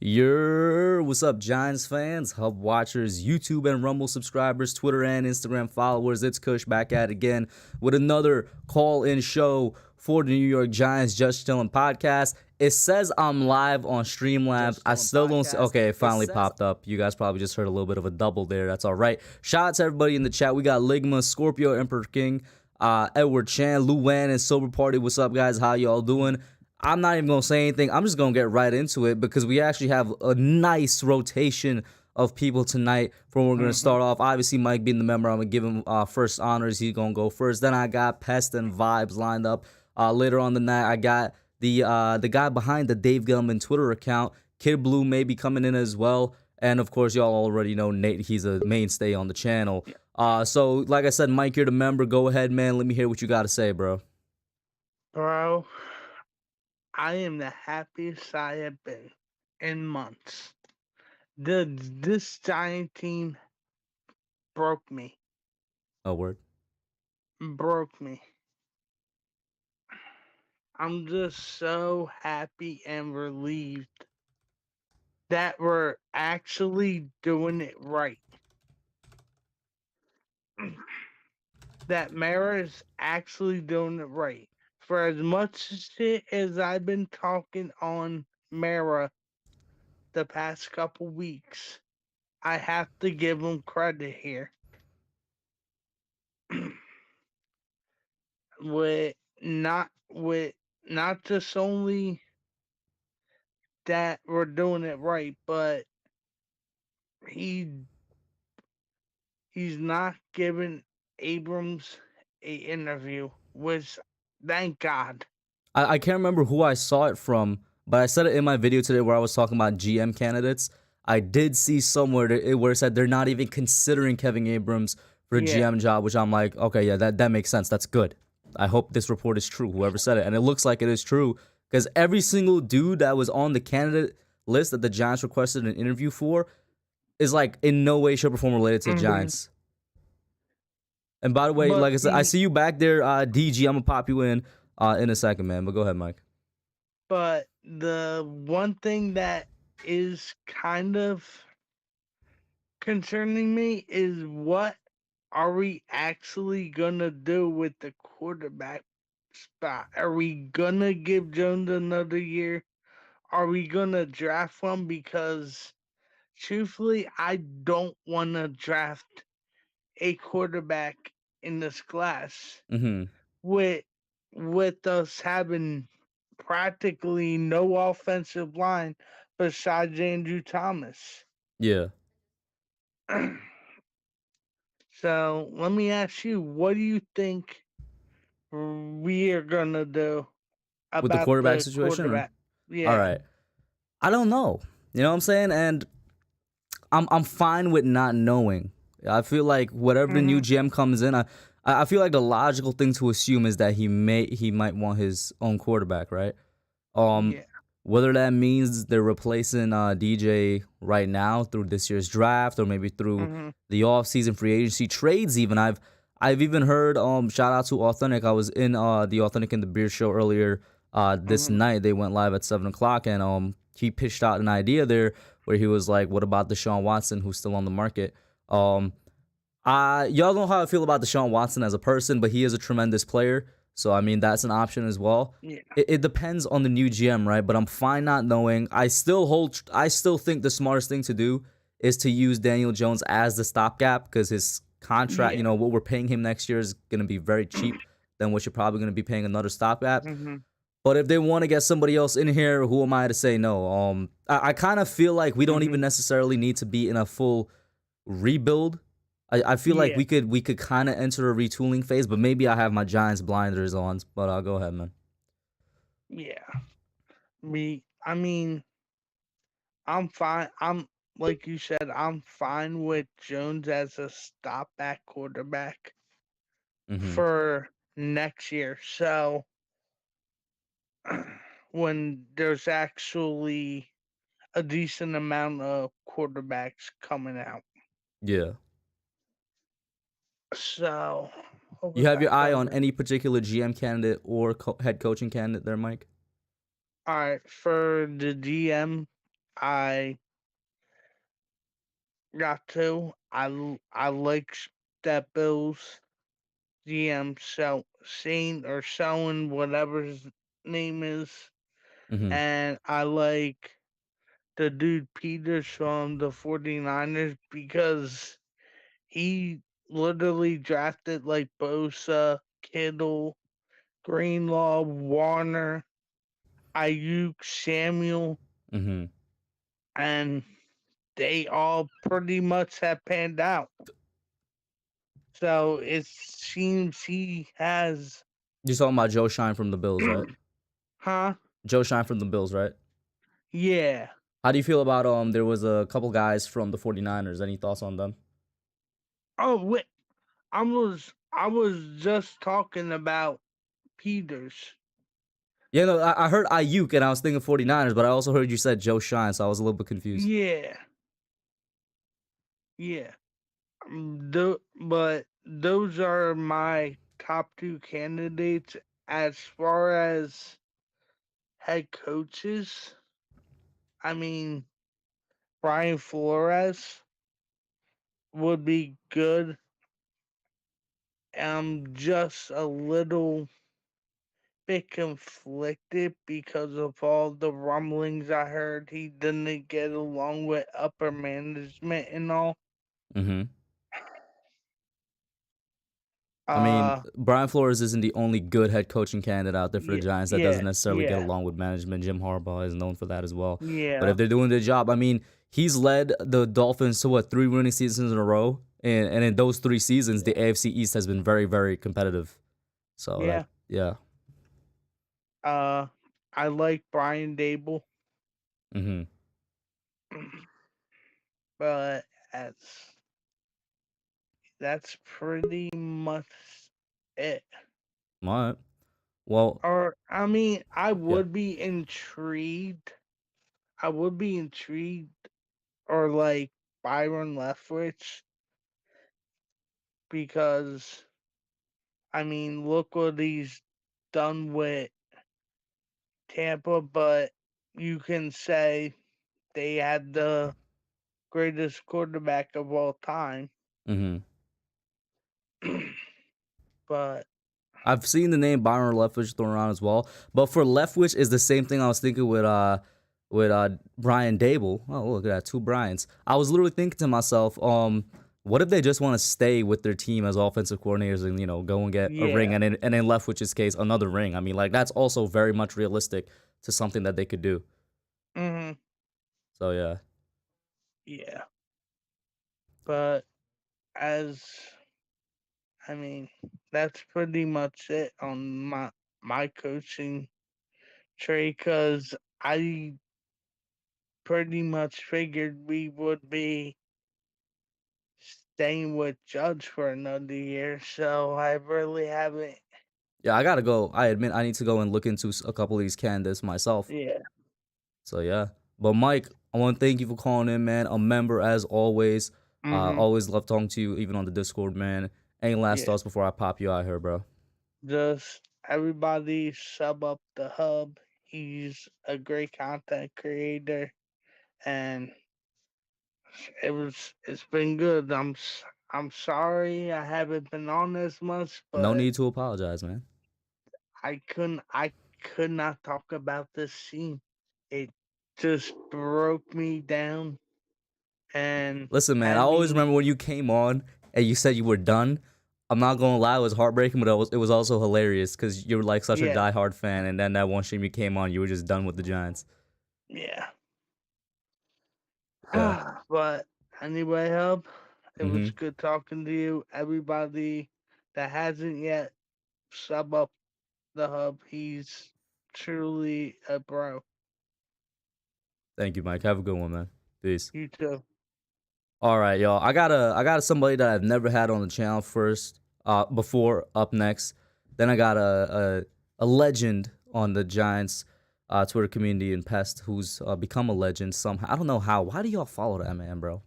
What's up, Giants fans, Hub watchers, YouTube and Rumble subscribers, Twitter and Instagram followers? It's Kush back at it again with another call-in show for the New York Giants Just Chillin' podcast. It says I'm live on Streamlabs. I still don't see. Okay, it finally popped up. You guys probably just heard a little bit of a double there. That's all right. Shout out to everybody in the chat. We got Ligma, Scorpio, Emperor King, Edward Chan, Luan, and Sober Party. What's up, guys? How y'all doing? I'm not even going to say anything. I'm just going to get right into it because we actually have a nice rotation of people tonight from we're going to start off. Obviously, Mike being the member, I'm going to give him first honors. He's going to go first. Then I got Pest and Vibes lined up. Later on the night, I got the guy behind the Dave Gettleman Twitter account. Kid Blue may be coming in as well. And, of course, y'all already know Nate. He's a mainstay on the channel. So, like I said, Mike, you're the member. Go ahead, man. Let me hear what you got to say, bro. Bro, I am the happiest I have been in months. This Giant team broke me. Oh, word. Broke me. I'm just so happy and relieved that we're actually doing it right. That Mara is actually doing it right. For as much shit as I've been talking on Mara the past couple weeks, I have to give him credit here. with not just only that we're doing it right, but he he's not giving Abrams a interview, which thank God. I can't remember who I saw it from, but I said it in my video today where I was talking about GM candidates. I did see somewhere where it said they're not even considering Kevin Abrams for a Yeah. GM job, which I'm like, okay, yeah, that makes sense. That's good. I hope this report is true, whoever said it. And it looks like it is true because every single dude that was on the candidate list that the Giants requested an interview for is like in no way, shape, or form related to the Giants. And by the way, But like I said, I see you back there, DG. I'm going to pop you in a second, man. But go ahead, Mike. but the one thing that is kind of concerning me is what are we actually gonna do with the quarterback spot? Are we gonna give Jones another year? Are we gonna draft one? Because truthfully, I don't want to draft a quarterback in this class Mm-hmm. with us having practically no offensive line besides Andrew Thomas. Yeah. So let me ask you, what do you think we are gonna do With the about quarterback the situation? quarterback? All Yeah. right. I don't know. You know what I'm saying? And I'm fine with not knowing. I feel like whatever the new GM comes in, I feel like the logical thing to assume is that he might want his own quarterback, right? Um, Yeah. whether that means they're replacing DJ right now through this year's draft or maybe through the offseason free agency trades even. I've even heard shout out to Authentic. I was in the Authentic and the Beer show earlier this night. They went live at 7 o'clock and he pitched out an idea there where he was like, what about Deshaun Watson who's still on the market? Y'all know how I feel about Deshaun Watson as a person, but he is a tremendous player. So, I mean, that's an option as well. Yeah. It depends on the new GM, right? But I'm fine not knowing. I still think the smartest thing to do is to use Daniel Jones as the stopgap because his contract, Yeah. what we're paying him next year is going to be very cheap than what you're probably going to be paying another stopgap. But if they want to get somebody else in here, who am I to say no? I kind of feel like we don't even necessarily need to be in a full rebuild. I feel like we could kind of enter a retooling phase, but maybe I have my Giants blinders on. But I'll go ahead, man. Yeah. I mean, I'm fine. I'm like you said, I'm fine with Jones as a stopback quarterback Mm-hmm. for next year. So when there's actually a decent amount of quarterbacks coming out. Yeah. So what You was have I your eye on gonna any particular GM candidate or head coaching candidate there, Mike? All right, for the GM I got to. I like that Bills GM saying or selling whatever his name is, Mm-hmm. and I like the dude Peters from the 49ers because he literally drafted like Bosa, Kittle, Greenlaw, Warner, Ayuk, Samuel, Mm-hmm. and they all pretty much have panned out. So it seems he has, You're talking about Joe Shine from the Bills, right? huh? Joe Shine from the Bills, right? Yeah. How do you feel about there was a couple guys from the 49ers. Any thoughts on them? Oh wait, I was just talking about Peters. Yeah, no, I heard Ayuk and I was thinking 49ers, but I also heard you said Joe Shine, so I was a little bit confused. Yeah, yeah. But those are my top two candidates as far as head coaches. I mean, Brian Flores would be good. I'm just a little bit conflicted because of all the rumblings I heard. He didn't get along with upper management and all. Mm-hmm. I mean, Uh, Brian Flores isn't the only good head coaching candidate out there for the yeah, Giants that doesn't yeah, necessarily get yeah, along with management. Jim Harbaugh is known for that as well. But yeah, if they're doing their job, I mean, he's led the Dolphins to what, 3 winning seasons in a row, and in those 3 seasons, the AFC East has been very, very competitive. So that, yeah. yeah. Uh, I like Brian Dable, Mm-hmm. but that's pretty much it. All right. Well, Or I mean, I yeah. would be intrigued. I would be intrigued, or like Byron Leftwich, because I mean, look what he's done with Tampa, but you can say they had the greatest quarterback of all time. Mm-hmm. But I've seen the name Byron Leftwich thrown around as well, but for Leftwich is the same thing I was thinking with Brian Dable. Oh, look at that, two Bryans. I was literally thinking to myself, what if they just want to stay with their team as offensive coordinators and go and get a ring, yeah, and in Leftwich's case, another ring. I mean, like that's also very much realistic to something that they could do. hmm, So yeah, yeah. But as I mean, that's pretty much it on my coaching tree because I pretty much figured we would be staying with Judge for another year, so I really haven't. yeah, I gotta go. I admit I need to go and look into a couple of these candidates myself. Yeah. So yeah. But Mike, I want to thank you for calling in, man. A member as always. Mhm. Always love talking to you, even on the Discord, man. Any last Yeah. thoughts before I pop you out here, bro? Just everybody sub up the hub. He's a great content creator, and it's been good. I'm sorry I haven't been on as much, No but need to apologize, man. I could not talk about this scene. It just broke me down and Listen, man, I had always me. remember when you came on and you said you were done. I'm not gonna lie, it was heartbreaking, but it was also hilarious because you were like such a Yeah, diehard fan, and then that one stream you came on, you were just done with the Giants. yeah. Yeah. But anyway, hub, it was Mm-hmm. good talking to you. Everybody that hasn't yet, sub up the hub. He's truly a bro. Thank you, Mike. Have a good one, man. Peace. You too. All right, y'all. I got somebody that I've never had on the channel first, before up next. Then I got a legend on the Giants Twitter community in Pest who's become a legend somehow. I don't know how. Why do y'all follow that man, bro?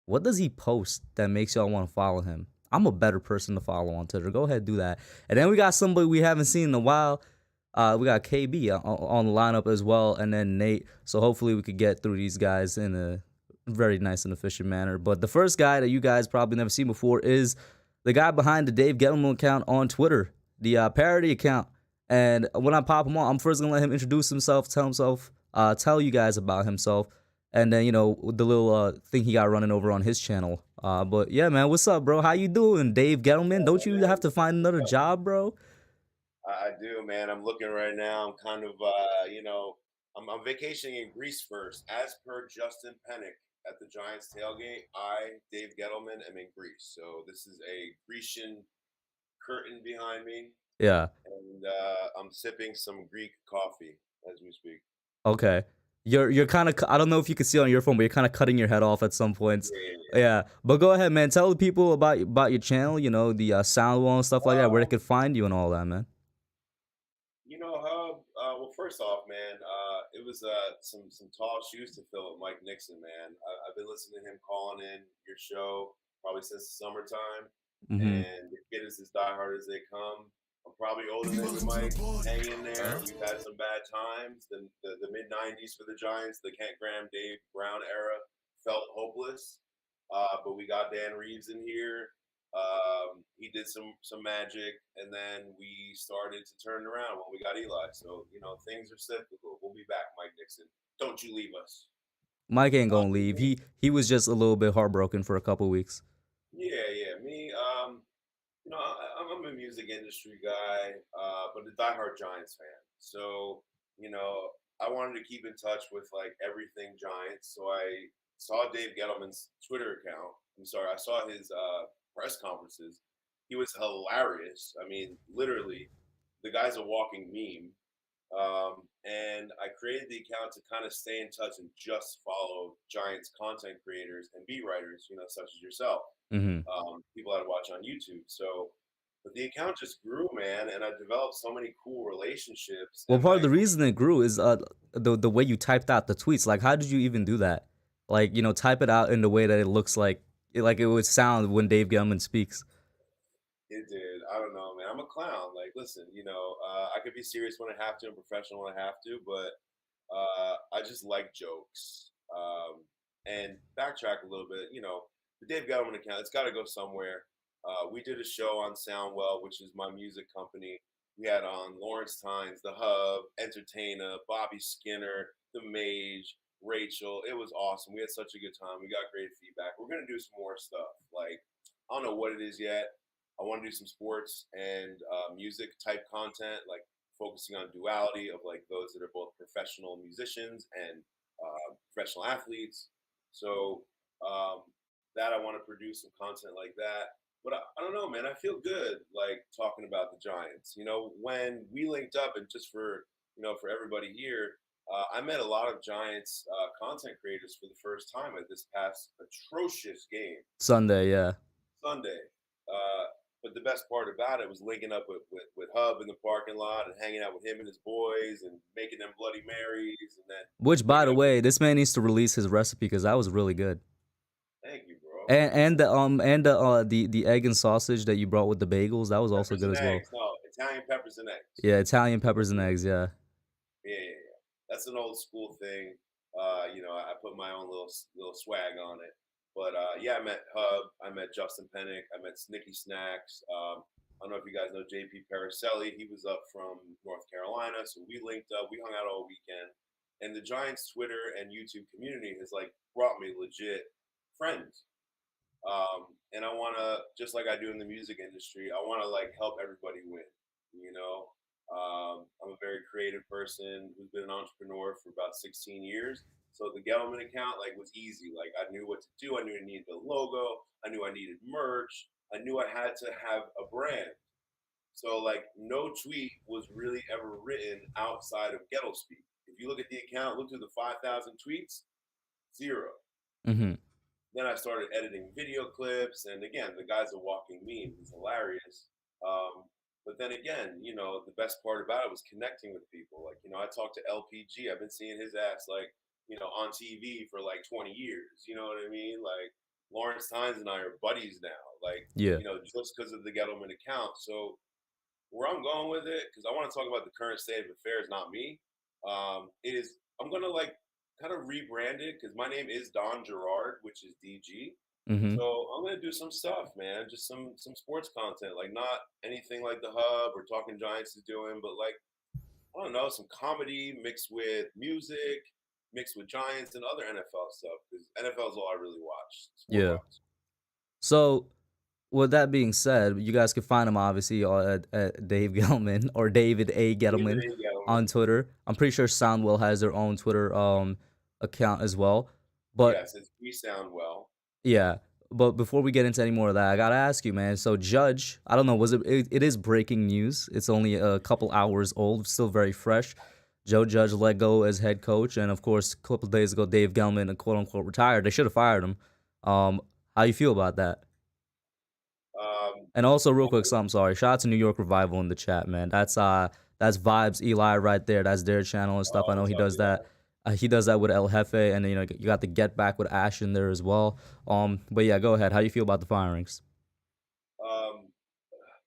What does he post that makes y'all want to follow him? I'm a better person to follow on Twitter. Go ahead, do that. And then we got somebody we haven't seen in a while. We got KB on the lineup as well, and then Nate. So hopefully we could get through these guys in a very nice and efficient manner. But the first guy that you guys probably never seen before is the guy behind the Dave Gettleman account on Twitter, the parody account. And when I pop him on, I'm first gonna let him introduce himself, tell you guys about himself, and then the little thing he got running over on his channel. But yeah, man, what's up, bro? How you doing, Dave Gettleman? Oh Don't you man, have to find another job, bro? I do, man. I'm looking right now. I'm kind of, I'm vacationing in Greece first. As per Justin Pennick at the Giants tailgate, I, Dave Gettleman, am in Greece. So this is a Grecian curtain behind me, Yeah. and I'm sipping some Greek coffee as we speak. Okay. You're kind of, I don't know if you can see on your phone, but you're kind of cutting your head off at some points. Yeah, yeah, yeah. Yeah, but go ahead, man. Tell the people about your channel. The sound wall and stuff like that, where they Um, could find you and all that, man. Hub. Well, first off, man, it was some tall shoes to fill with Mike Nixon, man. I've been listening to him calling in your show probably since the summertime, Mm-hmm. and the kid is as diehard as they come. I'm probably older than you, Mike. Hang in there. We've had some bad times. The mid '90s for the Giants, the Kent Graham, Dave Brown era felt hopeless, but we got Dan Reeves in here. He did some magic, and then we started to turn around when we got Eli. So things are cyclical. We'll be back, Mike Nixon. Don't you leave us. Mike ain't gonna leave. Um, He was just a little bit heartbroken for a couple weeks. yeah. Me. I'm a music industry guy, but a diehard Giants fan. So I wanted to keep in touch with like everything Giants. So I saw Dave Gettleman's Twitter account. I'm sorry, I saw his press conferences. He was hilarious. I mean, literally, the guy's a walking meme. And I created the account to kind of stay in touch and just follow Giants content creators and beat writers, such as yourself, Mm-hmm. people that I watch on YouTube. So, but the account just grew, man, and I developed so many cool relationships. Well, And part of like, the reason it grew is the way you typed out the tweets. Like, how did you even do that? Like, type it out in the way that it looks like it would sound when Dave Gettleman speaks. it did. I don't know, man. I'm a clown. Like, listen, I could be serious when I have to and professional when I have to, but I just like jokes. And backtrack a little bit, the Dave Gettleman account, it's got to go somewhere. We did a show on Soundwell, which is my music company. We had on Lawrence Tynes, The Hub, Entertainer, Bobby Skinner, The Mage, Rachel. It was awesome. We had such a good time. We got great feedback. We're going to do some more stuff. Like, I don't know what it is yet. I want to do some sports and music type content, like focusing on duality of like those that are both professional musicians and professional athletes. So um, that I want to produce some content like that. But I don't know, man. I feel good like talking about the Giants. When we linked up, and just for for everybody here, I met a lot of Giants content creators for the first time at this past atrocious game Sunday, yeah. Sunday. Uh, but the best part about it was linking up with Hub in the parking lot and hanging out with him and his boys and making them Bloody Marys and then Which, by linking the up with. way, this man needs to release his recipe because that was really good. Thank you, bro. And the egg and sausage that you brought with the bagels, that was also Peppers good and as well. eggs. No, Italian peppers and eggs. Yeah, Italian peppers and eggs. Yeah. Yeah. That's an old school thing. I put my own little swag on it. But yeah, I met Hub. I met Justin Pennick. I met Snicky Snacks. I don't know if you guys know JP Paracelli. He was up from North Carolina, so we linked up. We hung out all weekend. And the Giants Twitter and YouTube community has like brought me legit friends. And I want to, just like I do in the music industry, I want to like help everybody win. You know, I'm a very creative person who's been an entrepreneur for about 16 years. So the Gettleman account like was easy. Like I knew what to do. I knew I needed a logo. I knew I needed merch. I knew I had to have a brand. So like no tweet was really ever written outside of Ghetto speak. If you look at the account, look through the 5,000 tweets, zero. Mm-hmm. Then I started editing video clips, and again, the guy's a walking meme. He's hilarious. But then again, the best part about it was connecting with people. Like, I talked to LPG. I've been seeing his ass like, on TV for like 20 years. You know what I mean? Like Lawrence Tynes and I are buddies now. Like, Yeah. just because of the Gettleman account. So where I'm going with it, because I want to talk about the current state of affairs, not me. Is I'm gonna like kind of rebrand it because my name is Don Gerard, which is DG. Mm-hmm. So I'm gonna do some stuff, man. Just some sports content, like not anything like the Hub or Talking Giants is doing, but like I don't know, some comedy mixed with music, mixed with Giants and other NFL stuff. Because NFL is all I really watch, sport Yeah. wise. So with that being said, you guys can find him obviously at Dave Gettleman or David A. David Gettleman A. on Gettleman. Twitter. I'm pretty sure Soundwell has their own Twitter account as well. But Yes, it's We Sound Well. yeah, but before we get into any more of that, I gotta ask you, man. So Judge, I don't know, it is breaking news. It's only a couple hours old, still very fresh. Joe Judge let go as head coach, and of course, a couple days ago, Dave Gettleman, quote unquote, retired. They should have fired him. How you feel about that? Um, And also, real quick, something sorry. Shout out to New York Revival in the chat, man. That's Vibes Eli right there. That's their channel and stuff. I know what's he up, does Eli? that. He does that with El Jefe, and you know you got the Get Back with Ash in there as well. But yeah, go ahead. How you feel about the firings? Um,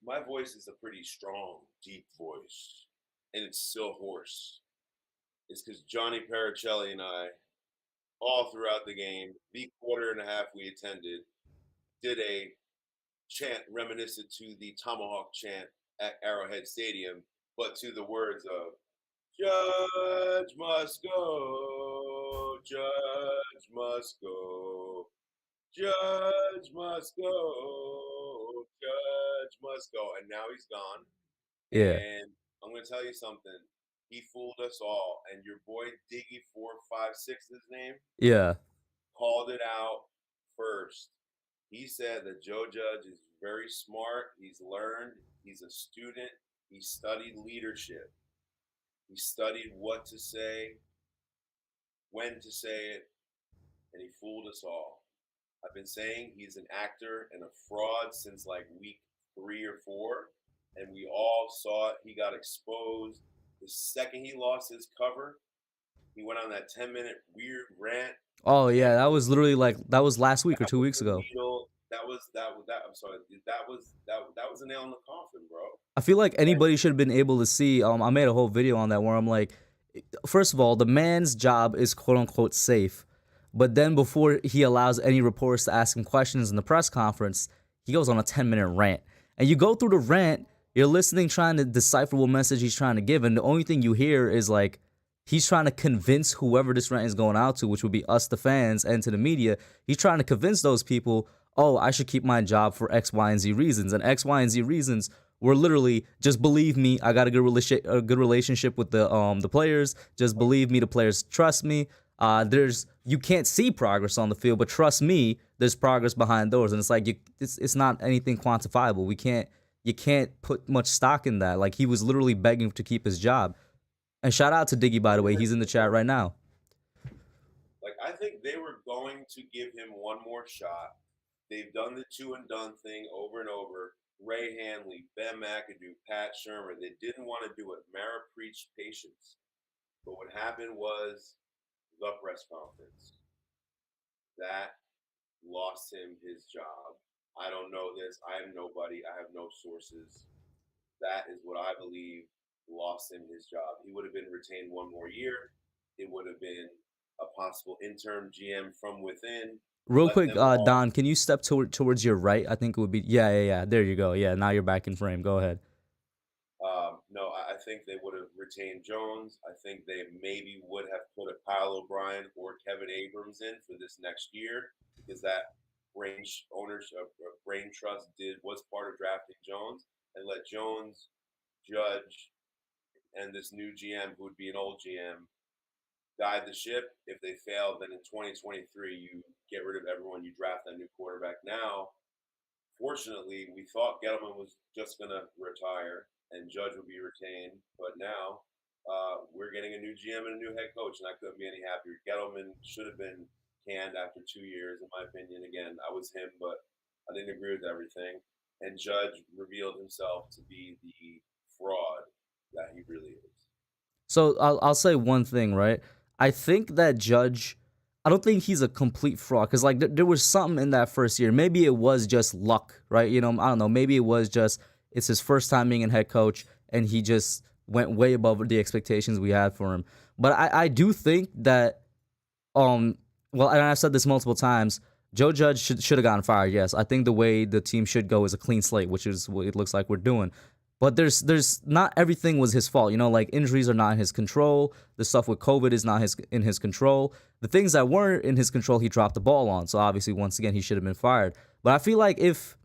my voice is a pretty strong, deep voice, and it's still hoarse. It's because Johnny Pericelli and I, all throughout the game, the quarter and a half we attended, did a chant reminiscent to the Tomahawk chant at Arrowhead Stadium, but to the words of Judge must go, Judge must go, Judge must go, Judge must go. And now he's gone. Yeah, And I'm going to tell you something. He fooled us all. And your boy Diggy456, his name, yeah, called it out first. He said that Joe Judge is very smart. He's learned. He's a student. He studied leadership. He studied what to say, when to say it, and he fooled us all. I've been saying he's an actor and a fraud since like week 3 or 4, and we all saw it. He got exposed the second he lost his cover. He went on that 10-minute weird rant. Oh yeah, And that was literally like that was last week or that 2 weeks was the ago. needle. That. I'm sorry. That was a nail in the coffin, bro. I feel like Like, anybody should have been able to see. I made a whole video on that where I'm like, first of all, the man's job is quote unquote safe, but then before he allows any reporters to ask him questions in the press conference, he goes on a 10-minute rant, and you go through the rant, you're listening, trying to decipher what message he's trying to give, and the only thing you hear is like he's trying to convince whoever this rant is going out to, which would be us, the fans, and to the media. He's trying to convince those people, oh, I should keep my job for X, Y, and Z reasons. And X, Y, and Z reasons were literally just believe me. I got a good relationship with the players. Just believe me. The players trust me. You can't see progress on the field, but trust me, there's progress behind doors. And it's like it's not anything quantifiable. You can't put much stock in that. Like he was literally begging to keep his job. And shout out to Diggy, by the way. He's in the chat right now. like I think they were going to give him one more shot. They've done the two and done thing over and over. Ray Hanley, Ben McAdoo, Pat Shermer. They didn't want to do it. Mara preached patience. But what happened was the press conference. That lost him his job. I don't know this. I am nobody. I have no sources. That is what I believe lost him his job. He would have been retained one more year. It would have been a possible interim GM from within. Real Let quick, them all. Don, can you step towards your right? I think it would be. Yeah. There you go. Yeah, now you're back in frame. Go ahead. No, I think they would have retained Jones. I think they maybe would have put a Kyle O'Brien or Kevin Abrams in for this next year because that brain trust was part of drafting Jones, and let Jones, Judge, and this new GM who would be an old GM guide the ship. If they fail, then in 2023 you get rid of everyone, you draft a new quarterback. Now, fortunately, we thought Gettleman was just going to retire and Judge would be retained, but now we're getting a new GM and a new head coach, and I couldn't be any happier. Gettleman should have been canned after 2 years, in my opinion. Again, I was him, but I didn't agree with everything. And Judge revealed himself to be the fraud that he really is. So I'll say one thing, right? I think that Judge, I don't think he's a complete fraud because like there was something in that first year. Maybe it was just luck, right? You know, I don't know. Maybe it was just It's his first time being a head coach, and he just went way above the expectations we had for him. But I do think that um well, and I've said this multiple times, Joe Judge should have gotten fired. Yes, I think the way the team should go is a clean slate, which is what it looks like we're doing. But there's not everything was his fault. You know, like injuries are not in his control. The stuff with COVID is not in his control. The things that weren't in his control, he dropped the ball on. So obviously, once again, he should have been fired. But I feel like if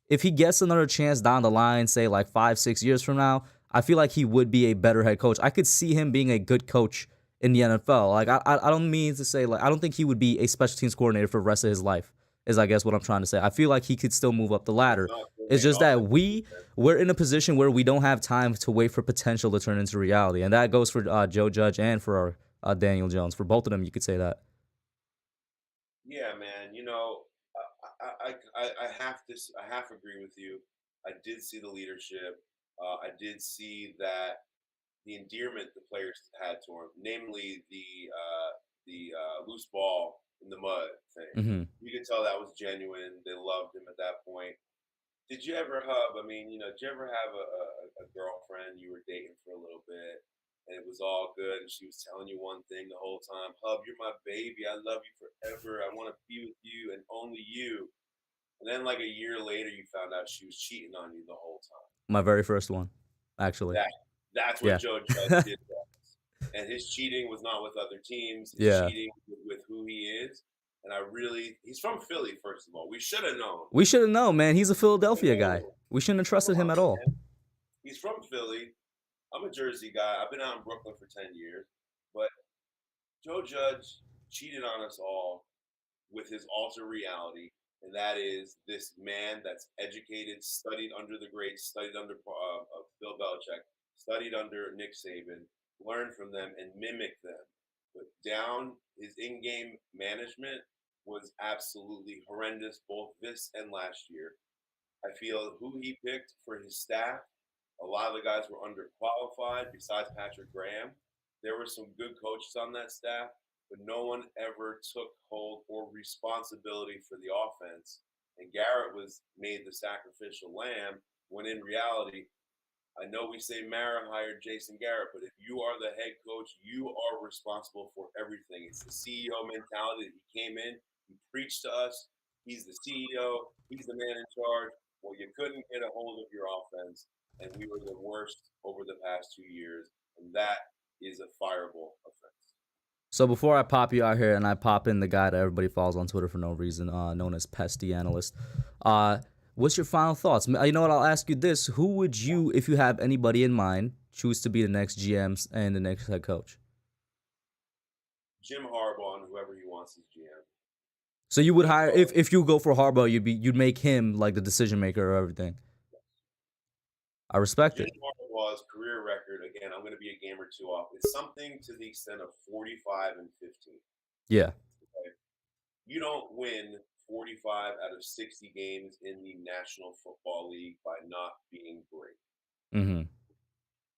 he gets another chance down the line, say like 5, 6 years from now, I feel like he would be a better head coach. I could see him being a good coach in the NFL. Like I don't mean to say like I don't think he would be a special teams coordinator for the rest of his life. Is I guess what I'm trying to say. I feel like he could still move up the ladder. not It's coordinate just that offense. we're in a position where we don't have time to wait for potential to turn into reality, and that goes for Joe Judge and for Daniel Jones. For both of them, you could say that. Yeah, man. I have to I half agree with you. I did see the leadership. I did see that the endearment the players had to him, namely the loose ball in the mud thing. Hmm. You could tell that was genuine. They loved him at that point. Did you ever hub? I mean, did you ever have a girlfriend you were dating for a little bit, and it was all good, and she was telling you one thing the whole time? Hub, you're my baby. I love you forever. I want to be with you and only you. And then, like a year later, you found out she was cheating on you the whole time. My very first one, actually. That that's what Yeah. Joe Judge did to us. And his cheating was not with other teams. His Yeah. cheating with who he is. And he's from Philly, first of all. We should have known. We should have known, man. He's a Philadelphia guy. Come We shouldn't have trusted him on, at all. man. He's from Philly. I'm a Jersey guy. I've been out in Brooklyn for 10 years. But Joe Judge cheated on us all with his alter reality. And that is this man that's educated, studied under the greats, studied under Bill Belichick, studied under Nick Saban, learned from them and mimicked them. But down his in-game management was absolutely horrendous, both this and last year. I feel who he picked for his staff, a lot of the guys were underqualified besides Patrick Graham. There were some good coaches on that staff, but no one ever took hold or responsibility for the offense. And Garrett was made the sacrificial lamb when in reality, I know we say Mara hired Jason Garrett, but if you are the head coach, you are responsible for everything. It's the CEO mentality that he came in, he preached to us. He's the CEO, he's the man in charge. Well, you couldn't get a hold of your offense, and we were the worst over the past 2 years, and that is a fireable offense. So before I pop you out here and I pop in the guy that everybody follows on Twitter for no reason, known as Pest the Analyst, uh, what's your final thoughts? You know what? I'll ask you this: who would you, if you have anybody in mind, choose to be the next GM and the next head coach? Jim Harbaugh and whoever he wants as GM. So you would hire if you go for Harbaugh, you'd make him like the decision maker of everything. I respect Jim it. Harbaugh's career record, again, I'm going to be a game or two off, is something to the extent of 45 and 15. Yeah. Okay? You don't win 45 out of 60 games in the National Football League by not being great. Mm-hmm.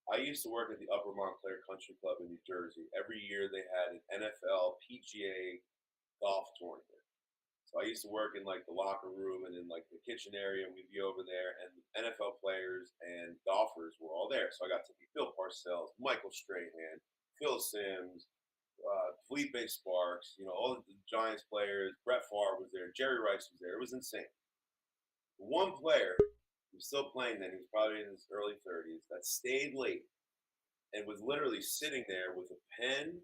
I used to work at the Upper Montclair Country Club in New Jersey. Every year they had an NFL PGA golf tournament. So I used to work in like the locker room and in like the kitchen area, and we'd be over there, and NFL players and golfers were all there. So I got to meet Bill Parcells, Michael Strahan, Phil Simms, Felipe Sparks, all the Giants players. Brett Favre was there, Jerry Rice was there. It was insane. One player who was still playing then, he was probably in his early 30s, that stayed late and was literally sitting there with a pen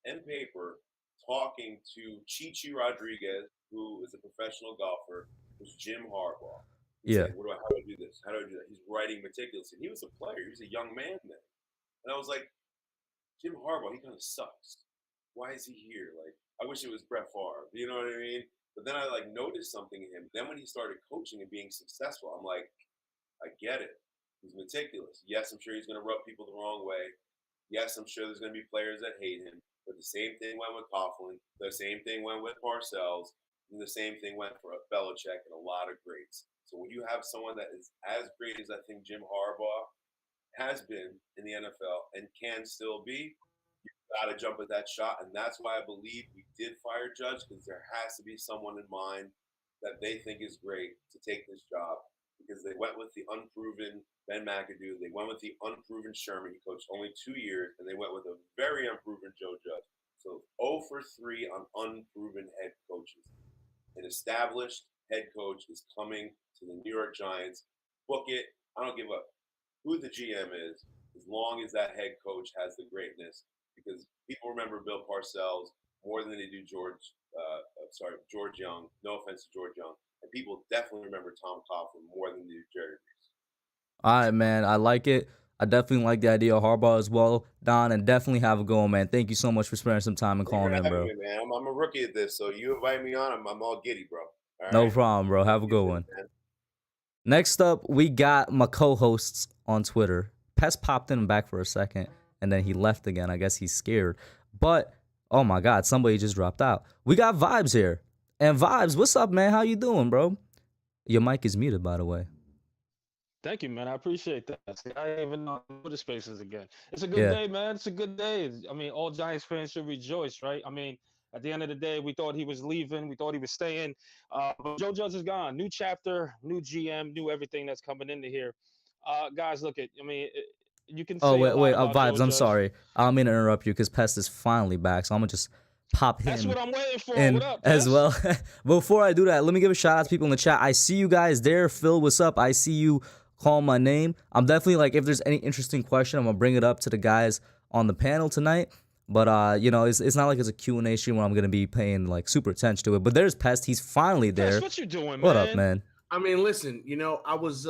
and paper talking to Chichi Rodriguez, who is a professional golfer, was Jim Harbaugh. He's Yeah. saying, how do I do this? How do I do that? He's writing meticulously. He was a player. He was a young man then. And I was like, Jim Harbaugh, he kind of sucks. Why is he here? Like, I wish it was Brett Favre. You know what I mean? But then I noticed something in him. Then when he started coaching and being successful, I'm like, I get it. He's meticulous. Yes, I'm sure he's going to rub people the wrong way. Yes, I'm sure there's going to be players that hate him. But the same thing went with Coughlin. The same thing went with Parcells. And the same thing went for Belichick and a lot of greats. So when you have someone that is as great as I think Jim Harbaugh has been in the NFL and can still be, you've got to jump at that shot. And that's why I believe we did fire Judge, because there has to be someone in mind that they think is great to take this job. because they went with the unproven Ben McAdoo. They went with the unproven Sherman. He coached only 2 years, and they went with a very unproven Joe Judge. So 0 for 3 on unproven head coaches. An established head coach is coming to the New York Giants. Book it. I don't give a who the GM is, as long as that head coach has the greatness. Because people remember Bill Parcells more than they do George Young. No offense to George Young. And people definitely remember Tom Coughlin more than they do Jerry Reese. All right, man. I like it. I definitely like the idea of Harbaugh as well, Don, and definitely have a go on, man. Thank you so much for spending some time and calling in, bro. Me, man. I'm a rookie at this, so you invite me on, I'm all giddy, bro. All No right? problem, bro. Have a good one. Man. Next up, we got my co-hosts on Twitter. Pest popped in back for a second, and then he left again. I guess he's scared. But, oh my God, somebody just dropped out. We got Vibes here. And Vibes, what's up, man? How you doing, bro? Your mic is muted, by the way. Thank you, man. I appreciate that. See, I didn't even know the spaces again. It's a good day, man. It's a good day. I mean, all Giants fans should rejoice, right? I mean, at the end of the day, we thought he was leaving. We thought he was staying. But Joe Judge is gone. New chapter, new GM, new everything that's coming into here. Guys, look at, I mean, you can say Vibes, I'm Judge. sorry. I don't mean to interrupt you because Pest is finally back, so I'm going to just pop him. That's what I'm waiting for. What up, as well. Before I do that, let me give a shout out to people in the chat. I see you guys there. Phil, what's up? I see you call my name. I'm definitely like, if there's any interesting question, I'm gonna bring it up to the guys on the panel tonight. But you know, it's not like it's a Q&A stream where I'm gonna be paying like super attention to it. But there's Pest. He's finally there. Pest, what you doing, man? What up, man? I mean, listen. You know, I was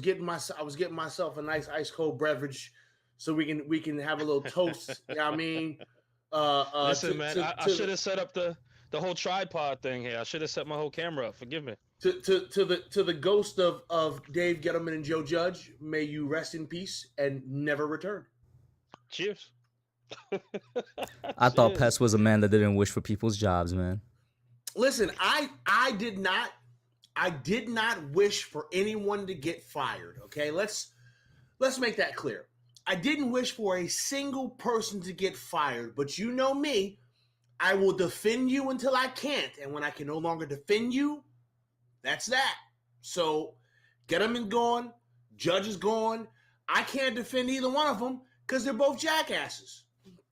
getting myself a nice ice cold beverage, so we can have a little toast. You know what I mean? Listen, man, I should have set up the whole tripod thing here. I should have set my whole camera up. Forgive me. To the ghost of Dave Gettleman and Joe Judge, may you rest in peace and never return. Cheers. I thought Pest was a man that didn't wish for people's jobs, man. Listen, I did not wish for anyone to get fired. Okay, let's make that clear. I didn't wish for a single person to get fired, but you know me, I will defend you until I can't, and when I can no longer defend you, that's that. So, Gettleman gone, Judge is gone. I can't defend either one of them because they're both jackasses.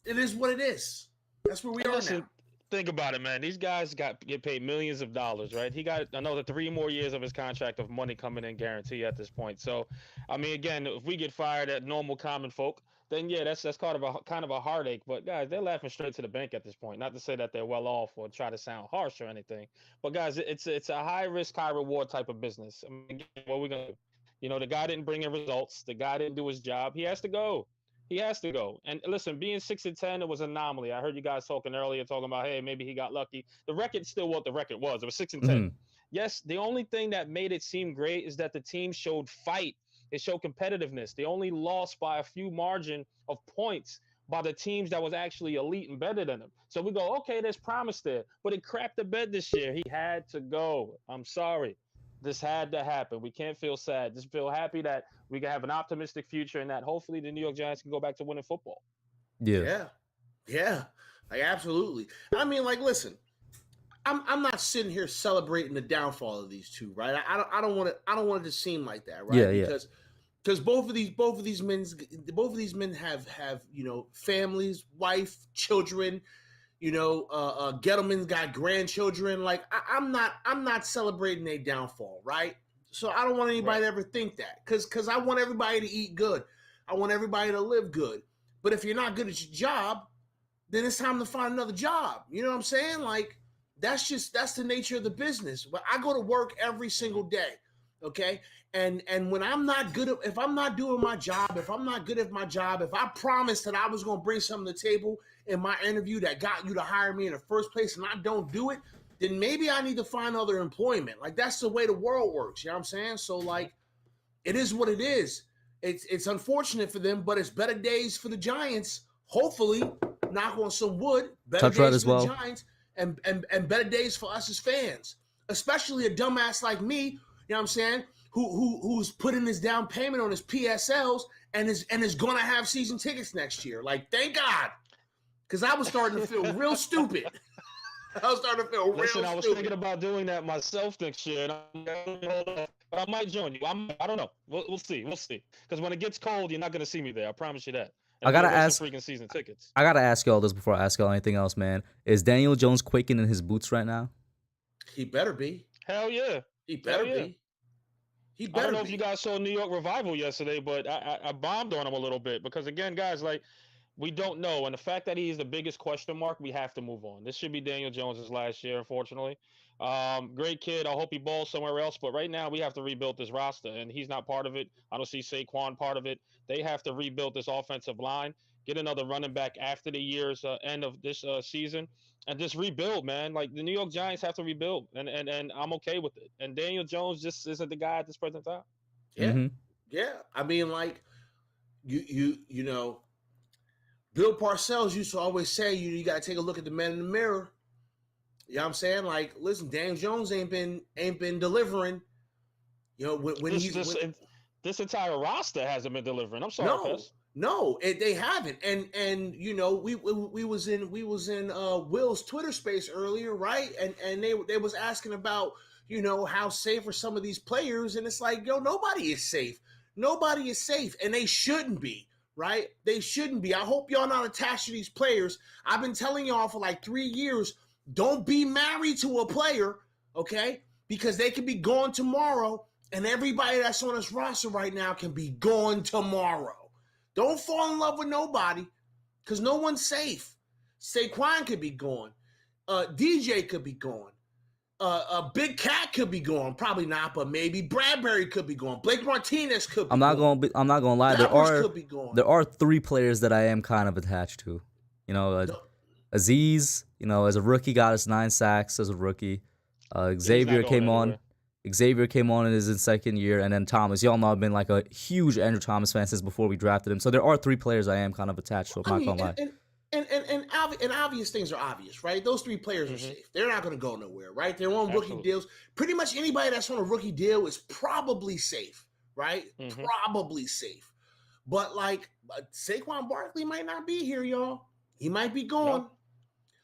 It is what it is. That's where we are now. Think about it, man. These guys get paid millions of dollars, right? He got another 3 more years of his contract of money coming in guarantee at this point. So, I mean, again, if we get fired at normal common folk, then yeah, that's kind of a heartache. But guys, they're laughing straight to the bank at this point. Not to say that they're well off or try to sound harsh or anything, but guys, it's a high risk, high reward type of business. I mean, again, what we're gonna do? You know, the guy didn't bring in results. The guy didn't do his job. He has to go. He has to go. And listen, being 6-10, it was an anomaly. I heard you guys talking earlier, talking about, hey, maybe he got lucky. The record's still what the record was. It was 6-10. Mm-hmm. Yes, the only thing that made it seem great is that the team showed fight. It showed competitiveness. They only lost by a few margin of points by the teams that was actually elite and better than them. So we go, okay, there's promise there. But it crapped the bed this year. He had to go. I'm sorry. This had to happen. We can't feel sad. Just feel happy that we can have an optimistic future and that hopefully the New York Giants can go back to winning football. Yeah. Like, absolutely. I mean, like, listen, I'm not sitting here celebrating the downfall of these two, right? I don't want it to seem like that, right? Yeah. Because both of these men have you know, families, wife, children. You know, Gettleman's got grandchildren. Like, I'm not celebrating their downfall, right? So I don't want anybody to ever think that, because I want everybody to eat good. I want everybody to live good. But if you're not good at your job, then it's time to find another job. You know what I'm saying? Like, that's the nature of the business. But I go to work every single day, okay? And when I'm not good at, if I'm not doing my job, if I'm not good at my job, if I promised that I was going to bring something to the table in my interview that got you to hire me in the first place and I don't do it, then maybe I need to find other employment. Like, that's the way the world works. You know what I'm saying? So, like, it is what it is. It's unfortunate for them, but it's better days for the Giants. Hopefully, knock on some wood, better days for the Giants and better days for us as fans, especially a dumbass like me, you know what I'm saying, who's putting his down payment on his PSLs and is going to have season tickets next year. Like, thank God, because I was starting to feel real stupid. I was starting to feel Listen, real I was stupid. thinking about doing that myself next year, and but I might join you. I don't know. We'll see. We'll see. Because when it gets cold, you're not gonna see me there. I promise you that. And I I'm gonna gotta get ask. some freaking season tickets. I gotta ask y'all this before I ask y'all anything else, man. Is Daniel Jones quaking in his boots right now? He better be. Hell yeah. He Hell better yeah. be. He I don't better know if you be. guys saw New York Revival yesterday, but I bombed on him a little bit because again, guys, like we don't know, and the fact that he's the biggest question mark, we have to move on. This should be Daniel Jones's last year, unfortunately. Great kid. I hope he balls somewhere else, but right now we have to rebuild this roster, and he's not part of it. I don't see Saquon part of it. They have to rebuild this offensive line, get another running back after the year's end of this season, and just rebuild, man. Like the New York Giants have to rebuild, and I'm okay with it. And Daniel Jones just isn't the guy at this present time. Yeah. Mm-hmm. Yeah. I mean, like you know, Bill Parcells used to always say you got to take a look at the man in the mirror. You know what I'm saying? Like, listen, Daniel Jones ain't been delivering. You know, when this entire roster hasn't been delivering. I'm sorry, Pest. No, they haven't. And you know, we was in Will's Twitter space earlier, right? And they was asking about, you know, how safe are some of these players, and it's like, yo, nobody is safe. Nobody is safe, and they shouldn't be, right? They shouldn't be. I hope y'all not attached to these players. I've been telling y'all for like 3 years, don't be married to a player, okay? Because they can be gone tomorrow, and everybody that's on this roster right now can be gone tomorrow. Don't fall in love with nobody, because no one's safe. Saquon could be gone. DJ could be gone. Big Cat could be gone. Probably not, but maybe Bradbury could be gone. Blake Martinez could be I'm not gonna lie. Peppers could be gone. There are 3 players that I am kind of attached to. You know, Aziz. You know, as a rookie, got us 9 sacks as a rookie. Xavier came on. Xavier came on in his second year, and then Thomas. Y'all know I've been like a huge Andrew Thomas fan since before we drafted him. So there are 3 players I am kind of attached to. I'm not gonna lie. And obvious things are obvious, right? Those 3 players are safe. They're not going to go nowhere, right? They're on rookie deals. Pretty much anybody that's on a rookie deal is probably safe, right? Probably safe. But like Saquon Barkley might not be here, y'all. He might be gone.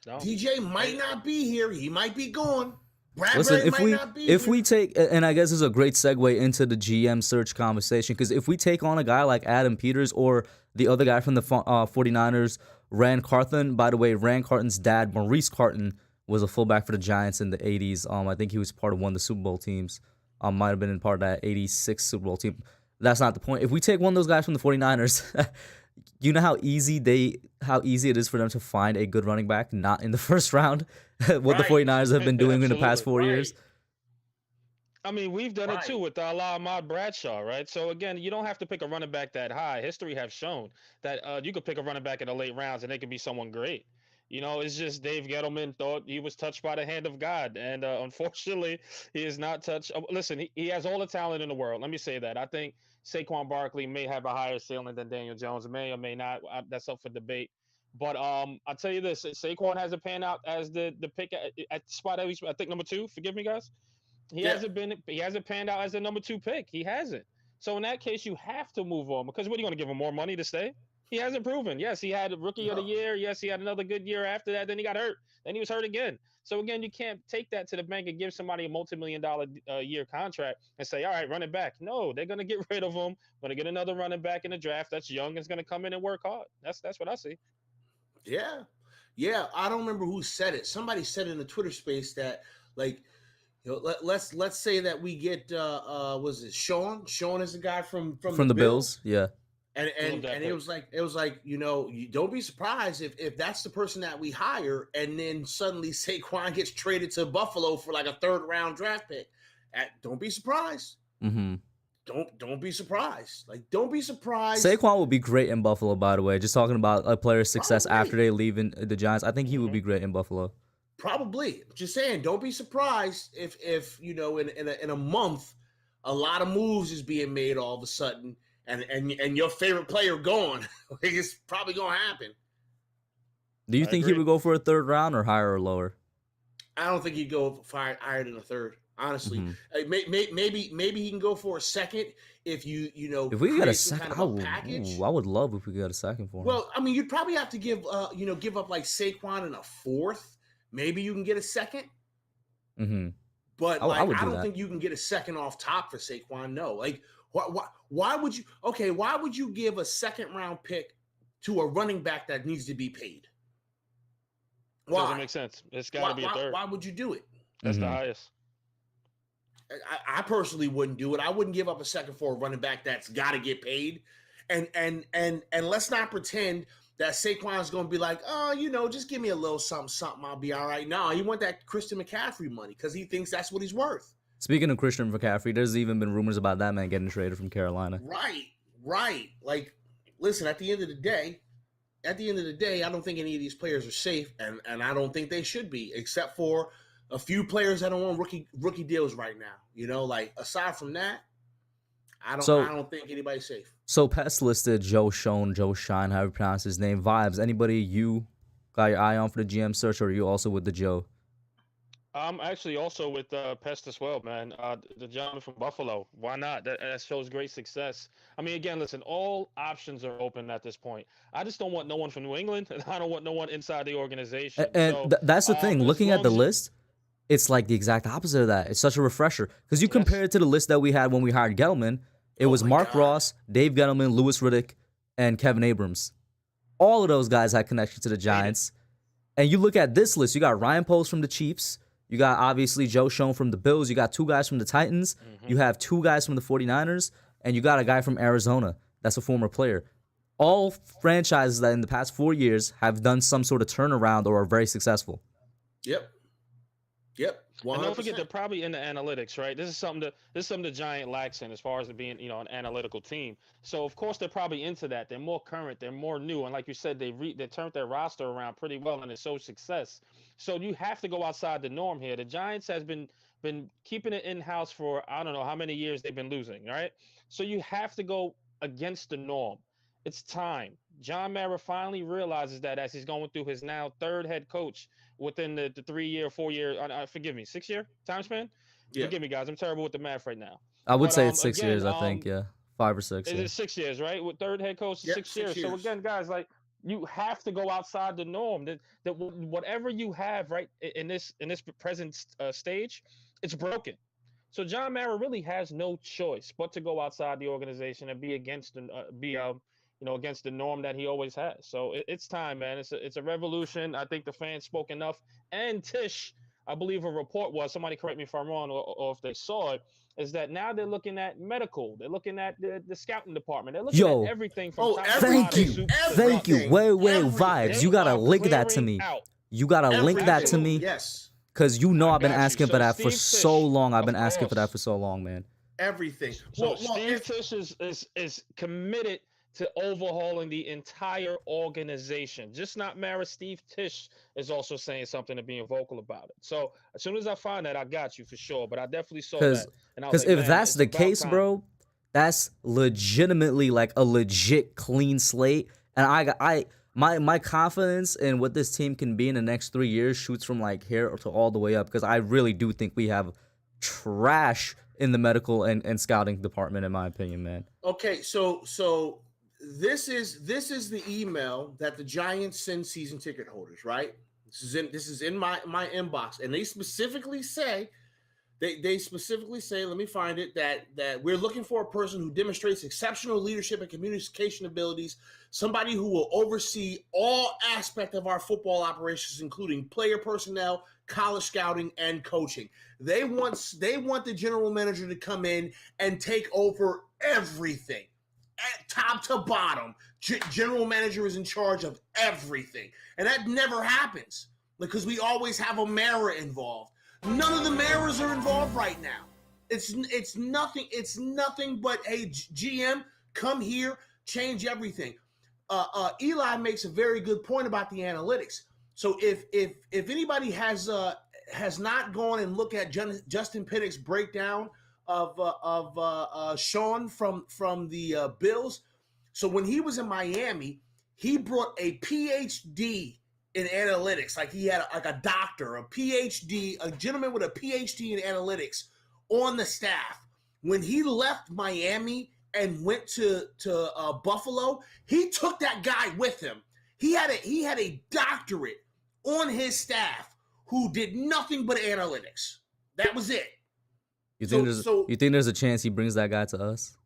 No. DJ might not be here. He might be gone. Bradbury if we take, and I guess this is a great segue into the GM search conversation, because if we take on a guy like Adam Peters or the other guy from the 49ers, Rand Carthon. By the way, Rand Carthon's dad, Maurice Carthon, was a fullback for the Giants in the 80s. I think he was part of one of the Super Bowl teams. Might have been in part of that 86 Super Bowl team. That's not the point. If we take one of those guys from the 49ers, you know how easy it is for them to find a good running back not in the first round? What the 49ers have been doing in the past 4 years. I mean, we've done it too with Ahmad Bradshaw, right? So again, you don't have to pick a running back that high. History has shown that you could pick a running back in the late rounds and it could be someone great. You know, it's just Dave Gettleman thought he was touched by the hand of God, and unfortunately, he is not touched. Listen, he has all the talent in the world. Let me say that. I think Saquon Barkley may have a higher ceiling than Daniel Jones, may or may not. That's up for debate. But I'll tell you this: Saquon hasn't panned out as the pick at spot at least. I think number 2. Forgive me, guys. He hasn't panned out as the number 2 pick. He hasn't. So in that case, you have to move on, because what are you going to give him, more money to stay? He hasn't proven. Yes, he had rookie of the year. Yes, he had another good year after that. Then he got hurt. Then he was hurt again. So again, you can't take that to the bank and give somebody a multi-million-dollar year contract and say, all right, run it back. No, they're going to get rid of him. Going to get another running back in the draft that's young and is going to come in and work hard. That's what I see. Yeah. I don't remember who said it. Somebody said in the Twitter space that, like, you know, let's say that we get was it Sean? Sean is the guy from the Bills. Yeah. And it was like, you know, you don't be surprised if that's the person that we hire, and then suddenly Saquon gets traded to Buffalo for like a 3rd round draft pick. Don't be surprised. Mm-hmm. Don't be surprised. Like, don't be surprised. Saquon would be great in Buffalo, by the way. Just talking about a player's success after they leave in the Giants. I think he would be great in Buffalo. Probably. Just saying, don't be surprised if you know, in a month, a lot of moves is being made all of a sudden, and your favorite player gone. It's probably gonna happen. Do you think he would go for a 3rd round or higher or lower? I don't think he'd go higher than a 3rd. Honestly, maybe he can go for a 2nd if you know. If we got a second, I would love if we got a 2nd for him. Well, I mean, you'd probably have to give up like Saquon in a 4th, Maybe you can get a second, Mm-hmm. but I like would I do don't that. think you can get a second off top for Saquon. No, like why would you? Okay, why would you give a second round pick to a running back that needs to be paid? Doesn't Why? make sense. It's got to be a third. Why would you do it? That's the Mhm. highest. I personally wouldn't do it. I wouldn't give up a second for a running back that's got to get paid. And let's not pretend that Saquon's going to be like, oh, just give me a little something, I'll be all right. No, he want that Christian McCaffrey money because he thinks that's what he's worth. Speaking of Christian McCaffrey, there's even been rumors about that man getting traded from Carolina. Right. Like, listen, at the end of the day, I don't think any of these players are safe, and I don't think they should be, except for a few players that are on rookie deals right now. Like aside from that, I don't think anybody's safe. So Pest listed Joe Shine, however you pronounce his name. Vibes. Anybody you got your eye on for the GM search, or are you also with the Joe? I'm actually also with Pest as well, man. The gentleman from Buffalo. Why not? That shows great success. I mean, again, listen, all options are open at this point. I just don't want no one from New England, and I don't want no one inside the organization. And that's the thing. as Looking at long the as you- list, it's like the exact opposite of that. It's such a refresher because you compare Yes. it to the list that we had when we hired Gettleman. It was my Mark God. Ross, Dave Gettleman, Louis Riddick, and Kevin Abrams. All of those guys had connection to the Giants. And you look at this list, you got Ryan Poles from the Chiefs. You got, obviously, Joe Schoen from the Bills. You got 2 guys from the Titans. You have 2 guys from the 49ers. And you got a guy from Arizona that's a former player. All franchises that in the past 4 years have done some sort of turnaround or are very successful. Yep. 100%. And don't forget they're probably in the analytics, right? This is something the Giant lacks in as far as it being, an analytical team. So of course they're probably into that. They're more current, they're more new, and like you said, they turned their roster around pretty well and it's so success. So you have to go outside the norm here. The Giants has been keeping it in house for I don't know how many years they've been losing, right? So you have to go against the norm. It's time. John Mara finally realizes that as he's going through his now 3rd head coach within the 3-year, 4-year, forgive me, 6-year time span? Yeah. Forgive me, guys. I'm terrible with the math right now. I would But, say it's 6 again, years, I think, yeah. 5 or 6. Is Yeah. it 6 years, right? With 3rd head coach, Yep, 6 6 years. So years. again, guys, like you have to go outside the norm. That whatever you have right in this present stage, it's broken. So John Mara really has no choice but to go outside the organization and be against against the norm that he always has. So it's time, man. It's a revolution. I think the fans spoke enough. And Tish, I believe a report was, somebody correct me if I'm wrong or if they saw it, is that now they're looking at medical. They're looking at the scouting department. They're looking at everything from top to Thank bottom, you. soup to Thank you. nuts. Wait, Vibes. You They got to are link that to clearing me. out. You got to link that to me. Yes. Because you know I I've been got you. asking So for that for Steve so Tisch, long. I've of been asking for that course. for so long, man. Everything. So Steve Tisch is committed to overhauling the entire organization. Just not Mara. Steve Tisch is also saying something and being vocal about it. So as soon as I find that, I got you for sure. But I definitely saw that. And I was Because like, if man, that's it's the about case, time. bro, that's legitimately like a legit clean slate. And my confidence in what this team can be in the next 3 years shoots from like here to all the way up. Because I really do think we have trash in the medical and scouting department, in my opinion, man. Okay, so this is the email that the Giants send season ticket holders, right? This is in my inbox, and they specifically say they specifically say, let me find it, that we're looking for a person who demonstrates exceptional leadership and communication abilities, somebody who will oversee all aspect of our football operations, including player personnel, college scouting, and coaching. They want the general manager to come in and take over everything. At top to bottom, general manager is in charge of everything, and that never happens because we always have a Mara involved. None of the Maras are involved right now. It's nothing. It's nothing but, hey, GM, come here, change everything. Eli makes a very good point about the analytics. So if anybody has not gone and looked at Justin Pinnock's breakdown of Sean from the Bills. So when he was in Miami, he brought a PhD in analytics. Like he had a doctor, a PhD, a gentleman with a PhD in analytics on the staff. When he left Miami and went to Buffalo, he took that guy with him. He had a doctorate on his staff who did nothing but analytics. That was it. You think there's a chance he brings that guy to us?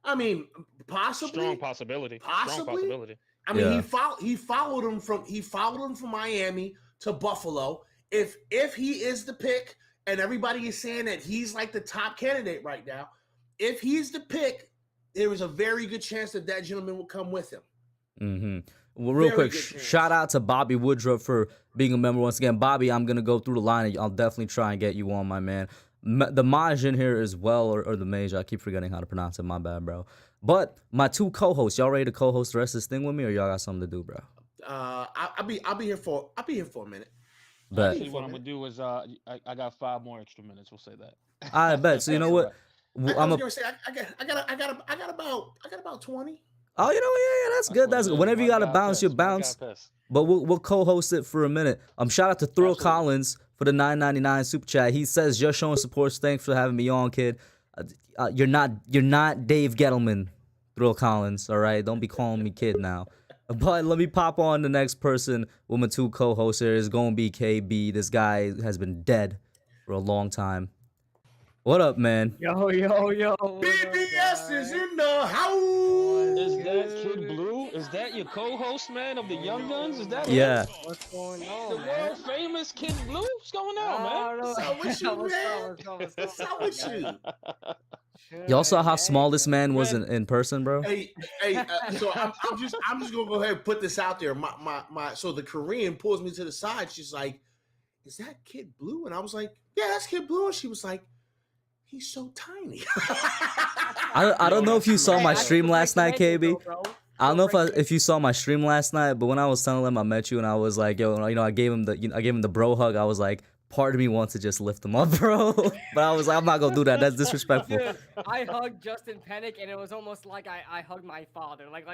I mean, possibly. Strong possibility. Strong possibility. I mean, he followed him from Miami to Buffalo. If he is the pick, and everybody is saying that he's like the top candidate right now, if he's the pick, there is a very good chance that gentleman will come with him. Mm-hmm. Well, real quick, shout out to Bobby Woodruff for being a member once again. Bobby, I'm going to go through the line, and I'll definitely try and get you on, my man. The Maj in here as well, or the Mage. I keep forgetting how to pronounce it. My bad, bro. But my two co-hosts, y'all ready to co-host the rest of this thing with me, or y'all got something to do, bro? I'll be here for a minute. Bet. Actually, what I'm gonna do is I got 5 more extra minutes. We'll say that. I bet. So you know what? I was gonna say I got about 20. Oh, yeah, that's good. That's good. Whenever you gotta bounce, you bounce. But we'll co-host it for a minute. Shout out to Thrill Collins for the $9.99 super chat. He says, just showing support. Thanks for having me on, kid. You're not Dave Gettleman, Thrill Collins. All right, don't be calling me kid now. But let me pop on the next person with my two co-hosts here. Is going to be KB. This guy has been dead for a long time. What up, man? Yo. BBS is in the house. Is that Kid Blue? Is that your co-host, man, of the Young Guns? Is that Yeah. What's going on, the man? world famous Kid Blue? What's going on, man? What's up with you, man? What's up with you? Y'all saw how small this man was in person, bro? Hey, so I'm just gonna go ahead and put this out there. So the Korean pulls me to the side. She's like, "Is that Kid Blue?" And I was like, "Yeah, that's Kid Blue." And she was like, "He's so tiny." I don't know if you saw my stream last night, KB. I don't know if you saw my stream last night, but when I was telling him I met you and I was like, yo, I gave him the bro hug. I was like, part of me wants to just lift him up, bro. But I was like, I'm not gonna do that. That's disrespectful. Dude, I hugged Justin Pennick, and it was almost like I hugged my father. Like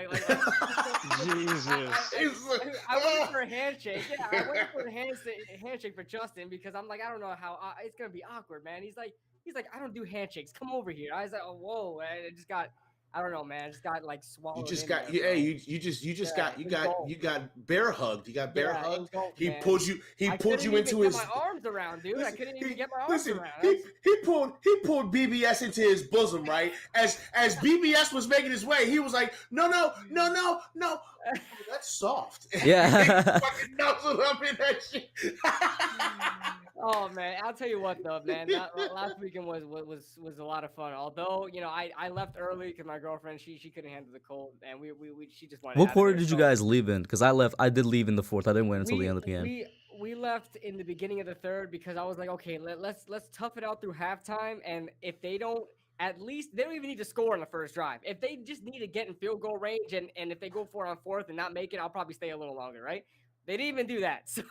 Jesus. I went for a handshake. Yeah, I went for a handshake for Justin because I'm like, I don't know how it's gonna be awkward, man. He's like, I don't do handshakes. Come over here. I was like, oh, whoa, man. It just got, I don't know, man. I just got like swallowed. You just got, you got bear hugged. You got bear hugged. He pulled you into his. My arms around, dude. I couldn't even get my arms around. He pulled BBS into his bosom, right? As BBS was making his way, he was like, no. That's soft. Yeah. Fucking nuzzled up in that shit. Oh man, I'll tell you what though, man. Last weekend was a lot of fun. Although I left early because my girlfriend she couldn't handle the cold, and she just wanted. What quarter did you guys leave in? Because I did leave in the fourth. I didn't wait until the end of the game. We left in the beginning of the third because I was like, okay, let's tough it out through halftime, and if they don't. At least they don't even need to score on the first drive. If they just need to get in field goal range, and if they go for it on fourth and not make it, I'll probably stay a little longer, right? They didn't even do that, so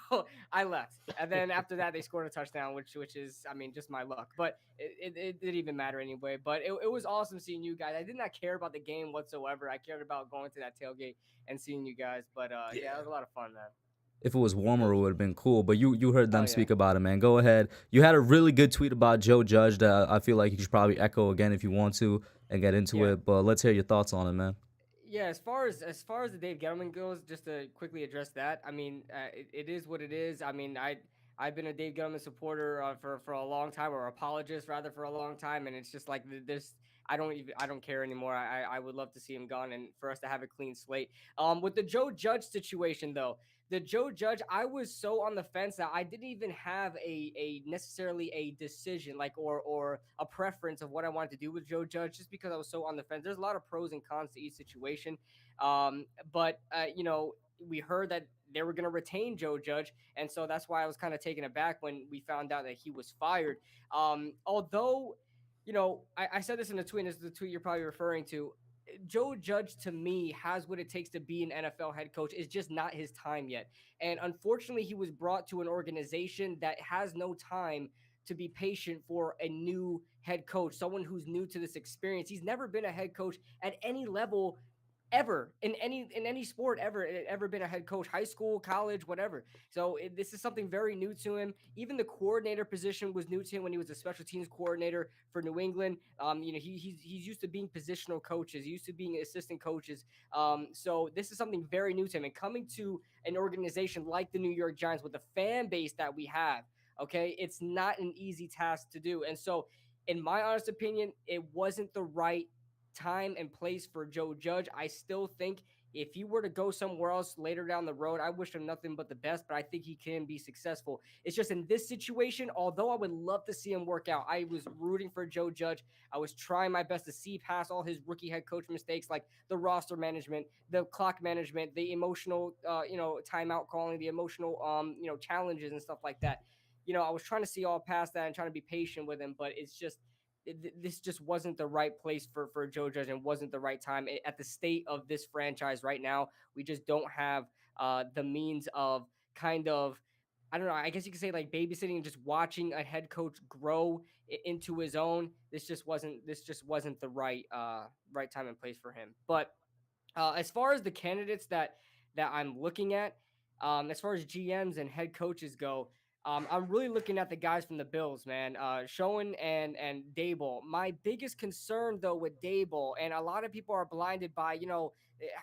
I left. And then after that, they scored a touchdown, which is, I mean, just my luck. But it didn't even matter anyway. But it was awesome seeing you guys. I did not care about the game whatsoever. I cared about going to that tailgate and seeing you guys. But yeah, it was a lot of fun, man. If it was warmer, it would have been cool. But you heard them speak about it, man. Go ahead. You had a really good tweet about Joe Judge that I feel like you should probably echo again if you want to and get into it. But let's hear your thoughts on it, man. Yeah, as far as the Dave Gettleman goes, just to quickly address that, I mean, it is what it is. I mean, I've been a Dave Gettleman supporter for a long time, or apologist rather for a long time, and it's just like this. I don't care anymore. I would love to see him gone and for us to have a clean slate. With the Joe Judge situation though, the Joe Judge, I was so on the fence that I didn't even have a necessarily a decision or a preference of what I wanted to do with Joe Judge, just because I was so on the fence. There's a lot of pros and cons to each situation. But we heard that they were going to retain Joe Judge, and so that's why I was kind of taken aback when we found out that he was fired. Although, I said this in the tweet, and this is the tweet you're probably referring to. Joe Judge, to me, has what it takes to be an NFL head coach. It's just not his time yet. And unfortunately, he was brought to an organization that has no time to be patient for a new head coach, someone who's new to this experience. He's never been a head coach at any level ever in any sport ever been a head coach, high school, college, whatever. So this is something very new to him. Even the coordinator position was new to him when he was a special teams coordinator for New England. He's used to being positional coaches, used to being assistant coaches. So this is something very new to him, and coming to an organization like the New York Giants with the fan base that we have, okay, it's not an easy task to do. And so, in my honest opinion, it wasn't the right time and place for Joe Judge. I still think if he were to go somewhere else later down the road, I wish him nothing but the best, but I think he can be successful. It's just in this situation, although I would love to see him work out, I was rooting for Joe Judge. I was trying my best to see past all his rookie head coach mistakes, like the roster management, the clock management, the emotional, timeout calling, the emotional, challenges and stuff like that. I was trying to see all past that and trying to be patient with him, but it's just this just wasn't the right place for Joe Judge, and wasn't the right time at the state of this franchise right now. We just don't have the means of kind of, I don't know, I guess you could say like babysitting and just watching a head coach grow into his own. This just wasn't the right time and place for him. But as far as the candidates that I'm looking at, as far as GMs and head coaches go, I'm really looking at the guys from the Bills, man. Schoen and Dable. My biggest concern though with Dable, and a lot of people are blinded by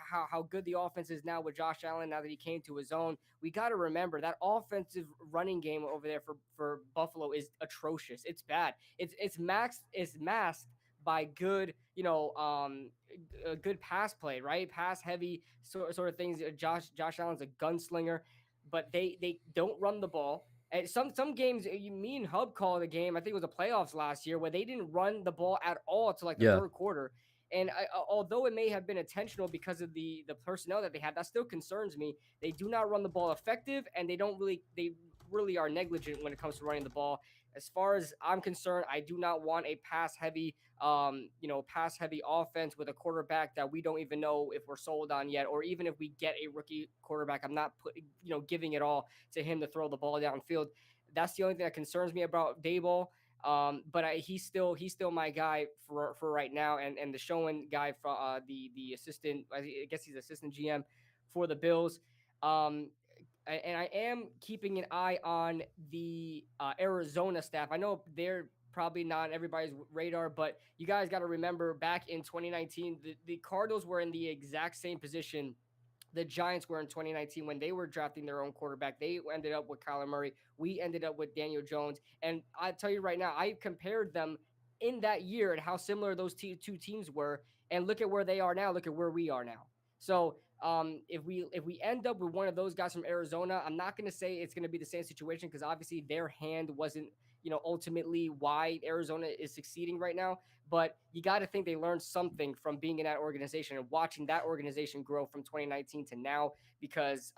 how good the offense is now with Josh Allen now that he came to his own. We got to remember that offensive running game over there for Buffalo is atrocious. It's bad. It's masked by good, a good pass play, right? Pass heavy sort of things. Josh Allen's a gunslinger, but they don't run the ball. And some games, me and Hub called a game. I think it was the playoffs last year where they didn't run the ball at all to like the Yeah. third quarter. And although it may have been intentional because of the personnel that they had, that still concerns me. They do not run the ball effective, and they really are negligent when it comes to running the ball. As far as I'm concerned, I do not want a pass heavy offense with a quarterback that we don't even know if we're sold on yet, or even if we get a rookie quarterback, I'm not giving it all to him to throw the ball downfield. That's the only thing that concerns me about Dayball. But he's still my guy for right now, and the Schoen guy for the assistant. I guess he's assistant GM for the Bills. And I am keeping an eye on the Arizona staff. I know they're probably not on everybody's radar, but you guys got to remember back in 2019, the Cardinals were in the exact same position the Giants were in 2019 when they were drafting their own quarterback. They ended up with Kyler Murray. We ended up with Daniel Jones. And I tell you right now, I compared them in that year and how similar those two teams were. And look at where they are now. Look at where we are now. So if we end up with one of those guys from Arizona, I'm not going to say it's going to be the same situation because obviously their hand wasn't ultimately why Arizona is succeeding right now. But you got to think they learned something from being in that organization and watching that organization grow from 2019 to now. Because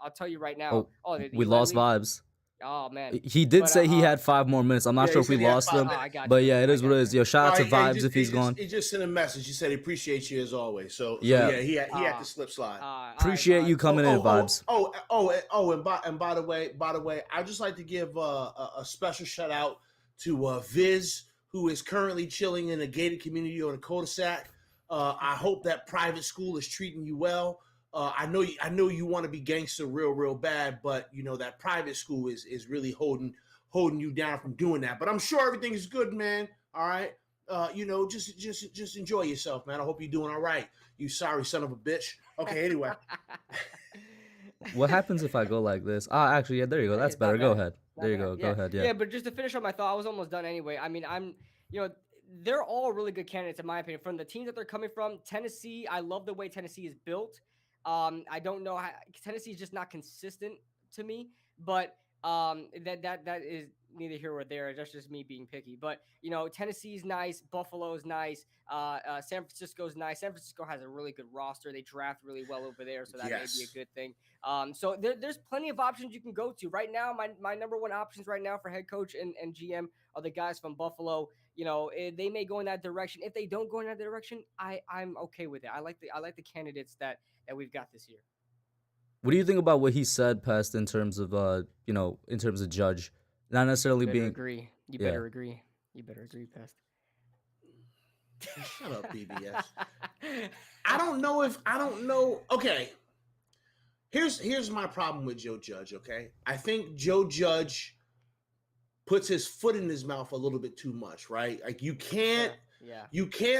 I'll tell you right now, we Eli lost Lee, vibes. oh man, He did but say he had 5 more minutes. I'm not Yeah, sure he if we said he had lost 5 him, minutes. I got but you. yeah, it is what it is. Yo, shout out to Vibes if he's gone. He just sent a message. He said he appreciates you as always. So Yeah. he had to slip slide. Appreciate you coming in, Vibes. And by the way, I'd just like to give a special shout out to Viz, who is currently chilling in a gated community on a cul-de-sac. I hope that private school is treating you well. I know you want to be gangster real bad, but that private school is really holding you down from doing that. But I'm sure everything is good, man. All right. Just enjoy yourself, man. I hope you're doing all right. You sorry son of a bitch. Okay, anyway. What happens if I go like this? Actually, yeah, there you go. That's It's not better. Go bad. ahead. Not There you bad. go. Go ahead. Yeah. Yeah, but just to finish up my thought, I was almost done anyway. I mean, they're all really good candidates in my opinion. From the teams that they're coming from, Tennessee, I love the way Tennessee is built. I don't know how Tennessee is just not consistent to me, but that is neither here or there. That's just me being picky. But Tennessee's nice, Buffalo's nice, San Francisco's nice. San Francisco has a really good roster. They draft really well over there, so that may be a good thing. So there's plenty of options you can go to right now. My number one options right now for head coach and GM are the guys from Buffalo. They may go in that direction. If they don't go in that direction, I'm okay with it. I like the candidates that we've got this year. What do you think about what he said, Pest, in terms of in terms of Judge, not necessarily You being agree. You better agree. You better agree, Pest. Shut up, BBS. I don't know. Okay. Here's my problem with Joe Judge, okay? I think Joe Judge puts his foot in his mouth a little bit too much, right? Like you can't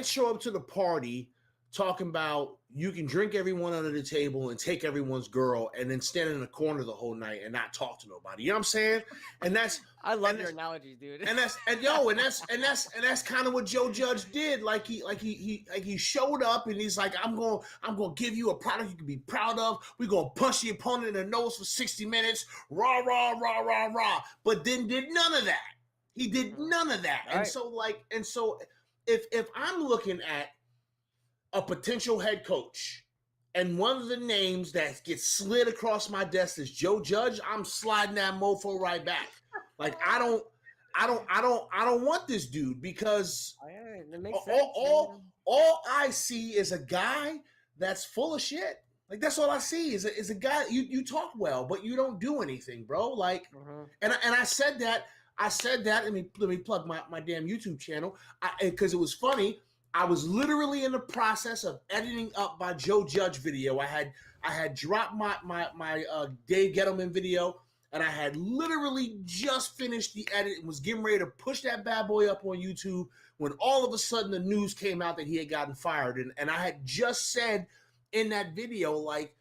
show up to the party talking about you can drink everyone under the table and take everyone's girl and then stand in the corner the whole night and not talk to nobody. You know what I'm saying? And that's I love your analogies, dude. and that's kind of what Joe Judge did. Like he showed up and he's like, I'm gonna give you a product you can be proud of. We're gonna punch the opponent in the nose for 60 minutes, rah rah rah rah rah. But then did none of that. He did none of that. Right. And so if I'm looking at a potential head coach, and one of the names that gets slid across my desk is Joe Judge, I'm sliding that mofo right back. Like I don't want this dude because all I see is a guy that's full of shit. Like that's all I see is a guy. You talk well, but you don't do anything, bro. Like, and I said that. Let me plug my damn YouTube channel because it was funny. I was literally in the process of editing up my Joe Judge video. I had dropped my Dave Gettleman video, and I had literally just finished the edit and was getting ready to push that bad boy up on YouTube when all of a sudden the news came out that he had gotten fired. And I had just said in that video, like,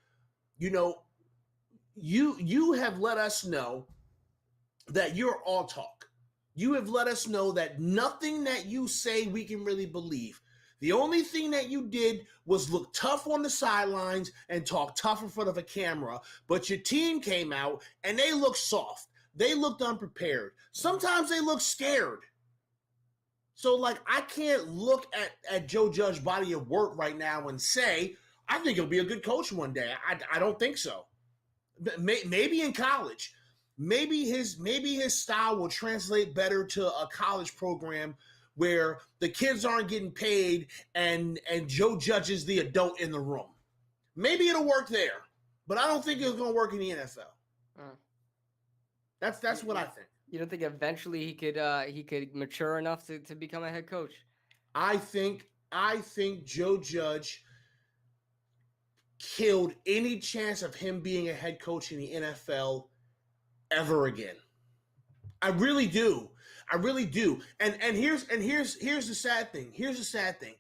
you know, you have let us know that you're all talk. You have let us know that nothing that you say we can really believe. The only thing that you did was look tough on the sidelines and talk tough in front of a camera. But your team came out and they looked soft. They looked unprepared. Sometimes they look scared. So, like, I can't look at Joe Judge's body of work right now and say, I think he'll be a good coach one day. I don't think so. Maybe in college. Maybe his style will translate better to a college program where the kids aren't getting paid and Joe Judge is the adult in the room. Maybe it'll work there, but I don't think it's going to work in the NFL. That's what I think. You don't think eventually he could mature enough to become a head coach? I think Joe Judge killed any chance of him being a head coach in the NFL ever again. I really do. And here's the sad thing.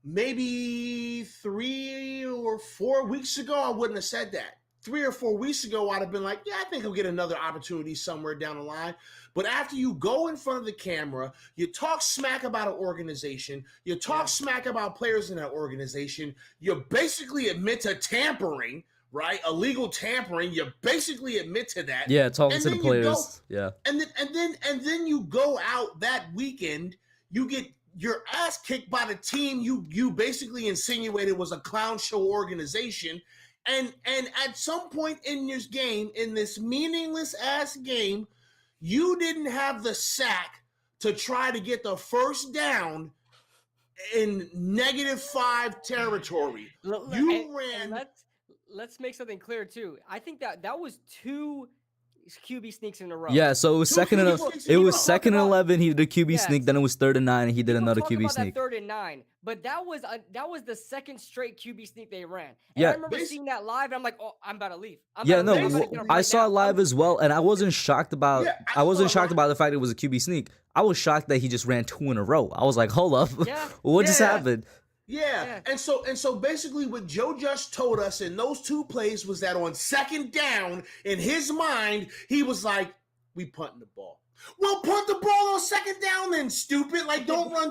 Maybe 3 or 4 weeks ago, I wouldn't have said that. 3 or 4 weeks ago, I'd have been like, yeah, I think I'll get another opportunity somewhere down the line. But after you go in front of the camera, you talk smack about an organization, you talk smack about players in that organization, you basically admit to tampering, right? Illegal tampering. You basically admit to that. Yeah, talking to the players. And then you go out that weekend, you get your ass kicked by the team you basically insinuated was a clown show organization. And at some point in this game, in this meaningless ass game, you didn't have the sack to try to get the first down in -5 territory. Let's make something clear too. I think that was 2 QB sneaks in a row. Yeah, so it was second and 11. He did a QB sneak. Then it was 3rd and 9, and he did another QB sneak. That 3rd and 9, but that was the second straight QB sneak they ran. And I remember seeing that live, and I'm like, oh, I'm about to leave. I saw it live as well, and I wasn't shocked about. I wasn't shocked about the fact it was a QB sneak. I was shocked that he just ran 2 in a row. I was like, hold up, what just happened? Yeah. And so basically what Joe Judge told us in those 2 plays was that on 2nd down, in his mind, he was like, we punting the ball. Well, punt the ball on 2nd down then, stupid. Like don't run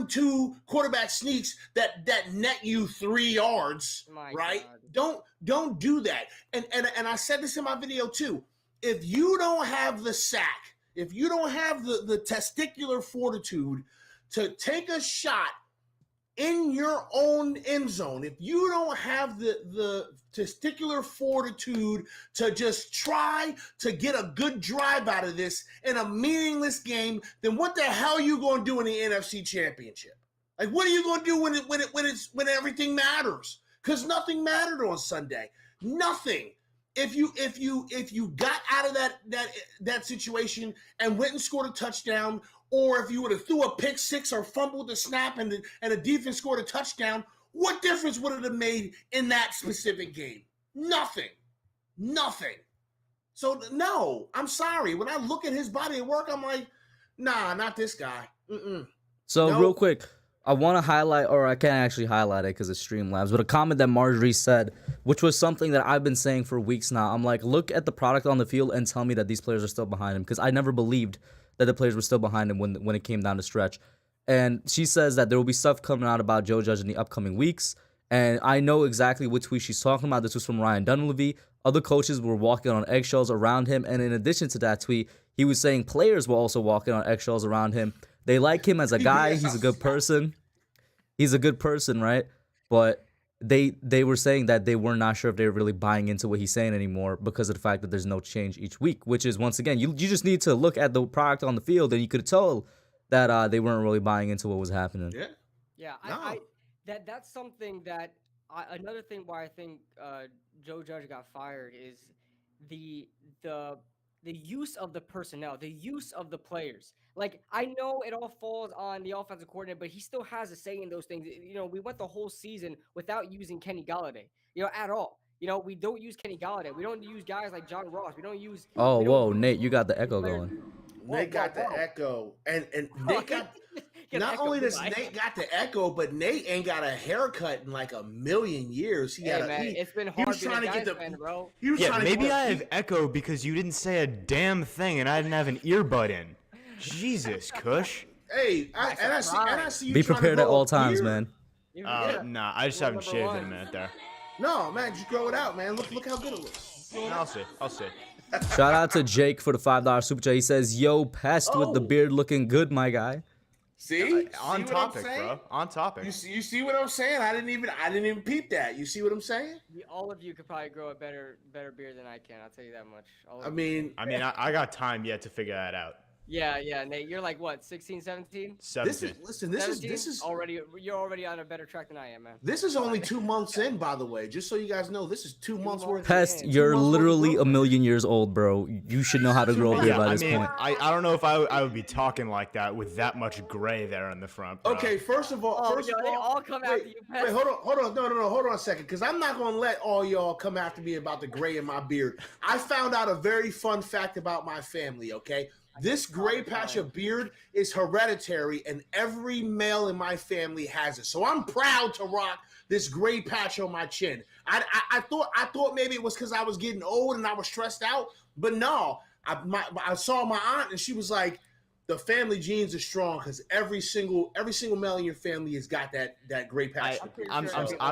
2 quarterback sneaks that net you 3 yards, right? God. Don't do that. And I said this in my video too. If you don't have the sack, if you don't have the testicular fortitude to take a shot in your own end zone, if you don't have the testicular fortitude to just try to get a good drive out of this in a meaningless game, then what the hell are you going to do in the NFC Championship? Like, what are you going to do when everything matters? Because nothing mattered on Sunday. Nothing. If you got out of that situation and went and scored a touchdown, or if you would have threw a pick six or fumbled the snap and the defense scored a touchdown, what difference would it have made in that specific game? Nothing. Nothing. So no, I'm sorry. When I look at his body of work, I'm like, nah, not this guy. So Nope. real quick, I want to highlight, or I can't actually highlight it because it's Streamlabs, but a comment that Marjorie said, which was something that I've been saying for weeks now. I'm like, look at the product on the field and tell me that these players are still behind him, because I never believed that the players were still behind him when it came down to stretch. And she says that there will be stuff coming out about Joe Judge in the upcoming weeks. And I know exactly what tweet she's talking about. This was from Ryan Dunleavy. Other coaches were walking on eggshells around him. And in addition to that tweet, he was saying players were also walking on eggshells around him. They like him as a guy. He's a good person. He's a good person, right? But they were saying that they were not sure if they were really buying into what he's saying anymore because of the fact that there's no change each week, which is, once again, you just need to look at the product on the field and you could tell that they weren't really buying into what was happening. Yeah. Yeah, No. that's something that another thing why I think Joe Judge got fired is the the use of the personnel, the use of the players. Like, I know it all falls on the offensive coordinator, but he still has a say in those things. You know, we went the whole season without using Kenny Golladay, at all. You know, we don't use Kenny Golladay. We don't use guys like John Ross. We don't use. Oh, we don't whoa, use Nate, you got the echo players- going. Nate got the whoa. echo, and Nate got. Not only does Nate got the echo, but Nate ain't got a haircut in like a million years. Hey, man, it's been hard was being trying a to get Giants the. fan, bro. He was Yeah, trying to maybe get I the- have echo because you didn't say a damn thing and I didn't have an earbud in. Jesus, Kush. Hey, I see you. Be trying to prepared at grow all a times, beard. man. Yeah. Nah, I just haven't Number shaved in one. a minute there. No, man, just grow it out, man. Look how good it looks. I'll see. Shout out to Jake for the $5 super chat. He says, "Yo, Pest with the Oh. beard looking good, my guy." See, On See what I'm topic, saying? bro. On topic. You see what I'm saying? I didn't even peep that. You see what I'm saying? All of you could probably grow a better beard than I can. I'll tell you that much. All I of you. mean, I got time yet to figure that out. Yeah, Nate, you're like what, 16, 17? 17. this is already, you're already on a better track than I am, man. this is only 2 months in, by the way. Just so you guys know, this is 2 months worth. Pest, Yeah. you're 2 months worth of literally a growth. million years old, bro. You should know how to grow a beard Yeah, by I this mean, point. I don't know if I would be talking like that with that much gray there in the front, bro. Okay, first of all, Oh, they all come after you, Pest. Wait, hold on, no, hold on a second, because I'm not gonna let all y'all come after me about the gray in my beard. I found out a very fun fact about my family. Okay, this gray patch of beard is hereditary, and every male in my family has it. So I'm proud to rock this gray patch on my chin. I thought maybe it was because I was getting old and I was stressed out, but no. I saw my aunt and she was like, the family genes are strong because every single male in your family has got that gray patch. I'm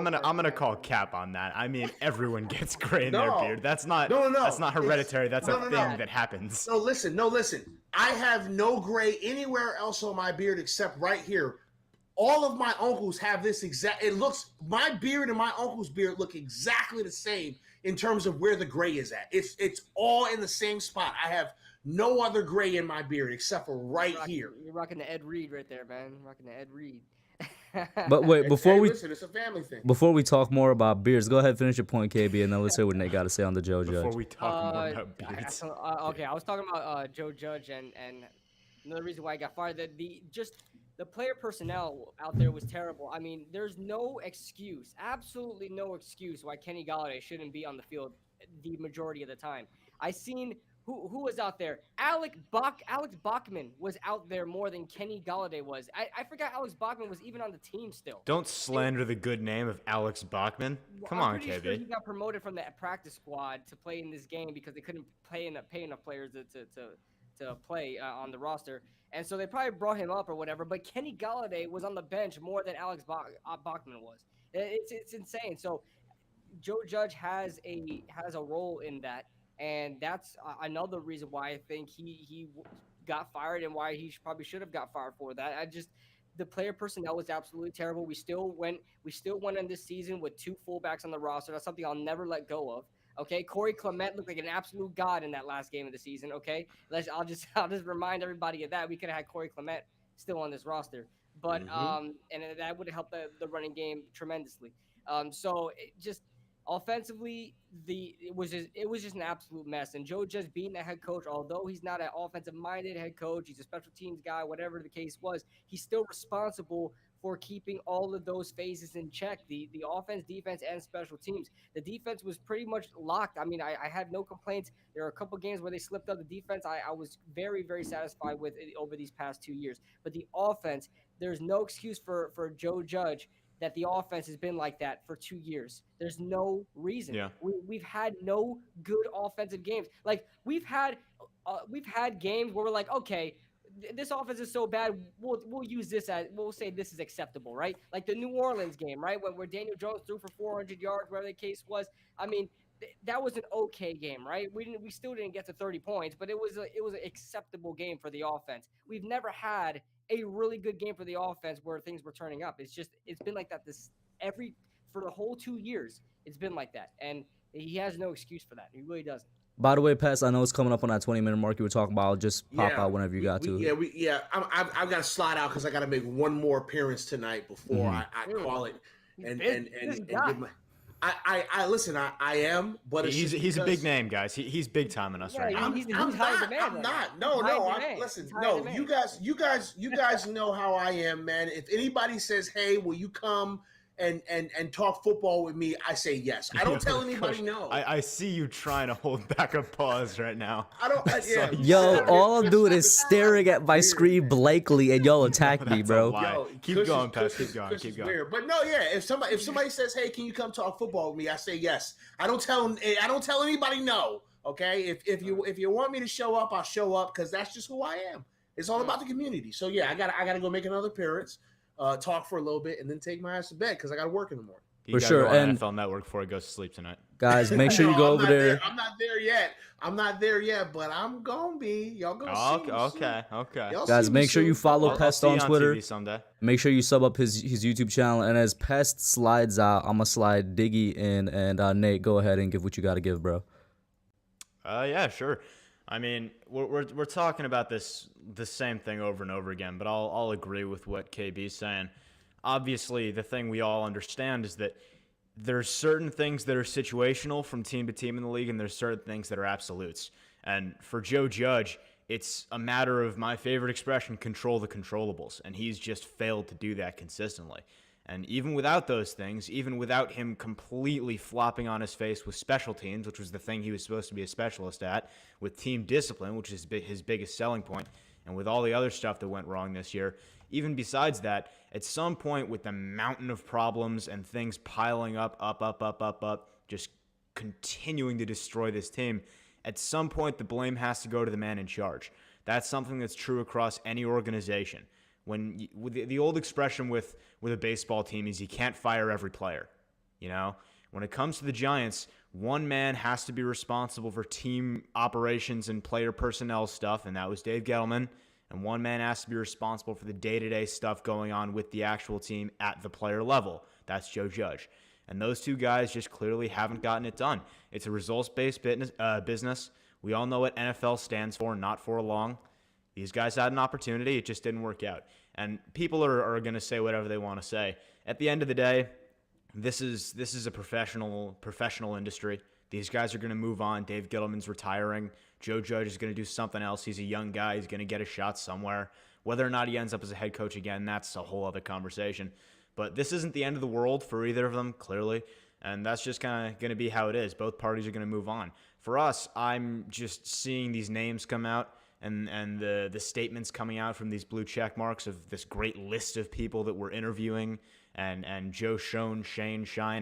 gonna call cap on that. I mean, everyone gets gray in their No. beard. That's not No. That's not hereditary. That's No, a no, thing no. that happens. No, listen. I have no gray anywhere else on my beard except right here. All of my uncles have this exact. My beard and my uncle's beard look exactly the same in terms of where the gray is at. It's all in the same spot. I have no other gray in my beard except for right here. You're rocking the Ed Reed right there, man. You're rocking the Ed Reed. But wait, Hey, listen, it's a family thing. before we talk more about beards, go ahead and finish your point, KB, and then let's hear what Nate got to say on the Joe Before Judge. we talk more about beards. Okay, I was talking about Joe Judge and another reason why I got fired. That the player personnel out there was terrible. I mean, there's no excuse, absolutely no excuse why Kenny Golladay shouldn't be on the field the majority of the time. I seen who was out there. Alex Bachman was out there more than Kenny Golladay was. I forgot Alex Bachman was even on the team still. Don't slander the good name of Alex Bachman. Come on, I'm pretty KB. sure he got promoted from the practice squad to play in this game because they couldn't pay enough players to play on the roster. And so they probably brought him up or whatever. But Kenny Golladay was on the bench more than Alex Bachman was. It's insane. So Joe Judge has a role in that, and that's another reason why I think he got fired and why he probably should have got fired for that. The player personnel was absolutely terrible. We still went in this season with 2 fullbacks on the roster. That's something I'll never let go of. Okay, Corey Clement looked like an absolute god in that last game of the season. Okay, I'll just remind everybody of that. We could have had Corey Clement still on this roster, but and that would have helped the running game tremendously. So Offensively, it was just an absolute mess. And Joe Judge being the head coach, although he's not an offensive minded head coach, he's a special teams guy, whatever the case was, he's still responsible for keeping all of those phases in check. The offense, defense, and special teams. The defense was pretty much locked. I mean, I had no complaints. There are a couple games where they slipped up. The defense, I was very, very satisfied with it over these past 2 years. But the offense, there's no excuse for Joe Judge that the offense has been like that for 2 years. There's no reason. Yeah. We've had no good offensive games. Like we've had games where we're like, okay, this offense is so bad, we'll use this as, we'll say this is acceptable, right? Like the New Orleans game, right? Where Daniel Jones threw for 400 yards, whatever the case was. I mean, that was an okay game, right? We still didn't get to 30 points, but it was an acceptable game for the offense. We've never had a really good game for the offense where things were turning up. It's been like that for the whole 2 years. It's been like that, and he has no excuse for that. He really doesn't. By the way, Pest, I know it's coming up on that 20-minute mark you were talking about. I'll just pop out whenever you got to. I've got to slide out because I got to make one more appearance tonight before I call it. And give my, I listen. I am, but he's a big name, guys. He's big time in us right now. I'm not. No. Listen, no. You guys know how I am, man. If anybody says, "Hey, will you come and talk football with me?" I say yes. I don't tell anybody no. I see you trying to hold back a pause right now. I don't. Yo, all I'm doing is staring at my screen blankly, and y'all attack me, bro. Yo, keep going, Pest. Keep going. Weird. But no, yeah. If somebody says, "Hey, can you come talk football with me?" I say yes. I don't tell anybody no. Okay. If you want me to show up, I'll show up because that's just who I am. It's all about the community. So yeah, I gotta go make another appearance. Talk for a little bit and then take my ass to bed because I got to work in the morning. For sure. And NFL Network before he goes to sleep tonight. Guys, make sure you go over there. I'm not there yet, but I'm gonna be. Y'all gonna see me. Okay. Guys, make sure you follow Pest on Twitter. Someday. Make sure you sub up his YouTube channel. And as Pest slides out, I'm gonna slide Diggy in. And Nate, go ahead and give what you got to give, bro. Yeah, sure. I mean, we're talking about the same thing over and over again, but I'll agree with what KB's saying. Obviously, the thing we all understand is that there's certain things that are situational from team to team in the league, and there's certain things that are absolutes. And for Joe Judge, it's a matter of, my favorite expression, control the controllables, and he's just failed to do that consistently. And even without those things, even without him completely flopping on his face with special teams, which was the thing he was supposed to be a specialist at, with team discipline, which is his biggest selling point, and with all the other stuff that went wrong this year, even besides that, at some point with the mountain of problems and things piling up, just continuing to destroy this team, at some point the blame has to go to the man in charge. That's something that's true across any organization. When the old expression with a baseball team is you can't fire every player. You know, when it comes to the Giants, one man has to be responsible for team operations and player personnel stuff, and that was Dave Gettleman. And one man has to be responsible for the day-to-day stuff going on with the actual team at the player level. That's Joe Judge. And those two guys just clearly haven't gotten it done. It's a results-based business. We all know what NFL stands for, not for long. These guys had an opportunity. It just didn't work out. And people are going to say whatever they want to say. At the end of the day, this is a professional industry. These guys are going to move on. Dave Gettleman's retiring. Joe Judge is going to do something else. He's a young guy. He's going to get a shot somewhere. Whether or not he ends up as a head coach again, that's a whole other conversation. But this isn't the end of the world for either of them, clearly. And that's just kind of going to be how it is. Both parties are going to move on. For us, I'm just seeing these names come out. And the statements coming out from these blue check marks of this great list of people that we're interviewing, and Joe Shine,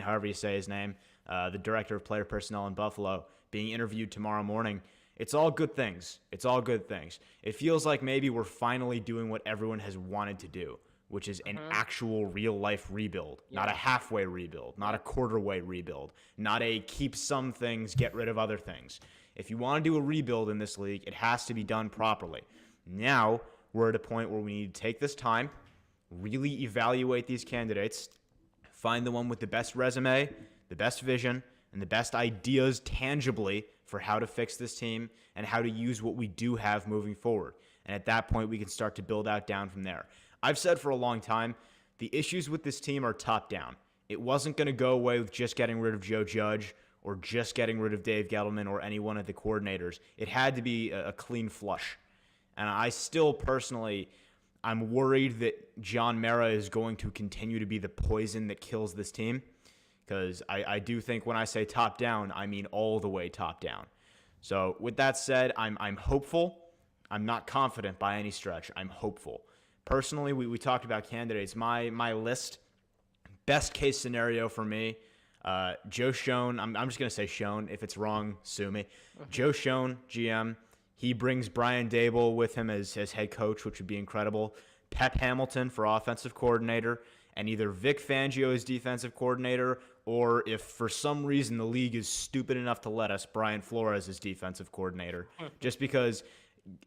however you say his name, the director of player personnel in Buffalo, being interviewed tomorrow morning. It's all good things. It feels like maybe we're finally doing what everyone has wanted to do, which is an actual real-life rebuild, not a halfway rebuild, not a quarter-way rebuild, not a keep some things, get rid of other things. If you want to do a rebuild in this league, it has to be done properly. Now, we're at a point where we need to take this time, really evaluate these candidates, find the one with the best resume, the best vision, and the best ideas tangibly for how to fix this team and how to use what we do have moving forward. And at that point, we can start to build out down from there. I've said for a long time, the issues with this team are top down. It wasn't going to go away with just getting rid of Joe Judge or just getting rid of Dave Gettleman or any one of the coordinators. It had to be a clean flush. And I still personally, I'm worried that John Mara is going to continue to be the poison that kills this team. Because I do think when I say top down, I mean all the way top down. So with that said, I'm hopeful. I'm not confident by any stretch. I'm hopeful. Personally, we talked about candidates. My list, best case scenario for me, Joe Schoen. I'm just going to say Schoen. If it's wrong, sue me. Joe Schoen, GM. He brings Brian Dable with him as head coach, which would be incredible. Pep Hamilton for offensive coordinator. And either Vic Fangio as defensive coordinator, or if for some reason the league is stupid enough to let us, Brian Flores as defensive coordinator. Just because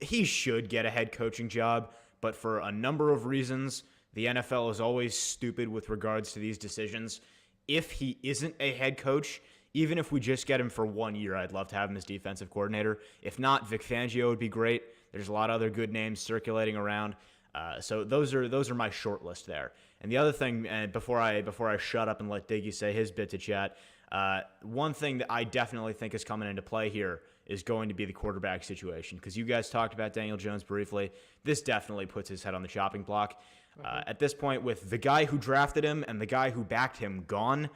he should get a head coaching job, but for a number of reasons, the NFL is always stupid with regards to these decisions. If he isn't a head coach, even if we just get him for 1 year, I'd love to have him as defensive coordinator. If not, Vic Fangio would be great. There's a lot of other good names circulating around. So those are my short list there. And the other thing, and before I shut up and let Diggy say his bit to chat, one thing that I definitely think is coming into play here is going to be the quarterback situation. Because you guys talked about Daniel Jones briefly. This definitely puts his head on the chopping block. At this point, with the guy who drafted him and the guy who backed him gone,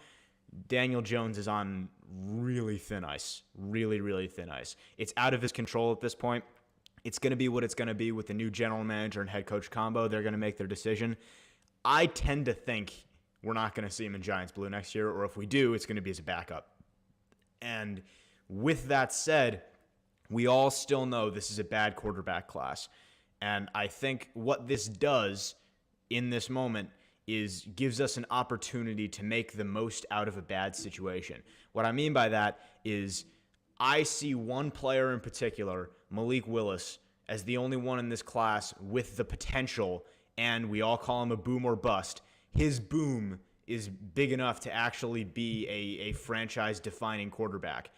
Daniel Jones is on really thin ice. Really, really thin ice. It's out of his control at this point. It's going to be what it's going to be with the new general manager and head coach combo. They're going to make their decision. I tend to think we're not going to see him in Giants blue next year, or if we do, it's going to be as a backup. And with that said, we all still know this is a bad quarterback class. And I think what this does in this moment is gives us an opportunity to make the most out of a bad situation. What I mean by that is I see one player in particular, Malik Willis, as the only one in this class with the potential, and we all call him a boom or bust. His boom is big enough to actually be a franchise-defining quarterback.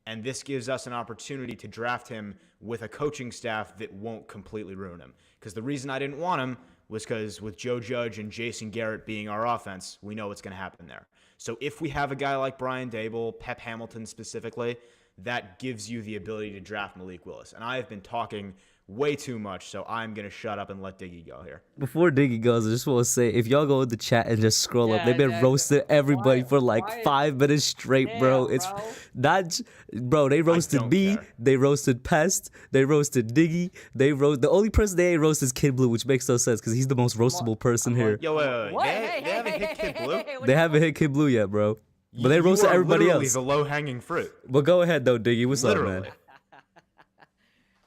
And this gives us an opportunity to draft him with a coaching staff that won't completely ruin him. Because the reason I didn't want him was because with Joe Judge and Jason Garrett being our offense, we know what's going to happen there. So if we have a guy like Brian Dable, Pep Hamilton specifically, that gives you the ability to draft Malik Willis. And I have been talking way too much, so I'm going to shut up and let Diggy go here. Before Diggy goes, I just want to say, if y'all go in the chat and just scroll up, they've been roasting everybody for like 5 minutes straight, bro. It's not, bro, they roasted me, they roasted Pest, they roasted Diggy, the only person they ain't roast is Kid Blue, which makes no sense because he's the most roastable person here. Yo, wait. They haven't hit Kid Blue? They haven't hit Kid Blue yet, bro. But they roasted everybody else. The low-hanging fruit. But go ahead, though, Diggy. What's up, man?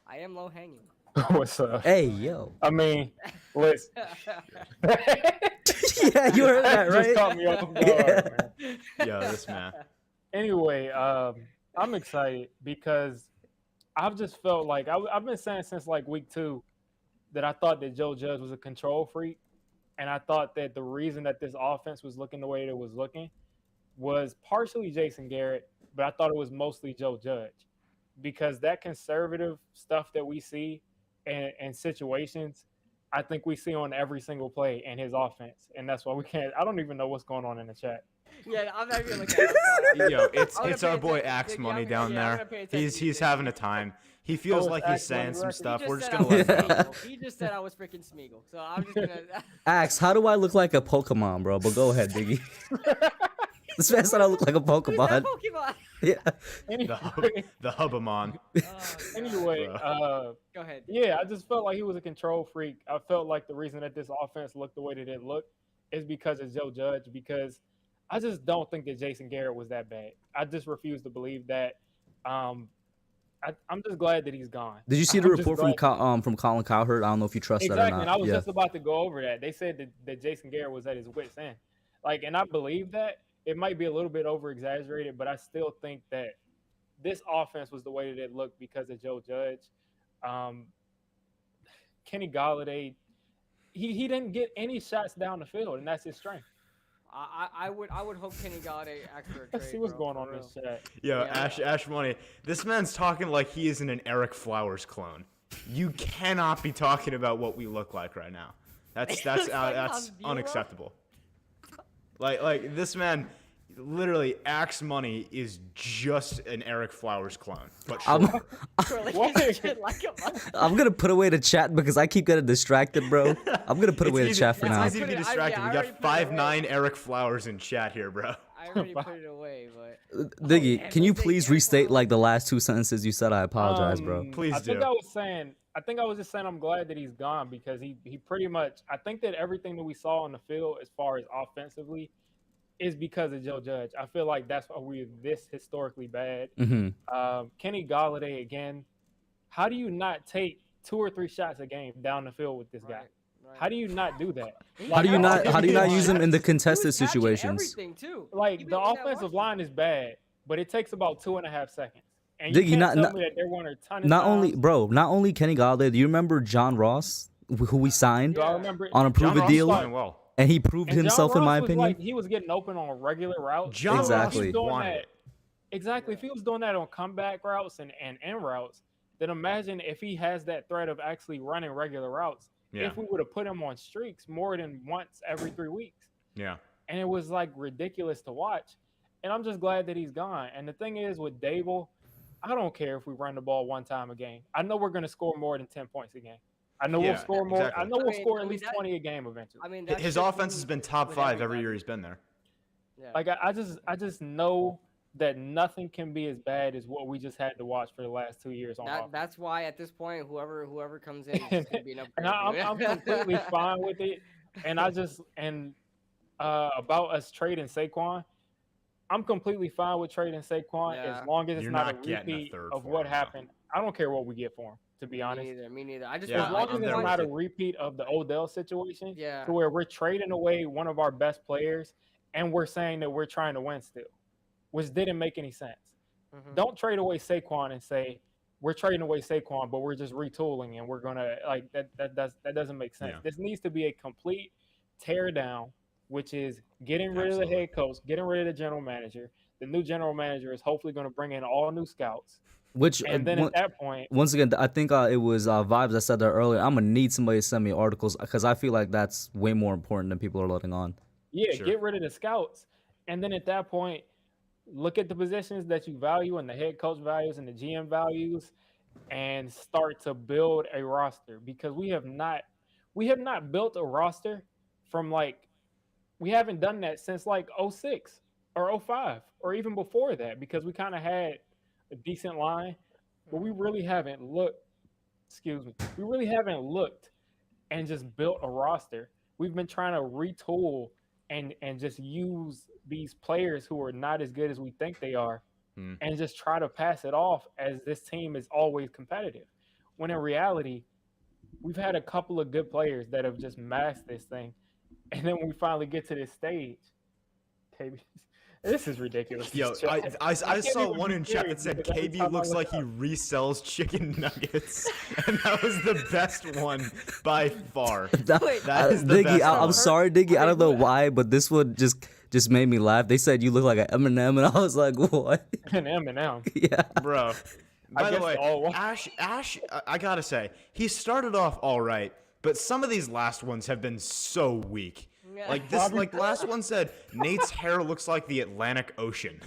I am low-hanging. What's up? Hey, yo. I mean, listen. Yeah, you heard that, right? Just caught me off guard, man. Yo, this man. Anyway, I'm excited because I've just felt like I've been saying since like week 2 that I thought that Joe Judge was a control freak, and I thought that the reason that this offense was looking the way that it was looking was partially Jason Garrett, but I thought it was mostly Joe Judge, because that conservative stuff that we see and situations, I think we see on every single play in his offense, and that's why we can't. I don't even know what's going on in the chat. Yeah, I'm not even looking at it. Yo, it's our boy Axe Money down there. He's having a time. He feels like he's saying some stuff. We're just gonna let him. He just said I was freaking Smeagol, so I'm just gonna. Axe, how do I look like a Pokemon, bro? But go ahead, Diggy. This man said I look like a Pokemon. Pokemon? Yeah. Anyway, the Hubamon. Anyway, go ahead. Yeah, I just felt like he was a control freak. I felt like the reason that this offense looked the way that it looked is because of Joe Judge, because I just don't think that Jason Garrett was that bad. I just refuse to believe that. I'm just glad that he's gone. Did you see the report from Colin Cowherd? I don't know if you trust that or not. Exactly, and I was just about to go over that. They said that Jason Garrett was at his wit's end. Like, and I believe that. It might be a little bit over-exaggerated, but I still think that this offense was the way that it looked because of Joe Judge. Kenny Golladay, he didn't get any shots down the field, and that's his strength. I would hope Kenny Golladay asked for a trade. Let's see what's going on in this chat. Yo, yeah. Ash Money, this man's talking like he isn't an Eric Flowers clone. You cannot be talking about what we look like right now. That's unacceptable. Like this man, literally, Axe Money is just an Eric Flowers clone. But I'm, shorter. I'm gonna put away the chat because I keep getting distracted, bro. I'm gonna put away the chat for it's now. easy to be distracted. We got 5'9" Eric Flowers in chat here, bro. I already put it away, but Diggy, damn, can you let's say please Eric restate Flowers. like the last 2 sentences you said? I apologize, bro. Please I think do. I think I was just saying I'm glad that he's gone because he pretty much, I think that everything that we saw on the field as far as offensively is because of Joe Judge. I feel like that's why we're this historically bad. Kenny Golladay again. How do you not take 2 or 3 shots a game down the field with this guy? Right. How do you not do that? How do you not use him in the He was contested catching situations? everything, too. Like Even the in that offensive rush. line is bad, but it takes about 2.5 seconds. And you Diggy, can't not tell me that they're going a ton of not only times. not only Kenny Golladay. Do you remember John Ross, who we signed Do I remember on a John prove a Ross deal, playing well. and he proved And himself John in Ross my was opinion? like, he was getting open on regular routes. John Exactly. Ross If he was doing wanted that, it. exactly. If he was doing that on comeback routes and end routes, then imagine if he has that threat of actually running regular routes. Yeah. If we would have put him on streaks more than once every 3 weeks. Yeah. And it was like ridiculous to watch. And I'm just glad that he's gone. And the thing is with Dable, I don't care if we run the ball 1 time a game. I know we're going to score more than 10 points a game. I know Yeah, we'll score more. exactly. I know we'll score at I mean, least 20 a game eventually. I mean, that His should offense be has been top with 5 every everybody. year he's been there. Yeah. Like I just know that nothing can be as bad as what we just had to watch for the last 2 years on offense. That's why at this point, whoever comes in is just gonna be an upgrade. And I'm completely fine with it. And about us trading Saquon, I'm completely fine with trading Saquon Yeah. as long as it's You're not not a getting a repeat third of for what him, though. happened. I don't care what we get for him, to be honest. Me neither. I just Yeah, As want, long I as just it's I'm want, not a repeat of the Odell situation, Yeah. to where we're trading away one of our best players and we're saying that we're trying to win still, which didn't make any sense. Mhm. Don't trade away Saquon and say we're trading away Saquon, but we're just retooling and we're gonna like that doesn't make sense. Yeah. This needs to be a complete tear down, which is getting rid of Absolutely. the head coach, getting rid of the general manager. The new general manager is hopefully going to bring in all new scouts, Which and then at that point, once again, I think it was Vibes that said that earlier. I'm gonna need somebody to send me articles because I feel like that's way more important than people are letting on. yeah, Sure. get rid of the scouts, and then at that point, look at the positions that you value and the head coach values and the GM values, and start to build a roster because we have not built a roster from like we haven't done that since like 06 or 05 or even before that because we kind of had a decent line, but we really haven't looked. Excuse me, we really haven't looked and just built a roster. We've been trying to retool and just use these players who are not as good as we think they are and just try to pass it off as this team is always competitive. When in reality, we've had a couple of good players that have just masked this thing. And then when we finally get to this stage, KB, this is ridiculous. Yo, This chat. I can't saw even one be in chat that serious said because every KB time I looks look like he up- resells chicken nuggets, and that was the best one by far. That is the Diggy, best I'm one. sorry, Diggy. I don't know who- why, but this one just made me laugh. They said you look like an Eminem, and I was like, what? and Eminem. Yeah. Bro. By the guess way, all- Ash, I gotta say, he started off all right, but some of these last ones have been so weak. Like this, like the last one said, Nate's hair looks like the Atlantic Ocean.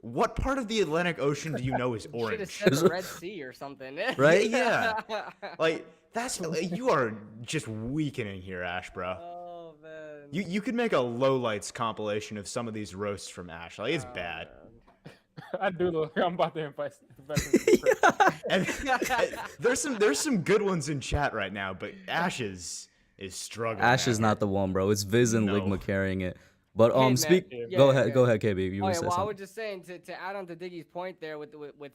What part of the Atlantic Ocean do you know is Should have orange? said the Red Sea or something. Right? Yeah. Like you are just weakening here, Ash, bro. Oh man. You could make a lowlights compilation of some of these roasts from Ash. Like it's bad. I do look. I'm about to invest. And there's some good ones in chat right now, but Ash is struggling. Ash is out not the one, bro. It's Viz and No. Ligma carrying it. But Hey, man. speak. Yeah, Go yeah, ahead, yeah. go ahead, KB. You Oh were yeah, say well, I something. was just saying to add on to Diggy's point there with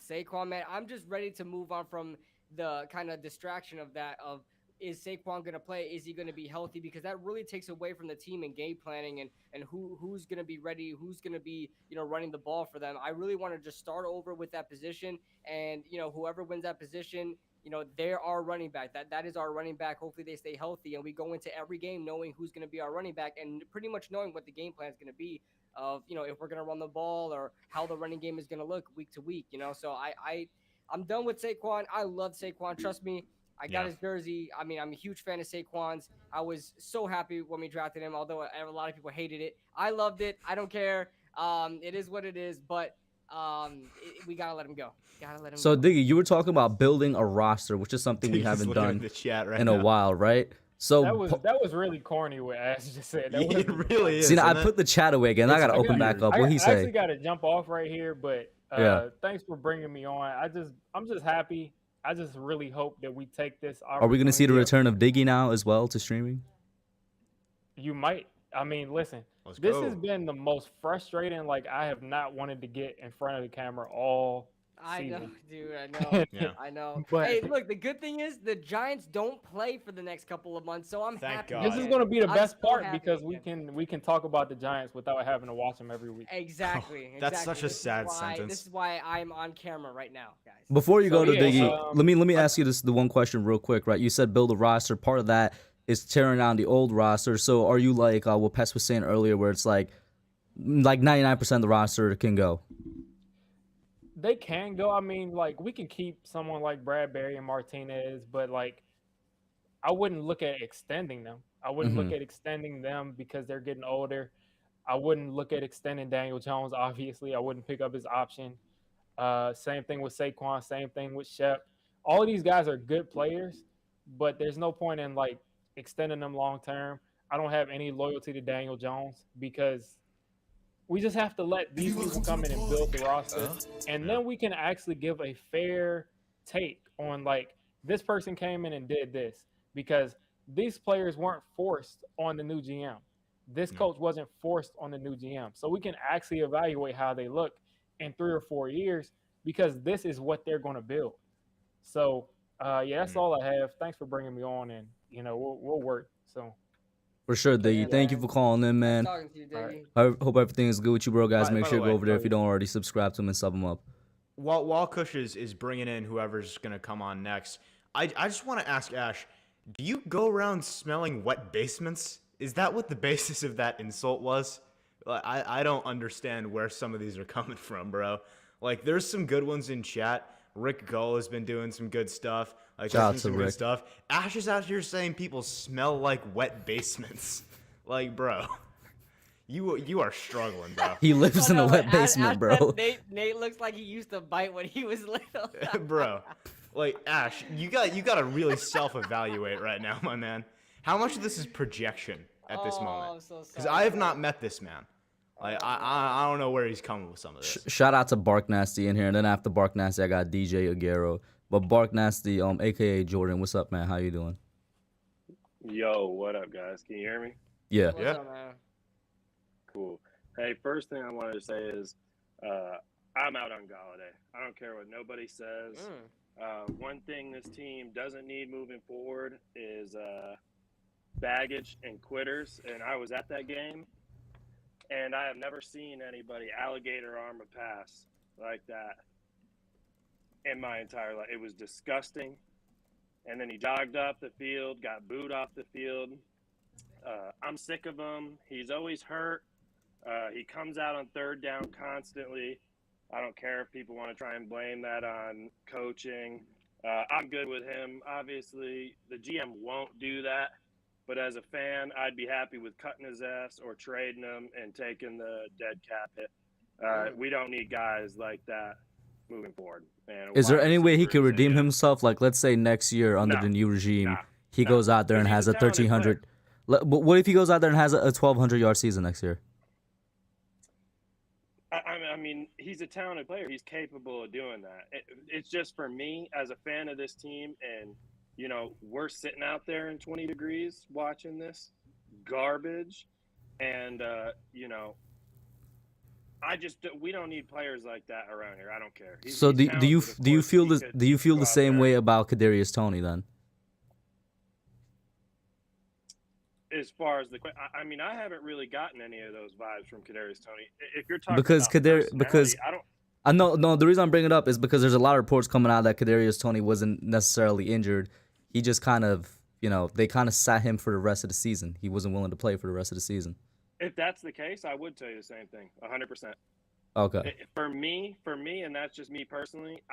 Saquon, man. I'm just ready to move on from the kind of distraction of that of is Saquon gonna play? Is he gonna be healthy? Because that really takes away from the team and game planning and who's gonna be ready, who's gonna be running the ball for them. I really want to just start over with that position, and whoever wins that position. They're our running back. That is our running back. Hopefully they stay healthy, and we go into every game knowing who's going to be our running back and pretty much knowing what the game plan is going to be of if we're going to run the ball or how the running game is going to look week to week. So I'm done with Saquon. I love Saquon. Trust me. I got Yeah. his jersey. I mean, I'm a huge fan of Saquon's. I was so happy when we drafted him, although a lot of people hated it. I loved it. I don't care. It is what it is, but we gotta let him go. Gotta let him So, go. Diggy, you were talking about building a roster, which is something we He's haven't looking at done the chat right in a now. while, right? So, That was really corny what Ash just said. That It wasn't really is. see, now I isn't it? put the chat away again. I It's gotta open weird. back up. What he I actually say? got to jump off right here, but Yeah. thanks for bringing me on. I'm just happy. I just really hope that we take this opportunity. Are we gonna see the return of Diggy now as well to streaming? You might. I mean, listen. Let's This go. has been the most frustrating. Like, I have not wanted to get in front of the camera all I know, season. dude. I know. Yeah. I know. But- hey, look, the good thing is the Giants don't play for the next couple of months, so I'm Thank happy. God. This is again. going to be the I'm best so part happy because again. we can talk about the Giants without having to watch them every week. Exactly. That's exactly. such a This is sad why- sentence. This is why I'm on camera right now, guys. Before you So, go to yeah, Diggy, let me ask you the one question real quick, right? You said build a roster. Part of that is tearing down the old roster. So are you like what Pest was saying earlier, where it's like 99% of the roster can go? They can go. I mean, like, we can keep someone like Bradbury and Martinez, but like, I wouldn't look at extending them. I wouldn't look at extending them because they're getting older. I wouldn't look at extending Daniel Jones. Obviously, I wouldn't pick up his option. Same thing with Saquon. Same thing with Shep. All of these guys are good players, but there's no point in like extending them long term. I don't have any loyalty to Daniel Jones because we just have to let these people come in and build the roster, and then we can actually give a fair take on like this person came in and did this, because these players weren't forced on the new GM. This coach wasn't forced on the new GM, so we can actually evaluate how they look in 3 or 4 years because this is what they're going to build. So yeah, that's all I have. Thanks for bringing me on, and we'll work. So. For sure, Diggy. Thank you for calling in, man. Nice talking to you, Diggy. I hope everything is good with you, bro. Guys, make By sure the to go way- over there if you don't already subscribe to him and sub him up. While Kush is bringing in whoever's going to come on next, I just want to ask Ash, do you go around smelling wet basements? Is that what the basis of that insult was? I don't understand where some of these are coming from, bro. Like, there's some good ones in chat. Rick Gull has been doing some good stuff. Like, Shout out doing some to good Rick. stuff. Ash is out here saying people smell like wet basements. Like, bro, you are struggling, bro. He lives in a wet Ash basement, bro. said Nate looks like he used to bite when he was little. Bro, like, Ash, you got to really self-evaluate right now, my man. How much of this is projection at this moment? I'm so Because sorry. I have not met this man. Like, I don't know where he's coming with some of this. Shout out to Bark Nasty in here, and then after Bark Nasty, I got DJ Aguero. But Bark Nasty, aka Jordan, what's up, man? How you doing? Yo, what up, guys? Can you hear me? Yeah. What's up, man? Cool. Hey, first thing I wanted to say is I'm out on Golladay. I don't care what nobody says. One thing this team doesn't need moving forward is baggage and quitters. And I was at that game, and I have never seen anybody alligator arm a pass like that in my entire life. It was disgusting. And then he jogged off the field, got booed off the field. I'm sick of him. He's always hurt. He comes out on third down constantly. I don't care if people want to try and blame that on coaching. I'm good with him. Obviously, the GM won't do that. But as a fan, I'd be happy with cutting his ass or trading him and taking the dead cap hit. We don't need guys like that moving forward. And Is there any way he could receivers, redeem yeah. himself? Like, let's say next year under No. the new regime, Nah. he No. goes out there and Because has he's a a talented 1,300. But what if he goes out there and has a 1,200-yard season next year? I mean, he's a talented player. He's capable of doing that. It's just for me as a fan of this team, and we're sitting out there in 20 degrees watching this garbage, and we don't need players like that around here. I don't care. So he's do you talented, of do you course. feel He this? could Do you feel go the out same there. way about Kadarius Toney then? As far as I mean, I haven't really gotten any of those vibes from Kadarius Toney. If you're talking Because about personality, I don't. I know no. The reason I'm bringing it up is because there's a lot of reports coming out that Kadarius Toney wasn't necessarily injured. He just kind of, they kind of sat him for the rest of the season. He wasn't willing to play for the rest of the season. If that's the case, I would tell you the same thing. 100%. Okay. For me, and that's just me personally.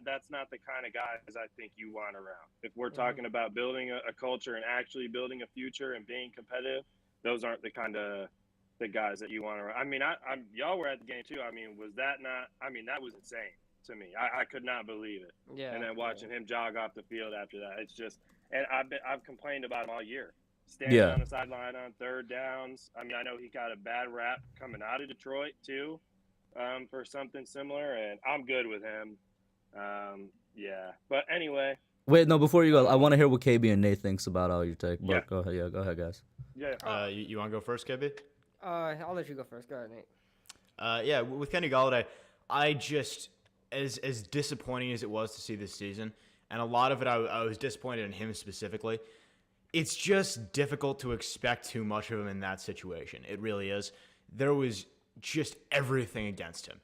That's not the kind of guys I think you want around. If we're talking about building a culture and actually building a future and being competitive, those aren't the kind of the guys that you want around. I mean, y'all were at the game too. I mean, was that not? I mean, that was insane to me. I could not believe it. Yeah. And then watching him jog off the field after that, it's just. And I've complained about him all year. Standing on the sideline on third downs. I mean, I know he got a bad rap coming out of Detroit too. For something similar, and I'm good with him. Yeah, but anyway. Wait, no. Before you go, I want to hear what KB and Nate thinks about all your take. But Yeah. Go ahead. Yeah, go ahead, guys. Yeah. You want to go first, KB? I'll let you go first. Go ahead, Nate. Yeah, with Kenny Golladay, I just as disappointing as it was to see this season, and a lot of it I was disappointed in him specifically. It's just difficult to expect too much of him in that situation. It really is. There was just everything against him.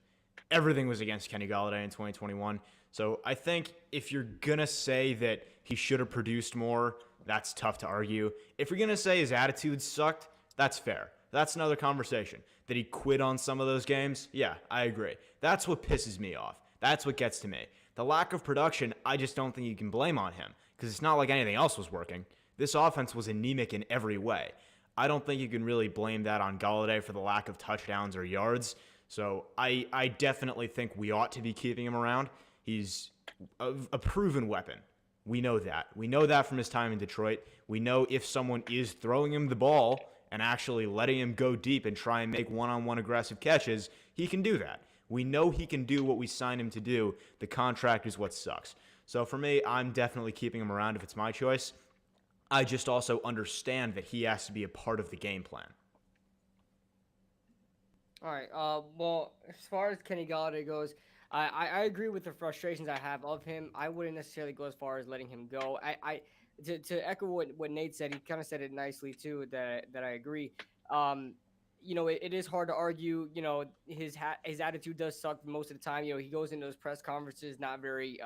Everything was against Kenny Golladay in 2021. So I think if you're going to say that he should have produced more, that's tough to argue. If you're going to say his attitude sucked, that's fair. That's another conversation. That he quit on some of those games? Yeah, I agree. That's what pisses me off. That's what gets to me. The lack of production, I just don't think you can blame on him because it's not like anything else was working. This offense was anemic in every way. I don't think you can really blame that on Golladay for the lack of touchdowns or yards. So I definitely think we ought to be keeping him around. He's a proven weapon. We know that. We know that from his time in Detroit. We know if someone is throwing him the ball and actually letting him go deep and try and make one-on-one aggressive catches, he can do that. We know he can do what we signed him to do. The contract is what sucks. So for me, I'm definitely keeping him around if it's my choice. I just also understand that he has to be a part of the game plan. All right. Well, as far as Kenny Golladay goes, I agree with the frustrations I have of him. I wouldn't necessarily go as far as letting him go. To echo what Nate said, he kind of said it nicely too. That I agree. It is hard to argue. His attitude does suck most of the time. He goes into those press conferences not very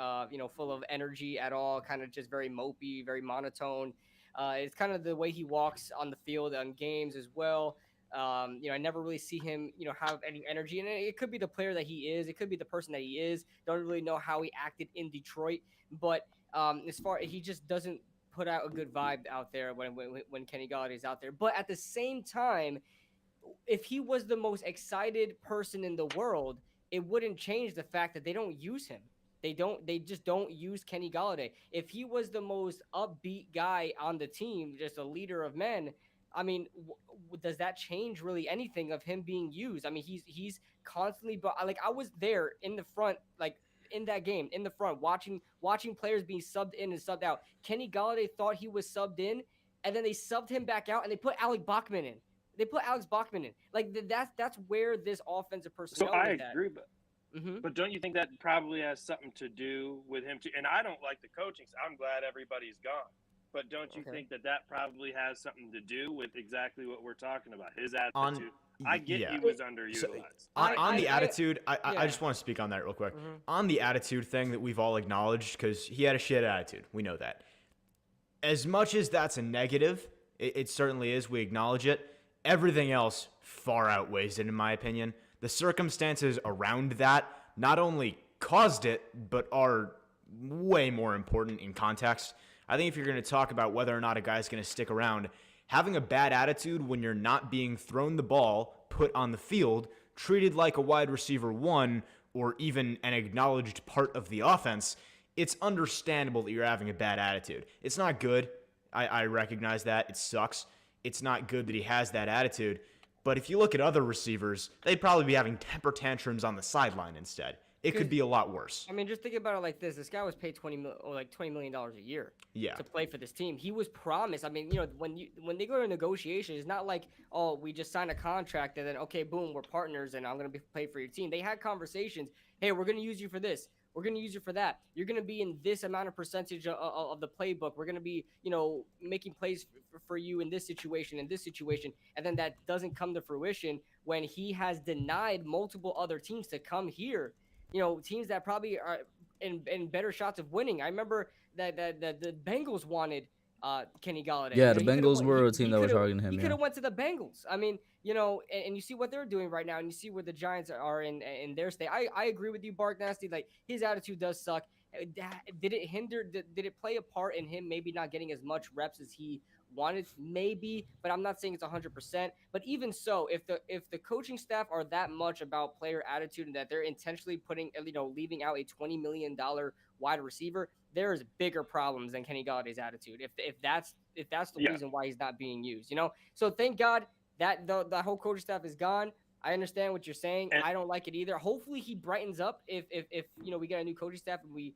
full of energy at all. Kind of just very mopey, very monotone. It's kind of the way he walks on the field on games as well. I never really see him, have any energy, and it could be the player that he is. It could be the person that he is. Don't really know how he acted in Detroit, but as far he just doesn't put out a good vibe out there when Kenny Golladay is out there. But at the same time, if he was the most excited person in the world, it wouldn't change the fact that they don't use him. They just don't use Kenny Golladay. If he was the most upbeat guy on the team, just a leader of men, I mean, does that change really anything of him being used? I mean, he's constantly, but like I was there in the front, like in that game in the front, watching players being subbed in and subbed out. Kenny Golladay thought he was subbed in, and then they subbed him back out, and they put Alex Bachman in. Like that's where this offensive personnel. So I agree, but don't you think that probably has something to do with him too? And I don't like the coaching. So I'm glad everybody's gone. But don't you think that probably has something to do with exactly what we're talking about? His attitude. I get he was underutilized. So, on the attitude, I just want to speak on that real quick. On the attitude thing that we've all acknowledged, because he had a shit attitude. We know that. As much as that's a negative, it certainly is. We acknowledge it. Everything else far outweighs it, in my opinion. The circumstances around that not only caused it, but are way more important in context. I think if you're going to talk about whether or not a guy's going to stick around, having a bad attitude when you're not being thrown the ball, put on the field, treated like a wide receiver one, or even an acknowledged part of the offense, it's understandable that you're having a bad attitude. It's not good. I recognize that. It sucks. It's not good that he has that attitude. But if you look at other receivers, they'd probably be having temper tantrums on the sideline instead. It could be a lot worse. I mean, just think about it like this: this guy was paid $20 million a year to play for this team. He was promised. I mean, when they go to negotiations, it's not like, oh, we just signed a contract and then okay, boom, we're partners and I'm going to play for your team. They had conversations. Hey, we're going to use you for this. We're going to use you for that. You're going to be in this amount of percentage of the playbook. We're going to be, making plays for you in this situation, and then that doesn't come to fruition when he has denied multiple other teams to come here. Teams that probably are in better shots of winning. I remember that the Bengals wanted Kenny Golladay. Yeah, You the know, he coulda Bengals went- were he- a team he that were coulda- targeting him. He Yeah. could have went to the Bengals. I mean, you know, and you see what they're doing right now, and you see where the Giants are in their state. I agree with you, Bark Nasty. Like his attitude does suck. Did it hinder? Did it play a part in him maybe not getting as much reps as he wanted? Maybe, but I'm not saying it's 100%. But even so, if the coaching staff are that much about player attitude and that they're intentionally putting, you know, leaving out a $20 million wide receiver, there's bigger problems than Kenny Galladay's attitude. If that's the Yeah. reason why he's not being used, you know. So thank God that the whole coaching staff is gone. I understand what you're saying. And- I don't like it either. Hopefully he brightens up if you know we get a new coaching staff and we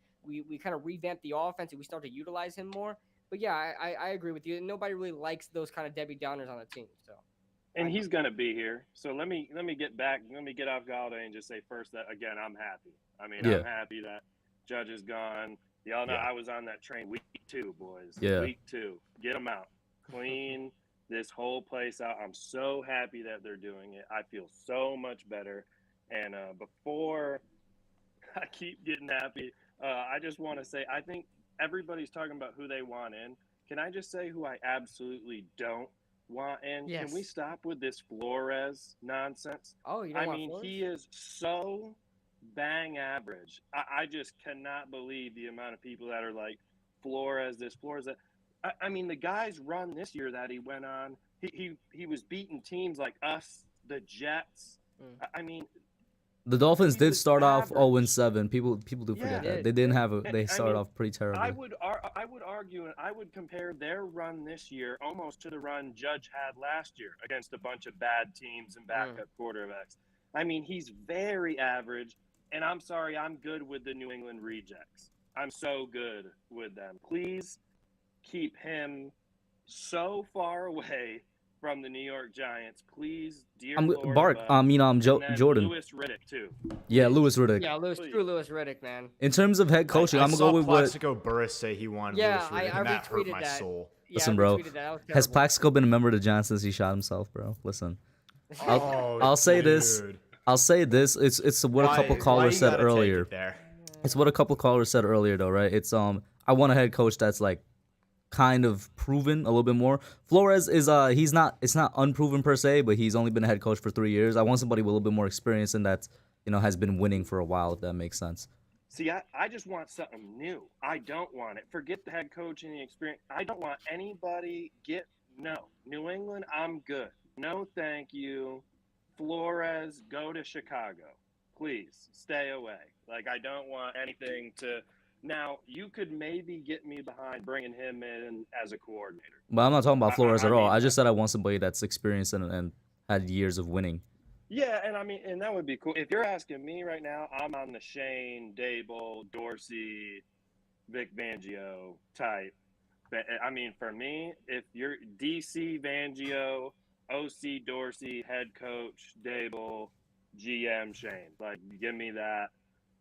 kind of revamp the offense and we start to utilize him more. But yeah, I agree with you. Nobody really likes those kind of Debbie Downers on the team. So. And he's going to be here. So let me get back. Let me get off Golladay and just say first that, again, I'm happy. I mean, Yeah. I'm happy that Judge is gone. Y'all know Yeah. I was on that train week 2, boys. Yeah. Week 2. Get them out. Clean this whole place out. I'm so happy that they're doing it. I feel so much better. And before I keep getting happy, I just want to say I think everybody's talking about who they want in. Can I just say who I absolutely don't want in? Yes. Can we stop with this Flores nonsense? Oh, you don't I want mean, Flores? he is so bang average. I just cannot believe the amount of people that are like, Flores this, Flores that. I mean, the guy's run this year that he went on, he was beating teams like us, the Jets. I mean, The Dolphins he did was start off average. 0-7. People do forget Yeah. that they didn't have a. I They started mean, off pretty terribly. I would argue and I would compare their run this year almost to the run Judge had last year against a bunch of bad teams and backup quarterbacks. I mean, he's very average, and I'm sorry, I'm good with the New England rejects. I'm so good with them. Please keep him so far away from the New York Giants. Please, dear Lord Bark. above. I mean, And then Jordan. Lewis Riddick too. Yeah, Lewis Riddick. Yeah, Please. screw Lewis Riddick, man. In terms of head coaching, I I'm gonna saw go with what. Plaxico Burress say he wanted Yeah, Lewis Riddick, I and that hurt retweeted my that. soul. Yeah, Listen, I bro. retweeted that. That was Has terrible. Plaxico been a member of the Giants since he shot himself, bro? Listen, Oh, I'll say this. dude. I'll say this. It's what a couple Why callers you said gotta take earlier. it there? It's what a couple callers said earlier, though, right? It's I want a head coach that's like kind of proven a little bit more. Flores is it's not unproven per se, but he's only been a head coach for 3 years. I want somebody with a little bit more experience and that's, you know, has been winning for a while, if that makes sense. See, I just want something new. I don't want it. Forget the head coach and the experience. I don't want anybody New England, I'm good. No, thank you. Flores, go to Chicago. Please stay away. Like, I don't want anything to. Now, you could maybe get me behind bringing him in as a coordinator. But I'm not talking about Flores at all. mean, I just said I want somebody that's experienced and had years of winning. Yeah, and I mean, and that would be cool. If you're asking me right now, I'm on the Shane, Dable, Dorsey, Vic Fangio type. But I mean, for me, if you're DC Fangio, OC Dorsey, head coach Dable, GM Shane, like give me that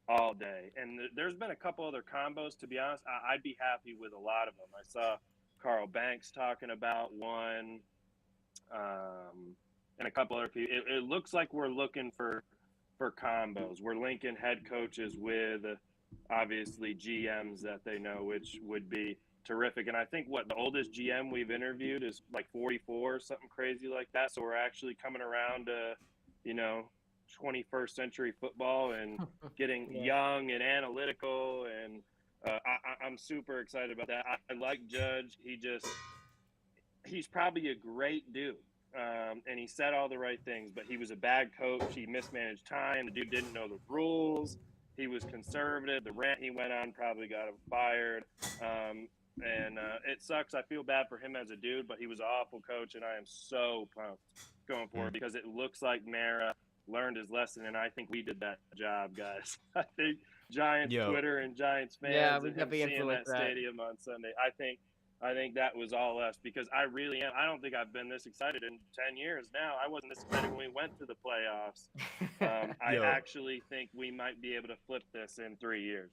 all day. And there's been a couple other combos. To be honest, I'd be happy with a lot of them. I saw Carl Banks talking about one. And a couple other people. It looks like we're looking for combos. We're linking head coaches with obviously GMs that they know, which would be terrific. And I think the oldest GM we've interviewed is like 44 or something crazy like that. So we're actually coming around to, 21st century football and getting young and analytical. And I'm super excited about that. I like Judge. He's probably a great dude. And he said all the right things, but he was a bad coach. He mismanaged time. The dude didn't know the rules. He was conservative. The rant he went on probably got him fired. And it sucks. I feel bad for him as a dude, but he was an awful coach, and I am so pumped going forward because it looks like Mara learned his lesson, and I think we did that job, guys. I think Giants Twitter and Giants fans yeah, we and him definitely seeing that influenced that stadium on Sunday, I think that was all us because I really am. I don't think I've been this excited in 10 years now. I wasn't this excited when we went to the playoffs. I actually think we might be able to flip this in 3 years.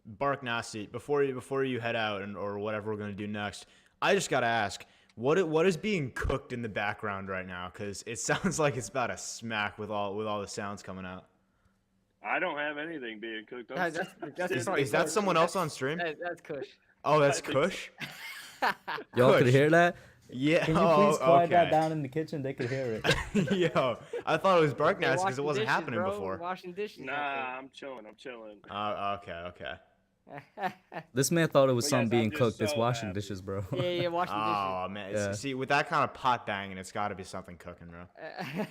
Bark Nasty, before you head out or whatever we're going to do next, I just got to ask, what is being cooked in the background right now? Because it sounds like it's about a smack with all the sounds coming out. I don't have anything being cooked. Is that someone else on stream? That's Kush. Oh, that's Kush? Y'all could Kush. hear that? Yeah. Can you please quiet that okay. down in the kitchen? They could hear it. Yo, I thought it was bark They're nasty because it washing wasn't dishes, happening bro. before. Washing dishes. Nah, I I'm chilling. I'm chilling. Okay. think. This man thought it was But something yes, being I'm just cooked. It's so washing happy. dishes, bro. yeah, washing Oh man, Yeah. see, with that kind of pot banging, it's got to be something cooking, bro. dishes.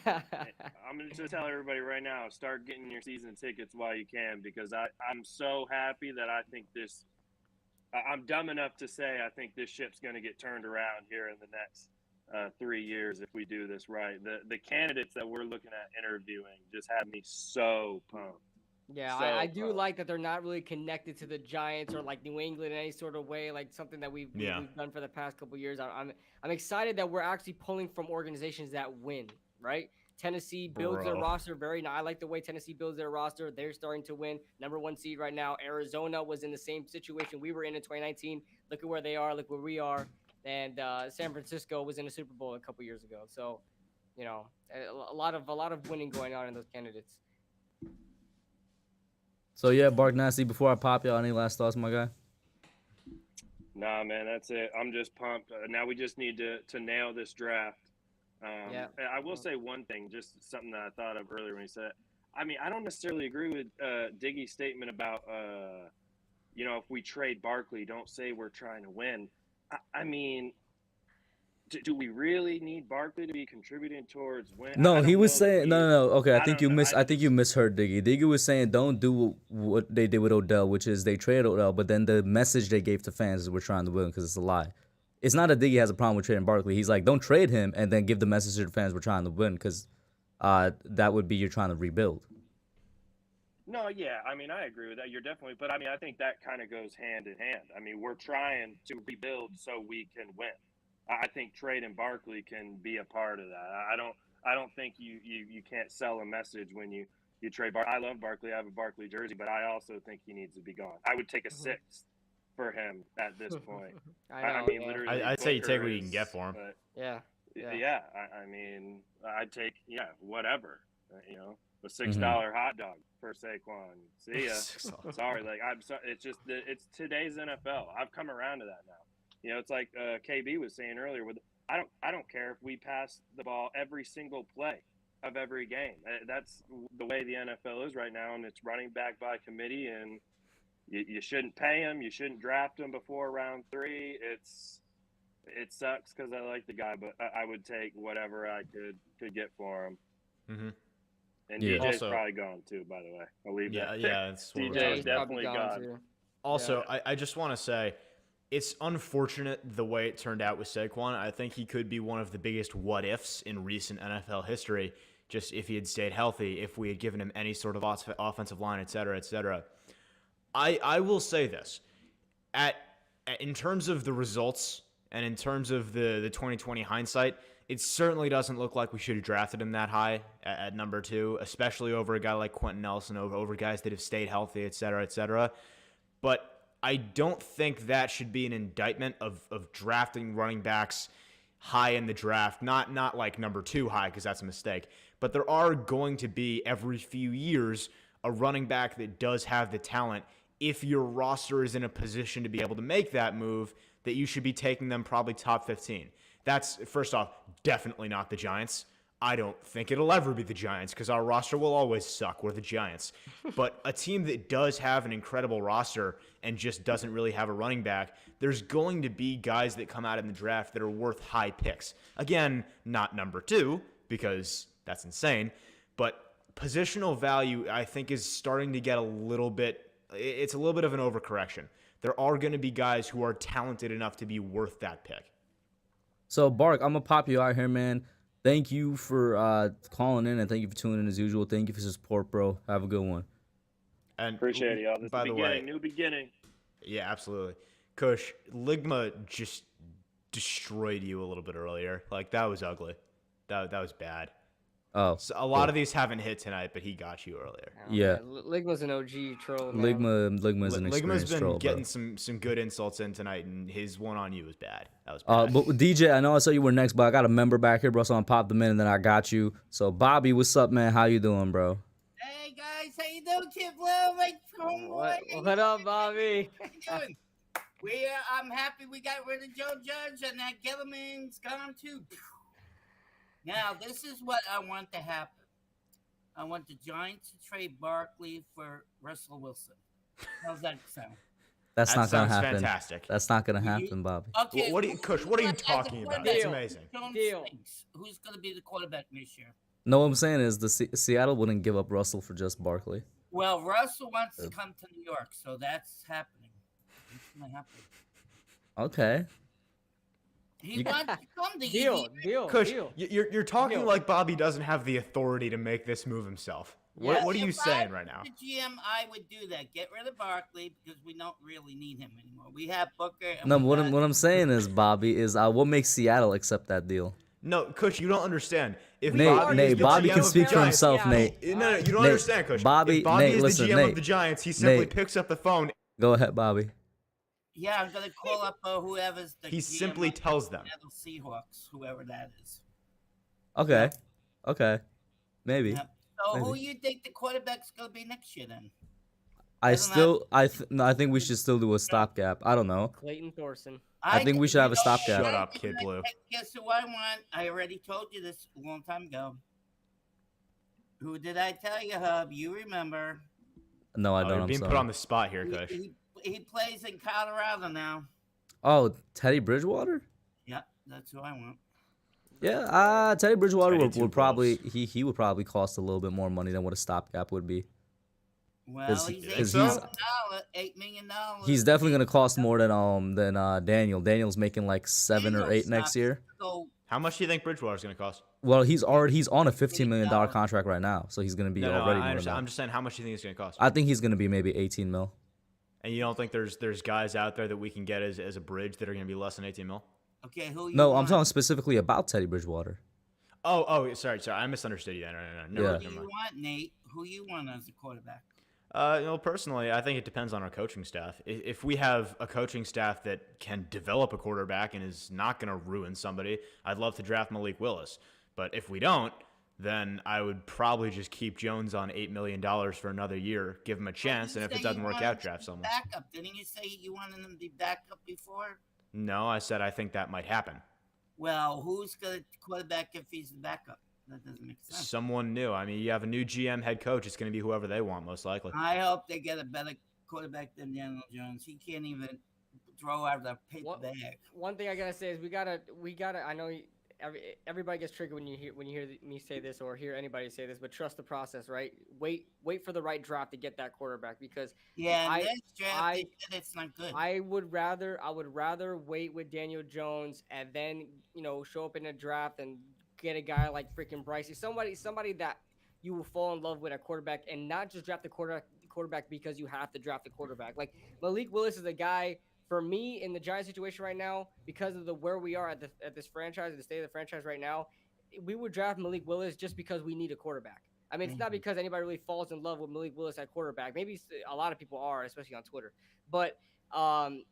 I'm gonna just tell everybody right now: start getting your season tickets while you can, because I'm so happy that I think this. I'm dumb enough to say I think this ship's going to get turned around here in the next 3 years if we do this right. The candidates that we're looking at interviewing just had me so pumped. Yeah, So I do pumped. like that they're not really connected to the Giants or like New England in any sort of way, like something that we've done for the past couple years. I'm excited that we're actually pulling from organizations that win, right? Tennessee builds their Bro. roster I like the way Tennessee builds their roster. They're starting to win. #1 seed right now. Arizona was in the same situation we were in 2019. Look at where they are. Look where we are. And San Francisco was in a Super Bowl a couple years ago. So, you know, a lot of winning going on in those candidates. So yeah, Bark Nasty, before I pop y'all, any last thoughts, my guy? Nah, man, that's it. I'm just pumped. Now we just need to nail this draft. Yeah. I will say one thing, just something that I thought of earlier when he said, I mean, I don't necessarily agree with Diggy's statement about, if we trade Barkley, don't say we're trying to win. I mean, do we really need Barkley to be contributing towards win? No, I he don't was know that saying no. Okay, I think don't know. I think you misheard Diggy. Diggy was saying don't do what they did with Odell, which is they traded Odell, but then the message they gave to fans is we're trying to win because it's a lie. It's not that Diggy has a problem with trading Barkley. He's like, don't trade him and then give the message to the fans we're trying to win because that would be you're trying to rebuild. No, yeah, I mean, I agree with that. You're definitely, but I mean, I think that kind of goes hand in hand. I mean, we're trying to rebuild so we can win. I think trading Barkley can be a part of that. I don't think you can't sell a message when you trade Barkley. I love Barkley. I have a Barkley jersey, but I also think he needs to be gone. I would take a sixth for him at this point. I mean, literally, I'd say you take Booker what you can get for him. Yeah. I mean, I'd take whatever. A $6 hot dog for Saquon. See ya. Sorry, like I'm sorry. It's just it's today's NFL. I've come around to that now. It's like KB was saying earlier. I don't care if we pass the ball every single play of every game. That's the way the NFL is right now, and it's running back by committee. And you shouldn't pay him. You shouldn't draft him before round 3. It sucks because I like the guy, but I would take whatever I could get for him. Mm-hmm. And DJ's probably gone too, by the way. I'll leave that. Yeah, it's DJ's definitely gone. Also, I just want to say, it's unfortunate the way it turned out with Saquon. I think he could be one of the biggest what ifs in recent NFL history. Just if he had stayed healthy, if we had given him any sort of offensive line, et cetera, et cetera. I will say this, in terms of the results and in terms of the 2020 hindsight, it certainly doesn't look like we should have drafted him that high at number 2, especially over a guy like Quentin Nelson, over guys that have stayed healthy, et cetera, et cetera. But I don't think that should be an indictment of drafting running backs high in the draft, not like number 2 high, because that's a mistake. But there are going to be, every few years, a running back that does have the talent. If your roster is in a position to be able to make that move, that you should be taking them probably top 15. That's, first off, definitely not the Giants. I don't think it'll ever be the Giants because our roster will always suck. We're the Giants. But a team that does have an incredible roster and just doesn't really have a running back, there's going to be guys that come out in the draft that are worth high picks. Again, not number 2 because that's insane. But positional value, I think, is starting to get it's a little bit of an overcorrection. There are going to be guys who are talented enough to be worth that pick. So, Bark, I'm going to pop you out here, man. Thank you for calling in, and thank you for tuning in as usual. Thank you for your support, bro. Have a good one. And appreciate it, y'all. This by is the way, way, new beginning. Yeah, absolutely. Kush, Ligma just destroyed you a little bit earlier. Like, that was ugly. That was bad. Oh, so a lot of these haven't hit tonight, but he got you earlier. Yeah. Ligma's an OG troll, man. Ligma's an experienced troll, getting bro. some good insults in tonight, and his one on you was bad. That was bad. But DJ, I know I said you were next, but I got a member back here, bro, so I'm gonna pop them in, and then I got you. So, Bobby, what's up, man? How you doing, bro? Hey, guys. How you doing, Kid Blue? What up, Bobby? How you doing? I'm happy we got rid of Joe Judge and that Gettleman's gone too. Now, this is what I want to happen. I want the Giants to trade Barkley for Russell Wilson. How's that sound? That's That not gonna sounds happen. That's That's not gonna happen, Bobby. Okay. What are you, Kush? What are you talking about? That's amazing. Deal. Who's going to be the quarterback this year? No, what I'm saying is Seattle wouldn't give up Russell for just Barkley. Well, Russell wants to come to New York, so that's happening. It's going to happen. Okay. He wants to come to Deal. Kush, you're talking like Bobby doesn't have the authority to make this move himself. What are you saying right now? The GM, I would do that. Get rid of Barkley because we don't really need him anymore. We have Booker. And No, what I'm saying is, Bobby, is what makes Seattle accept that deal? No, Kush, you don't understand. If Nate, Bobby can speak for himself, Nate. No, you don't understand, Kush. Bobby, if Bobby Nate, is listen, the GM Nate, of the Giants, he simply Nate. picks up the phone. Go ahead, Bobby. Yeah, I'm going to call up whoever's the He GM simply of the tells them. Seattle Seahawks, whoever that is. Okay. Okay. Maybe. Yep. So Maybe. who you think the quarterback's going to be next year then? I think we should still do a stopgap. I don't know. Clayton Thorson. I think we should have a stopgap. Shut up, Kid Blue. Guess who I want? I already told you this a long time ago. Who did I tell you, Hub? You remember. No, I don't. You're I'm being sorry. put on the spot here, Kush. He plays in Colorado now. Oh, Teddy Bridgewater? Yep, that's who I want. Yeah, Teddy Bridgewater Teddy would probably he would probably cost a little bit more money than what a stopgap would be. Well, he's $8 million. He's definitely gonna cost more than Daniel. Daniel's making like 7 or 8 next year. So, How much do you think Bridgewater's going to cost? Well, he's on a $15 million contract right now, so he's gonna be already I more understand. than I'm just saying, how much do you think it's going to cost? I think he's gonna be maybe 18 mil. And you don't think there's guys out there that we can get as a bridge that are going to be less than 18 mil? okay, who you No, want? I'm talking specifically about Teddy Bridgewater. Sorry. I misunderstood you then. No, Yeah. Who you want, Nate? Who you want as a quarterback? Personally, I think it depends on our coaching staff. If we have a coaching staff that can develop a quarterback and is not going to ruin somebody, I'd love to draft Malik Willis. But if we don't, then I would probably just keep Jones on $8 million for another year, give him a chance, and if it doesn't work out, draft someone. Backup? Didn't you say you wanted him to be backup before? No, I said I think that might happen. Well, who's going to quarterback if he's the backup? That doesn't make sense. Someone new. I mean, you have a new GM head coach. It's going to be whoever they want, most likely. I hope they get a better quarterback than Daniel Jones. He can't even throw out of the paper bag. One thing I gotta say is we gotta. I know everybody gets triggered when you hear me say this or hear anybody say this, but trust the process, right? Wait for the right draft to get that quarterback because this draft they said it's not good. I would rather wait with Daniel Jones and then show up in a draft and get a guy like freaking Bryce, somebody that you will fall in love with at quarterback, and not just draft the quarterback because you have to draft the quarterback. Like Malik Willis is a guy. For me, in the Giants situation right now, because of where we are at this franchise, the state of the franchise right now, we would draft Malik Willis just because we need a quarterback. I mean, it's not because anybody really falls in love with Malik Willis at quarterback. Maybe a lot of people are, especially on Twitter. But I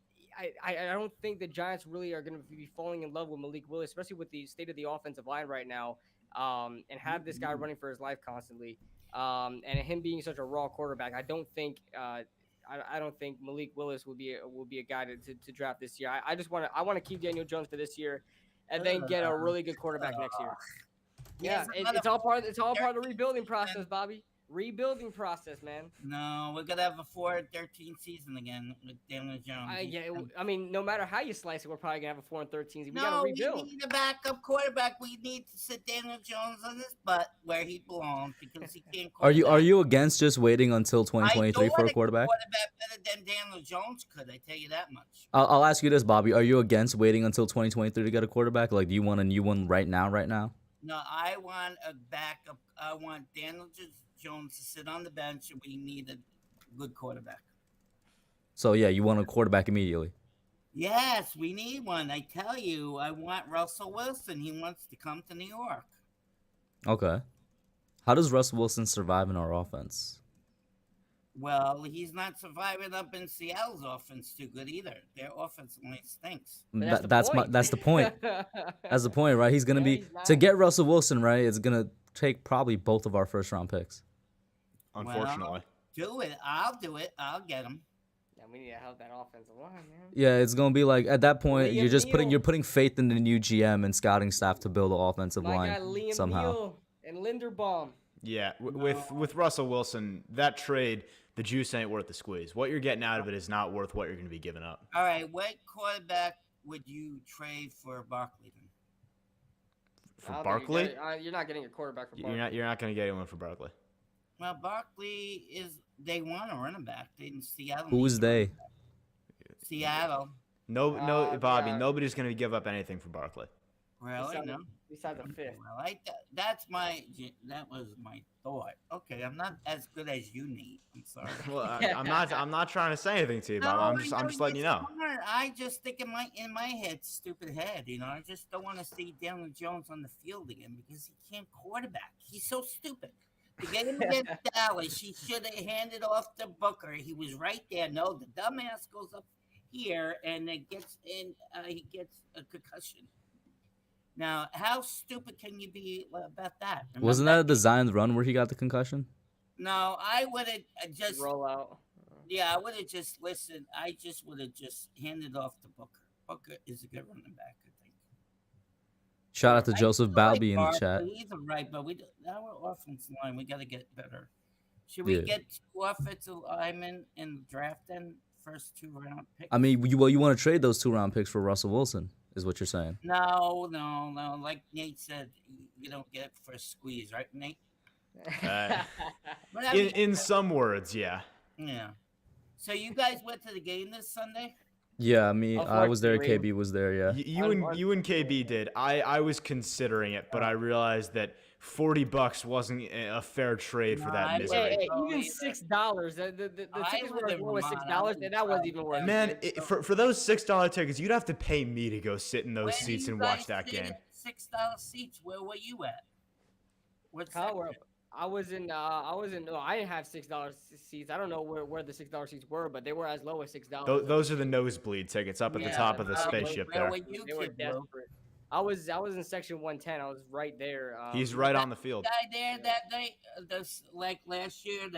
don't think the Giants really are going to be falling in love with Malik Willis, especially with the state of the offensive line right now, and have this guy running for his life constantly, and him being such a raw quarterback. I don't think Malik Willis will be a guy to draft this year. I want to keep Daniel Jones for this year, and then get a really good quarterback next year. Yeah, it's all part of the rebuilding process, Bobby. Rebuilding process, man. No, we're gonna have a 4-13 season again with Daniel Jones. I mean, no matter how you slice it, we're probably gonna have a 4-13 season. We gotta we rebuild. need a backup quarterback. We need to sit Daniel Jones on his butt where he belongs because he can't. Are you against just waiting until 2023 for a quarterback? Better than Daniel Jones could. I tell you that much. I'll ask you this, Bobby. Are you against waiting until 2023 to get a quarterback? Like, do you want a new one right now? No, I want a backup. I want Daniel Jones to sit on the bench, and we need a good quarterback. So, yeah, you want a quarterback immediately? Yes, we need one. I tell you, I want Russell Wilson. He wants to come to New York. Okay. How does Russell Wilson survive in our offense? Well, he's not surviving up in Seattle's offense too good either. Their offense only stinks. That's the point. That's the point, right? He's gonna be to get Russell Wilson, right? It's gonna take probably both of our first round picks. Unfortunately. Well, do it. I'll do it. I'll get him. Yeah, we need to help that offensive line, man. Yeah, it's gonna be like at that point Liam Neal. you're putting faith in the new GM and scouting staff to build the offensive My line guy Liam somehow. Neal and Linderbaum. Yeah, with Russell Wilson, that trade, the juice ain't worth the squeeze. What you're getting out of it is not worth what you're going to be giving up. All right, what quarterback would you trade for Barkley then? For I don't think Barkley, you're not getting a quarterback for Barkley. you're not going to get anyone for Barkley. Well, Barkley they want a running back. They in Seattle. Who's they? Seattle. No, Bobby. yeah. Nobody's going to give up anything for Barkley. Really? No. Besides a fifth. Well, that was my thought. Okay, I'm not as good as you, Nate. I'm sorry. Well, I'm not trying to say anything to you, Bob. No, I'm just letting you know. Smart. I just think in my head, stupid head. I just don't want to see Daniel Jones on the field again because he can't quarterback. He's so stupid. The game against Dallas, he should have handed off to Booker. He was right there. No, the dumbass goes up here and it gets in. He gets a concussion. Now, how stupid can you be about that? Wasn't that a designed run where he got the concussion? No, I would have just roll out. Yeah, I would have just listened. I just would have just handed off to Booker. Booker is a good running back, I think. Shout out to Joseph Balby in the chat. He's right, but our offensive line, we got to get better. Should we get 2 offensive linemen in the draft then? First 2 round picks? I mean, you want to trade those 2 round picks for Russell Wilson, is what you're saying. No. Like Nate said, you don't get it for a squeeze, right, Nate? In some words, yeah. Yeah. So you guys went to the game this Sunday? Yeah, I was there. KB was there. Yeah. You and KB did. I was considering it, but I realized that $40 wasn't a fair trade for that misery. Hey, even $6. The tickets were as low as $6, and that wasn't even worth it. Man, for those $6 tickets, you'd have to pay me to go sit in those seats and watch that game. $6 seats. Where were you at? What's that? I didn't have $6 seats. I don't know where the $6 seats were, but they were as low as $6. Those are the nosebleed tickets up at the top of the spaceship there. They were desperate. I was in section 110. I was right there. He's right on the field. Guy there that night, like last year,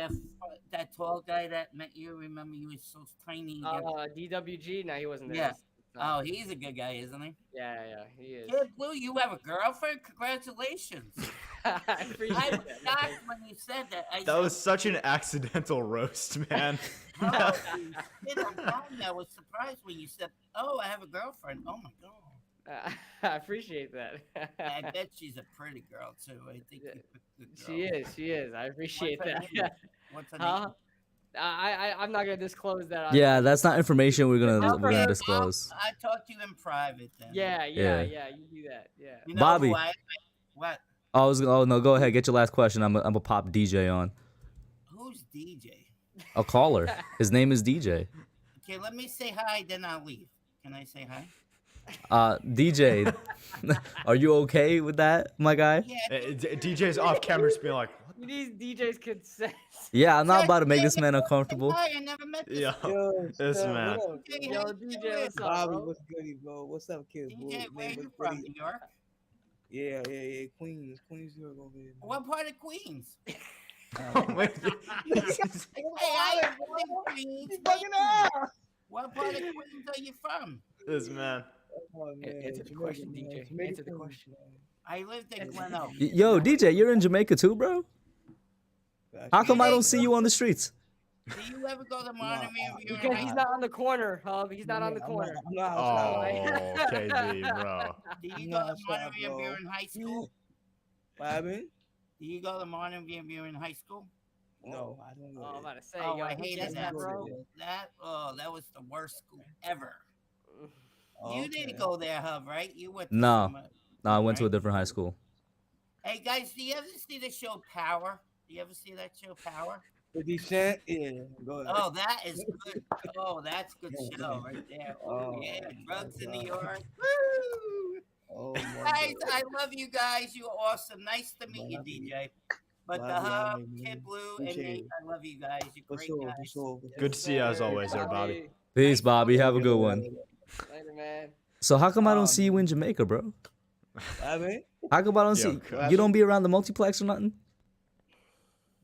that tall guy that met you. Remember, he was so tiny. DWG. No, he wasn't there. Yeah. Oh, he's a good guy, isn't he? Yeah, he is. Kid Blue, you have a girlfriend? Congratulations. I was shocked when you said that. That was such an accidental roast, man. I was surprised when you said, "Oh, I have a girlfriend." Oh my god. I appreciate that. I bet she's a pretty girl too. I think you picked a good girl. She is. I appreciate that. What's her name? I'm not gonna disclose that. Yeah, that's not information we're gonna disclose. I talked to you in private then. Yeah. You do that. Yeah. You know Bobby. What? Oh no, go ahead. Get your last question. I'm a pop DJ on. Who's DJ? A caller. His name is DJ. Okay, let me say hi, then I'll leave. Can I say hi? DJ, are you okay with that, my guy? Yeah. DJ's off camera just being like, what? These DJs consent. Yeah, I'm not about to make this man uncomfortable. I never met this. This man. Yo, DJ, what's up, Bobby, bro? what's good, bro? What's up, kids? DJ, where you from? New York? Yeah. Queens, New York over here. What part of Queens? Man. Hey, I live in Queens. What part of Queens are you from? This man. Oh, man. Answer the question, DJ. Answer the question. I lived in Glen Oaks. Yo, DJ, you're in Jamaica too, bro? How come I don't see you on the streets? Do you ever go to Monterey? Because he's not on the corner, Hub. He's not on the corner. Oh, KD, bro. Do you go to Monterey if you're in high school? What happened? Do you go to Monterey if you're in high school? No, I don't know. Oh, I'm about to say, Oh, yo, I hated that, bro. That was the worst school ever. Oh, You didn't go there, Hub, right? You went to No. some, No, I went to a different high school. Hey guys, do you ever see the show Power? Do you ever see that show Power? 50 Cent? Yeah, go ahead. Oh, that is good. Oh, that's good show right there. Oh, yeah, drugs in New York. Woo! Oh, Guys, I love you guys. You're awesome. Nice to meet you, DJ. But the Hub, Kid Blue, and Nate, I love you guys. You're great guys. Good to see you as always there, Bobby. Peace, Bobby. Have a good one. Later, man. So how come I don't see you in Jamaica, bro? I mean, How come I don't see you? Don't be around the multiplex or nothing?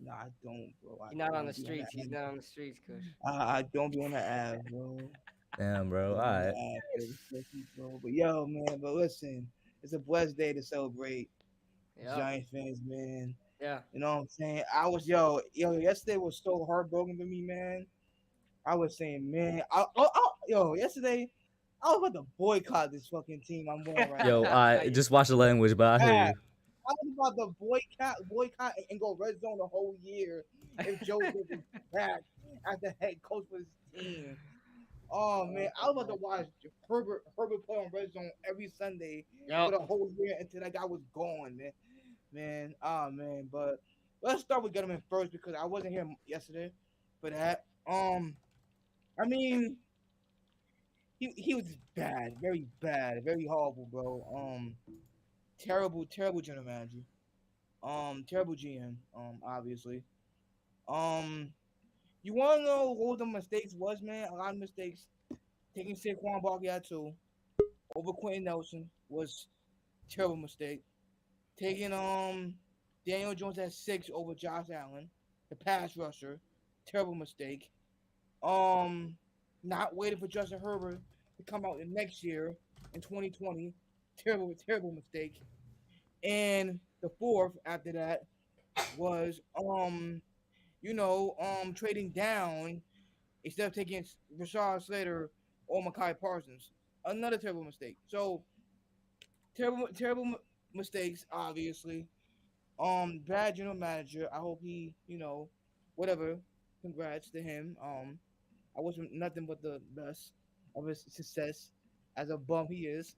Nah, I don't, bro. I He's not on the don't be on the streets. He's not on the streets, Kush. I don't be on the app, bro. Damn, bro. Don't All be on the right. app, bro. But yo, man. But listen, it's a blessed day to celebrate Yeah. Giants fans, man. Yeah. You know what I'm saying? I was yesterday was so heartbroken for me, man. I was saying, man, yesterday I was about to boycott this fucking team I'm wearing right Yo, now. I just watch the language, but I hear Yeah, you. I was about to boycott, and go red zone the whole year if Joe was back as the head coach for his team. Oh man, I was about to watch Herbert play on red zone every Sunday for Yep. the whole year until that guy was gone, man. Oh man, but let's start with Gettleman first because I wasn't here yesterday for that. I mean, he was bad, very bad, very horrible, bro. Terrible general manager. Terrible GM. Obviously. Um, you want to know what the mistakes was, man? A lot of mistakes. Taking Saquon Barkley out too over Quentin Nelson was terrible mistake. Taking Daniel Jones at 6 over Josh Allen, the pass rusher, terrible mistake. Not waiting for Justin Herbert to come out the next year in 2020, terrible mistake. And the fourth after that was trading down instead of taking Rashad Slater or Mekhi Parsons. Another terrible mistake. So terrible mistakes, obviously. Bad general manager. I hope he, whatever. Congrats to him. I wish him nothing but the best of his success as a bum he is.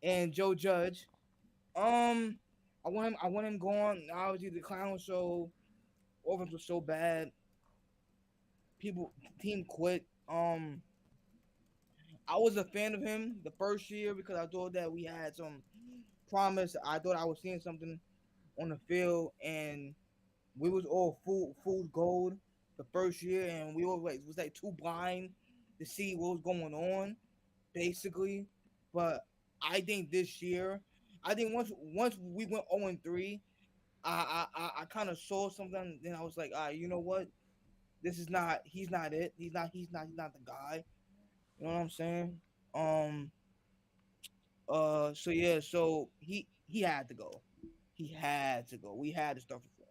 And Joe Judge. I want him gone. Obviously, the clown show offense was so bad. Team quit. I was a fan of him the first year because I thought that we had some promise. I thought I was seeing something on the field, and we was all fool's gold the first year, and we was like too blind to see what was going on, basically. But I think this year, I think once we went 0-3, I kind of saw something. Then I was like, you know what? This is not. He's not it. He's not the guy. You know what I'm saying? Um. So yeah. So he had to go. He had to go. We had to start from fresh,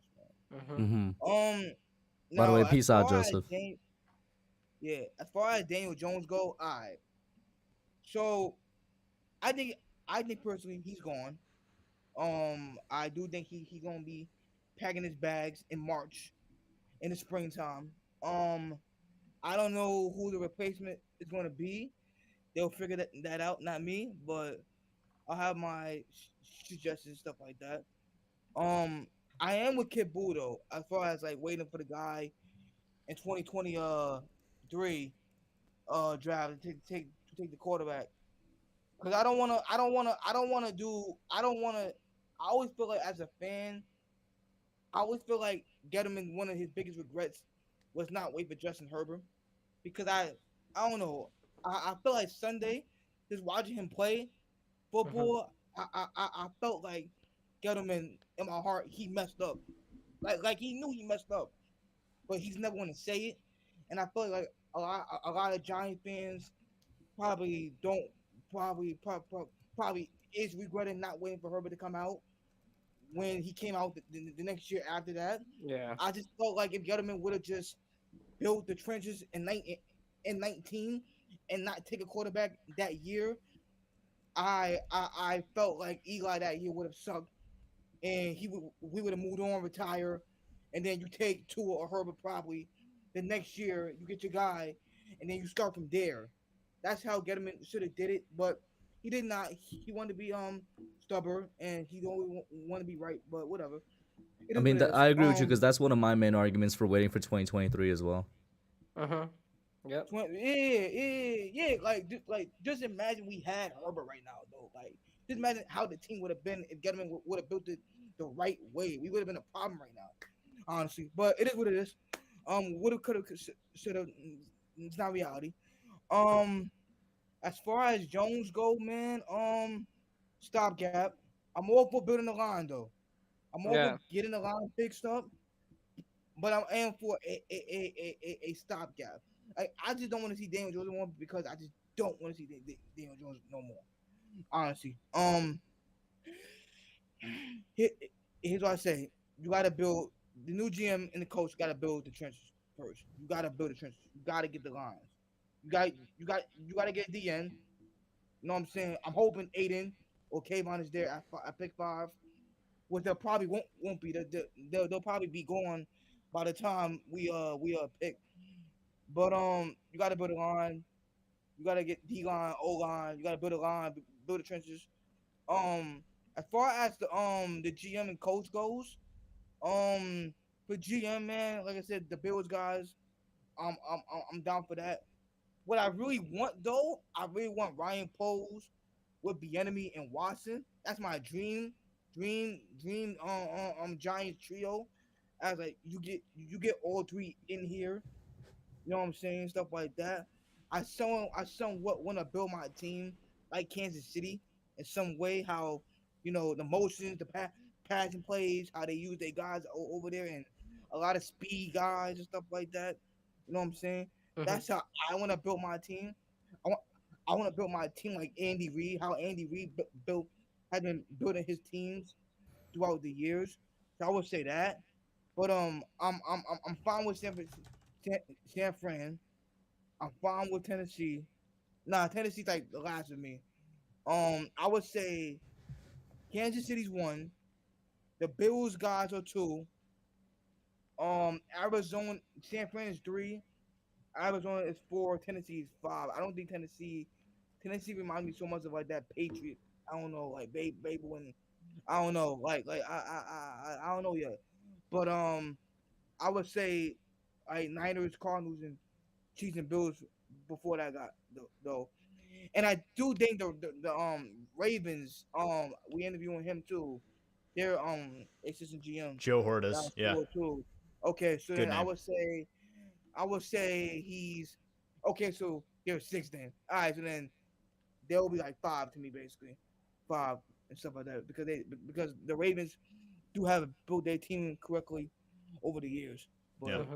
Mm-hmm. Mm-hmm. man. By the Now way, as peace out, far as Joseph. as far as Daniel Jones go, all right. So I think personally he's gone. I do think he gonna be packing his bags in March in the springtime. I don't know who the replacement is gonna be. They'll figure that out, not me, but I'll have my suggestions, stuff like that. Um, I am with Kid Buu though, as far as like waiting for the guy in 2023 draft to take the quarterback. Cause I always feel like as a fan, I always feel like Gettleman, one of his biggest regrets was not wait for Justin Herbert. Because I don't know. I feel like Sunday, just watching him play football, I felt like Gettleman in my heart, he messed up. Like he knew he messed up, but he's never gonna say it. And I feel like a lot of Giant fans probably don't probably is regretting not waiting for Herbert to come out when he came out the next year after that. Yeah. I just felt like if Gettleman would have just built the trenches in 19 and not take a quarterback that year, I felt like Eli that year would have sucked and we would have moved on, retire, and then you take Tua or Herbert probably the next year. You get your guy, and then you start from there. That's how Gettleman should have did it, but he did not. He wanted to be stubborn, and he don't want to be right. But whatever, it I is mean, what it is. I agree with you because that's one of my main arguments for waiting for 2023 as well. Uh-huh. Yep. Yeah. Like just imagine we had Herbert right now, though. Like, just imagine how the team would have been if Gettleman would have built it the right way. We would have been a problem right now, honestly. But it is what it is. Would have, could have, should have. It's not reality. As far as Jones go, man. Stopgap. I'm all for building the line, though. I'm all Yeah. for getting the line fixed up. but I'm aiming for a stopgap. Like I just don't want to see Daniel Jones no more because I just don't want to see Daniel Jones no more. Honestly, here's what I say: you got to build the new GM and the coach. Got to build the trenches first. You got to build the trenches. You got to get the lines. You got to get DN. You know what I'm saying? I'm hoping Aiden or Kayvon is there at pick 5, which they probably won't be. They'll probably be gone by the time we pick. But you got to build a line. You got to get D line, O line. You got to build a line, build the trenches. As far as the GM and coach goes, for GM man, like I said, the Bills guys, I'm down for that. What I really want though, I really want Ryan Poles with Bieniemy and Watson. That's my dream Giants trio. As like you get all three in here. You know what I'm saying? Stuff like that. I somewhat want to build my team like Kansas City in some way. How the motions, the passing plays, how they use their guys over there, and a lot of speed guys and stuff like that. You know what I'm saying? That's how I want to build my team. I want I want to build my team like Andy Reid. How Andy Reid has been building his teams throughout the years. So I would say that. But I'm fine with San Fran. I'm fine with Tennessee. Nah, Tennessee's like the last of me. I would say Kansas City's 1. The Bills guys are 2. Arizona, San Fran is 3. Arizona is 4. Tennessee is 5. I don't think Tennessee reminds me so much of like that Patriot. I don't know, like baby when I don't know, I don't know yet. But I would say like Niners, Cardinals, and Chiefs and Bills before that got though. And I do think the Ravens, we interviewing him too. They're assistant GM. Joe Hortus, That's yeah, cool too. Okay, so good then name. I would say he's okay. So they're 6 then. All right, so then they'll be like 5 to me basically, 5 and stuff like that because the Ravens do have built their team correctly over the years. But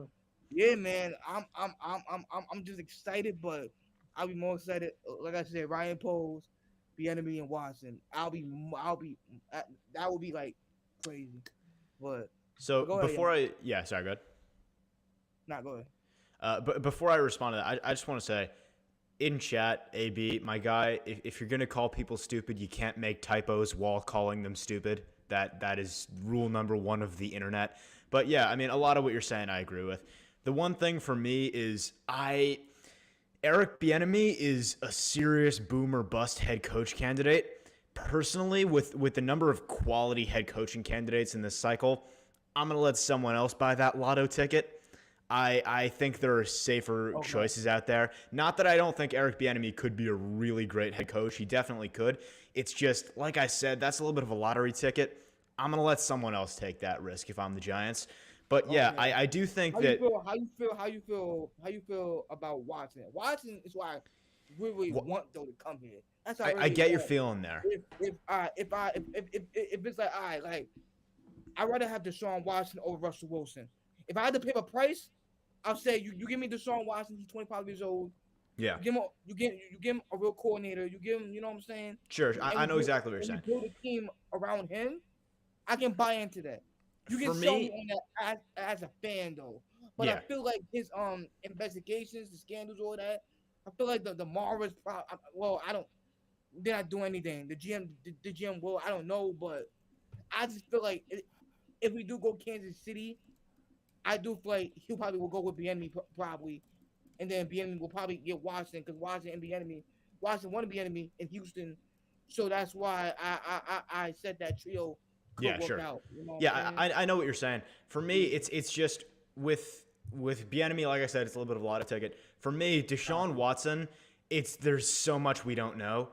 yeah, man, I'm just excited, but I'll be more excited. Like I said, Ryan Poles, Bieniemy, and Watson. That would be like crazy. But So go ahead, before sorry, go ahead. Go ahead. But before I respond to that, I just want to say, in chat, AB, my guy, if you're gonna call people stupid, you can't make typos while calling them stupid. That is rule number 1 of the internet. But yeah, I mean, a lot of what you're saying, I agree with. The one thing for me is Eric Bieniemy is a serious boomer bust head coach candidate. Personally, with the number of quality head coaching candidates in this cycle, I'm gonna let someone else buy that lotto ticket. I think there are safer choices out there. Not that I don't think Eric Bieniemy could be a really great head coach. He definitely could. It's just, like I said, that's a little bit of a lottery ticket. I'm going to let someone else take that risk if I'm the Giants. But yeah, I do think how you feel about Watson? Watson is why I really want though to come here. That's how I get your feeling there. If it's like, all right, like I'd rather have Deshaun Watson over Russell Wilson. If I had to pay a price, I'll say you give me Deshaun Watson. He's 25 years old. Yeah. You give him a real coordinator. You give him, you know what I'm saying? Sure, I know exactly what you're saying. You build a team around him. I can buy into that. You can For sell me, me on that as a fan though. But I feel like his investigations, the scandals, all that. I feel like the Mara's they're not doing anything. The GM will. I don't know, but I just feel like if we do go Kansas City, I do feel like he probably will go with Bieniemy probably, and then Bieniemy will probably get Washington because Washington want to Bieniemy in Houston, so that's why I said that trio could work out. You know I know what you're saying. For me, it's just with Bieniemy, like I said, it's a little bit of a lot of ticket. For me, Deshaun Watson, there's so much we don't know.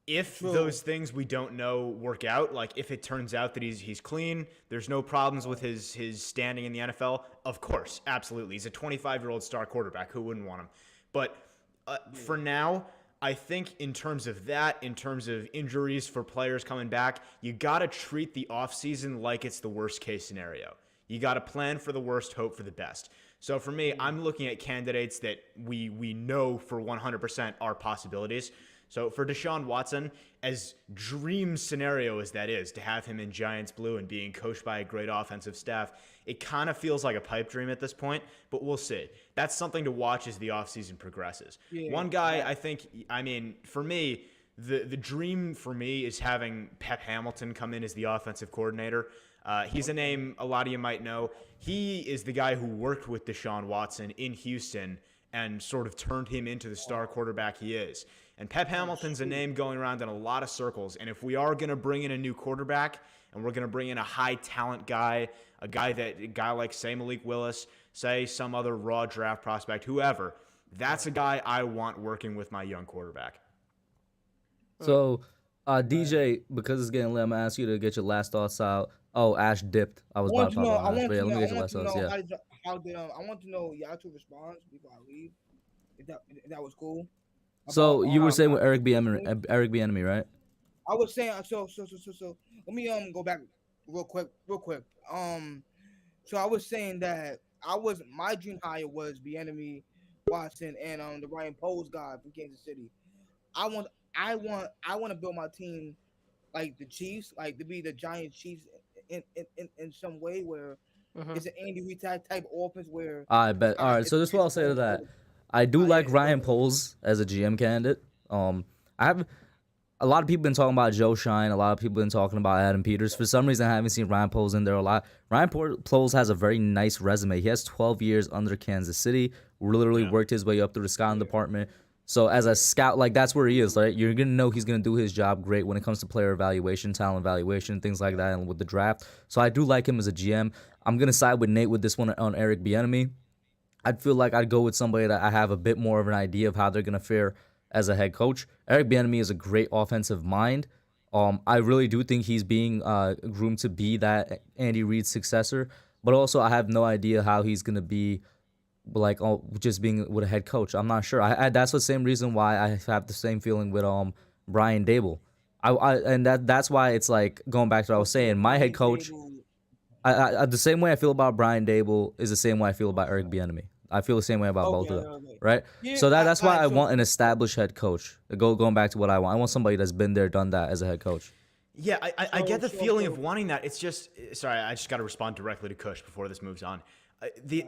If those things we don't know work out, like if it turns out that he's clean, there's no problems with his standing in the NFL, of course, absolutely. He's a 25-year-old star quarterback. Who wouldn't want him? But for now, I think in terms of injuries for players coming back, you got to treat the offseason like it's the worst case scenario. You got to plan for the worst, hope for the best. So for me, I'm looking at candidates that we know for 100% are possibilities. So for Deshaun Watson, as dream scenario as that is, to have him in Giants blue and being coached by a great offensive staff, it kind of feels like a pipe dream at this point, but we'll see. That's something to watch as the offseason progresses. Yeah, One guy, I think, I mean, for me, the dream for me is having Pep Hamilton come in as the offensive coordinator. He's a name a lot of you might know. He is the guy who worked with Deshaun Watson in Houston and sort of turned him into the star quarterback he is. And Pep Hamilton's a name going around in a lot of circles. And if we are going to bring in a new quarterback and we're going to bring in a high talent guy, a guy like, say, Malik Willis, say some other raw draft prospect, whoever, that's a guy I want working with my young quarterback. So, DJ, because it's getting late, I'm gonna ask you to get your last thoughts out. Oh, Ash dipped. I was about to talk about Ash, but yeah, let me get your last thoughts. Yeah. I want to know y'all two response before I leave. If that was cool. So you were saying with Eric B. Enemy, right? I was saying so. Let me go back real quick. So I was saying that my dream hire was the enemy Watson and the Ryan Poles guy from Kansas City. I want to build my team like the Chiefs, like to be the Giants Chiefs in some way where it's an Andy Reid type offense where I bet. All right, so this is what I'll say to that. I do like Ryan Poles as a GM candidate. I have a lot of people been talking about Joe Shine. A lot of people been talking about Adam Peters. For some reason, I haven't seen Ryan Poles in there a lot. Ryan Poles has a very nice resume. He has 12 years under Kansas City. Literally worked his way up through the scouting department. So as a scout, like that's where he is, right? You're gonna know he's gonna do his job great when it comes to player evaluation, talent evaluation, things like that, and with the draft. So I do like him as a GM. I'm gonna side with Nate with this one on Eric Bieniemy. I'd feel like I'd go with somebody that I have a bit more of an idea of how they're gonna fare as a head coach. Eric Bieniemy is a great offensive mind. I really do think he's being groomed to be that Andy Reid's successor, but also I have no idea how he's gonna be like just being with a head coach. I'm not sure. That's the same reason why I have the same feeling with Brian Dable. And that's why it's like going back to what I was saying. My head coach, I the same way I feel about Brian Dable is the same way I feel about Eric Bieniemy. I feel the same way about both of them, right? Yeah, so that's why I want an established head coach. Going back to what I want. I want somebody that's been there, done that as a head coach. Yeah, I get the feeling of wanting that. It's just sorry, I just got to respond directly to Kush before this moves on.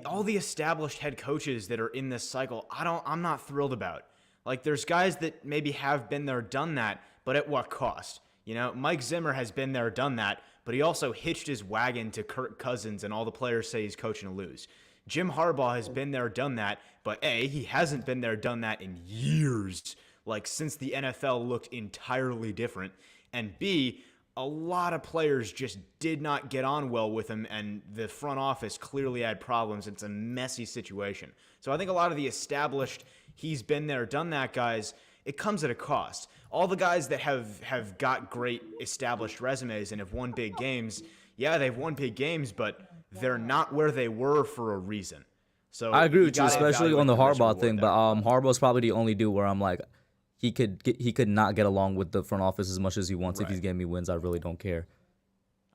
All the established head coaches that are in this cycle, I'm not thrilled about. Like there's guys that maybe have been there, done that, but at what cost? You know, Mike Zimmer has been there, done that, but he also hitched his wagon to Kirk Cousins, and all the players say he's coaching to lose. Jim Harbaugh has been there, done that, but A, he hasn't been there, done that in years, like since the NFL looked entirely different, and B, a lot of players just did not get on well with him, and the front office clearly had problems. It's a messy situation. So I think a lot of the established, he's been there, done that guys, it comes at a cost. All the guys that have got great established resumes and have won big games, yeah, they've won big games, but they're not where they were for a reason. So I agree with you, especially on the Harbaugh thing, but Harbaugh's probably the only dude where I'm like, he could not get along with the front office as much as he wants. Right. If he's getting me wins, I really don't care.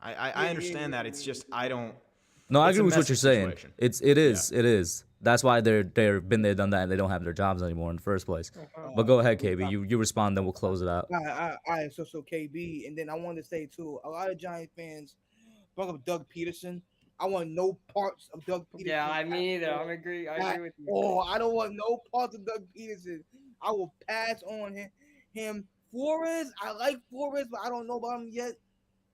I understand that. It's just I don't. No, I agree with what you're saying. It is. That's why they've been there, done that, and they don't have their jobs anymore in the first place. But go ahead, KB. You respond, then we'll close it out. All right. So KB, and then I wanted to say too, a lot of Giant fans brought up Doug Peterson. I want no parts of Doug Peterson. Yeah, I mean either. I agree with you. Oh, I don't want no parts of Doug Peterson. I will pass on him. Flores, I like Flores, but I don't know about him yet.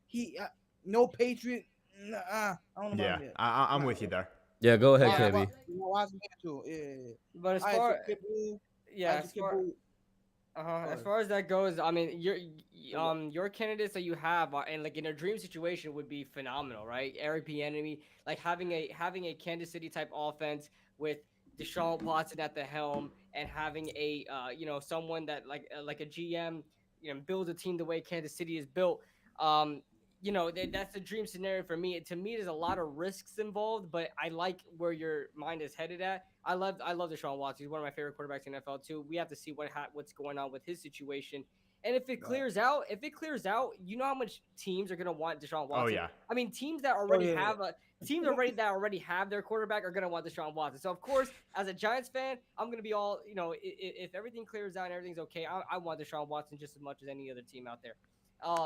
He no Patriot. I don't know about him yet. I'm with you there. Yeah, go ahead, KB. But as far as far as that goes, I mean, your candidates that you have and like in a dream situation would be phenomenal, right? Eric Bieniemy, like having a Kansas City type offense with Deshaun Watson at the helm and having a someone that like a GM builds a team the way Kansas City is built. That's the dream scenario for me. To me, there's a lot of risks involved, but I like where your mind is headed at. I love Deshaun Watson. He's one of my favorite quarterbacks in the NFL too. We have to see what's going on with his situation And if it clears out, you know how much teams are gonna want Deshaun Watson. yeah. I mean, teams that already have their quarterback are gonna want Deshaun Watson. So of course, as a Giants fan, I'm gonna be all, if everything clears out and everything's okay, I want Deshaun Watson just as much as any other team out there.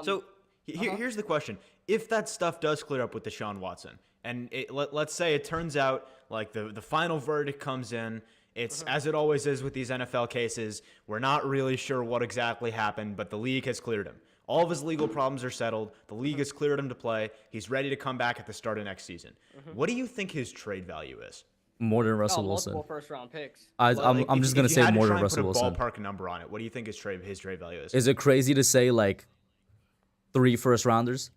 So here's the question: if that stuff does clear up with Deshaun Watson, and let's say it turns out like the final verdict comes in, it's as it always is with these NFL cases, we're not really sure what exactly happened, but the league has cleared him. All of his legal problems are settled. The league has cleared him to play. He's ready to come back at the start of next season. What do you think his trade value is? More than Russell Wilson. Multiple first-round picks. I'm just gonna say more than Russell Wilson. Put a ballpark number on it. What do you think his trade value is? Is it crazy to say like 3 first-rounders?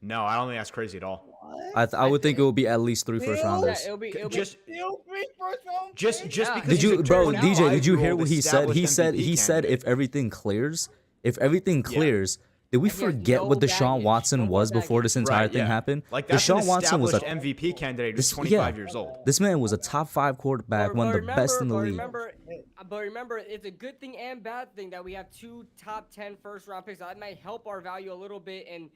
No, I don't think that's crazy at all. I would think it would be at least 3 first-rounders. Yeah, it'll be Just Yeah. because Did you, he's a bro? DJ, did you hear 25-year-old what he said? He said established MVP if everything clears, did we he has forget what no Deshaun baggage, Watson no more was before baggage. this entire thing happened? Like that's an Deshaun Watson was established MVP candidate who's this- 25 yeah. years old. This man was a top 5 quarterback, one of the best in the league. But remember, it's a good thing and bad thing that we have 2 top 10 first-round picks. That might help our value a little bit, and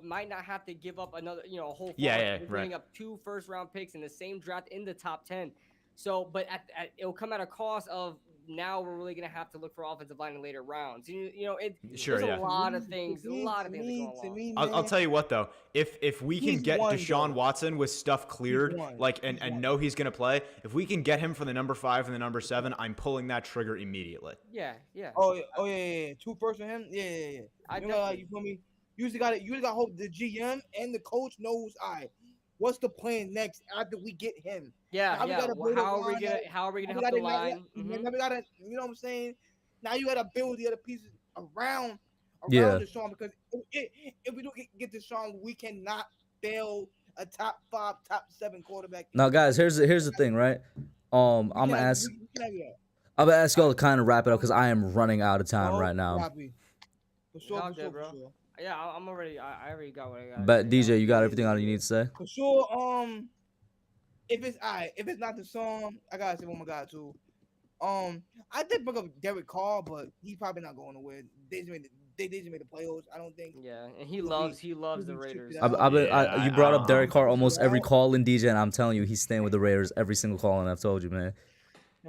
might not have to give up another, a whole. Giving up 2 first-round picks in the same draft in the top 10. So, but it'll come at a cost of now we're really gonna have to look for offensive line in later rounds. There's a lot of things. That go along. I'll tell you what though, if we can get Deshaun Watson with stuff cleared, and know he's gonna play, if we can get him for the number 5 and the number 7, I'm pulling that trigger immediately. Yeah. Oh yeah. 2 first for him. Yeah. You feel me? You just got to hope the GM and the coach knows. What's the plan next after we get him? Yeah. How are we gonna help the line? Now we gotta, you know what I'm saying? Now you gotta build the other pieces around Deshaun, because if we don't get Deshaun, we cannot fail a top 5, top 7 quarterback. Now, guys, here's the thing, right? I'm gonna ask y'all to kind of wrap it up because I am running out of time right now. For sure. Yeah, I'm already. I already got what I got. But DJ, you got everything out you need to say? For sure. If it's not the song, I gotta say one more guy too. I did bring up Derek Carr, but he's probably not going nowhere. They just made the playoffs. I don't think. Yeah, and he loves the Raiders. You brought up Derek Carr almost every call in, DJ, and I'm telling you, he's staying with the Raiders every single call, and I've told you, man.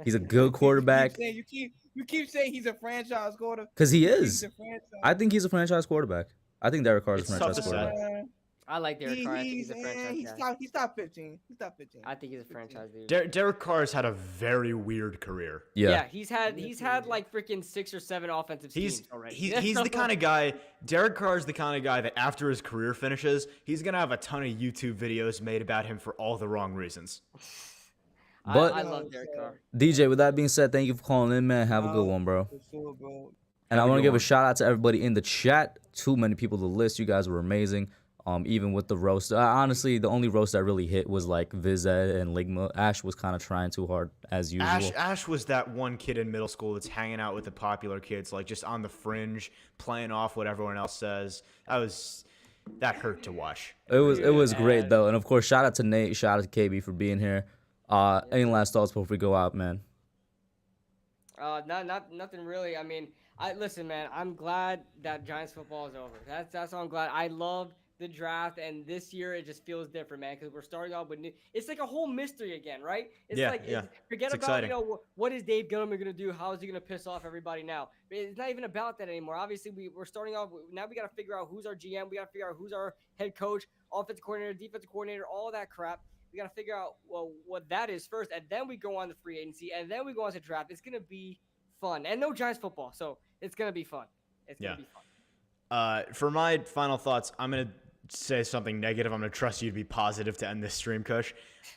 He's a good quarterback. You keep saying he's a franchise quarterback. Because he is. I think he's a franchise quarterback. I think Derek Carr is a franchise quarterback. I like Derek Carr. I think he's a franchise guy. He's top 15. I think he's a franchise dude. Derek Carr's had a very weird career. Yeah, he's had like freaking 6 or 7 offensive teams already. He's the kind of guy. Derek Carr's the kind of guy that after his career finishes, he's gonna have a ton of YouTube videos made about him for all the wrong reasons. But I love Derek Carr. DJ, with that being said, thank you for calling in, man. Have a good one, bro. And I want to give a shout out to everybody in the chat. Too many people to list. You guys were amazing. Even with the roast, honestly, the only roast that really hit was like Vized and Ligma. Ash was kind of trying too hard as usual. Ash was that one kid in middle school that's hanging out with the popular kids, like just on the fringe, playing off what everyone else says. That hurt to watch. It was great though, and of course, shout out to Nate, shout out to KB for being here. Any last thoughts before we go out, man? Nothing really. I mean, listen, man. I'm glad that Giants football is over. That's all I'm glad. I love the draft, and this year it just feels different, man, because we're starting off with new. It's like a whole mystery again, right? Forget it's about exciting. What is Dave Gettleman gonna do? How is he gonna piss off everybody now? It's not even about that anymore. Obviously, we're starting off now. We got to figure out who's our GM. We got to figure out who's our head coach, offensive coordinator, defensive coordinator, all that crap. We got to figure out what that is first, and then we go on to free agency, and then we go on to draft. It's gonna be fun, and no Giants football, so it's gonna be fun. It's gonna be fun. For my final thoughts, I'm gonna say something negative. I'm gonna trust you to be positive to end this stream, Kush.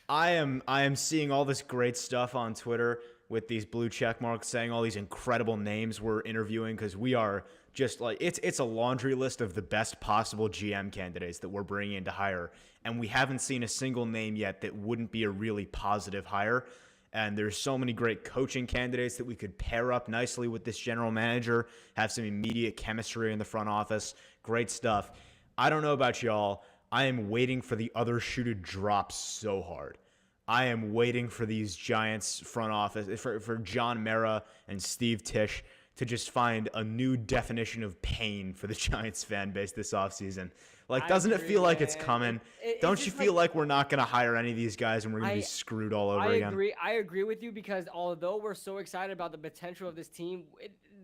I am seeing all this great stuff on Twitter with these blue check marks saying all these incredible names we're interviewing, because we are just like it's a laundry list of the best possible GM candidates that we're bringing in to hire, and we haven't seen a single name yet that wouldn't be a really positive hire. And there's so many great coaching candidates that we could pair up nicely with this general manager, have some immediate chemistry in the front office. Great stuff. I don't know about y'all. I am waiting for the other shoe to drop so hard. I am waiting for these Giants front office, for John Mara and Steve Tisch to just find a new definition of pain for the Giants fan base this offseason. Like, doesn't it feel like it's coming? Don't you feel like we're not going to hire any of these guys and we're going to be screwed all over again? I agree with you, because although we're so excited about the potential of this team,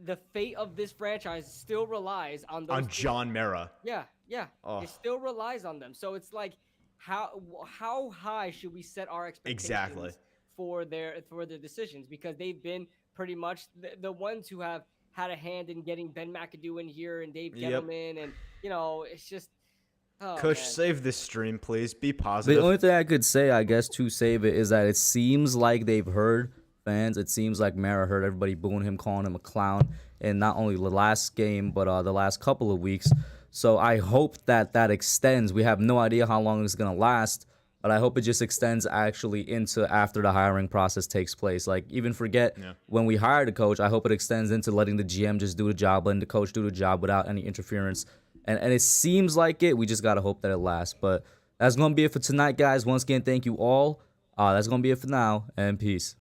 the fate of this franchise still relies on those John Mara. Yeah. It still relies on them. So it's like, how high should we set our expectations for their decisions? Because they've been pretty much the ones who have had a hand in getting Ben McAdoo in here and Dave Gettleman, and it's just. Oh, Kush, man. save this stream, please. Be positive. The only thing I could say, I guess, to save it is that it seems like they've heard fans. It seems like Mara heard everybody booing him, calling him a clown, and not only the last game, but the last couple of weeks. So I hope that extends. We have no idea how long it's going to last, but I hope it just extends actually into after the hiring process takes place. Like, even forget when we hired a coach, I hope it extends into letting the GM just do the job, letting the coach do the job without any interference. And it seems like it. We just got to hope that it lasts. But that's going to be it for tonight, guys. Once again, thank you all. That's going to be it for now, and peace.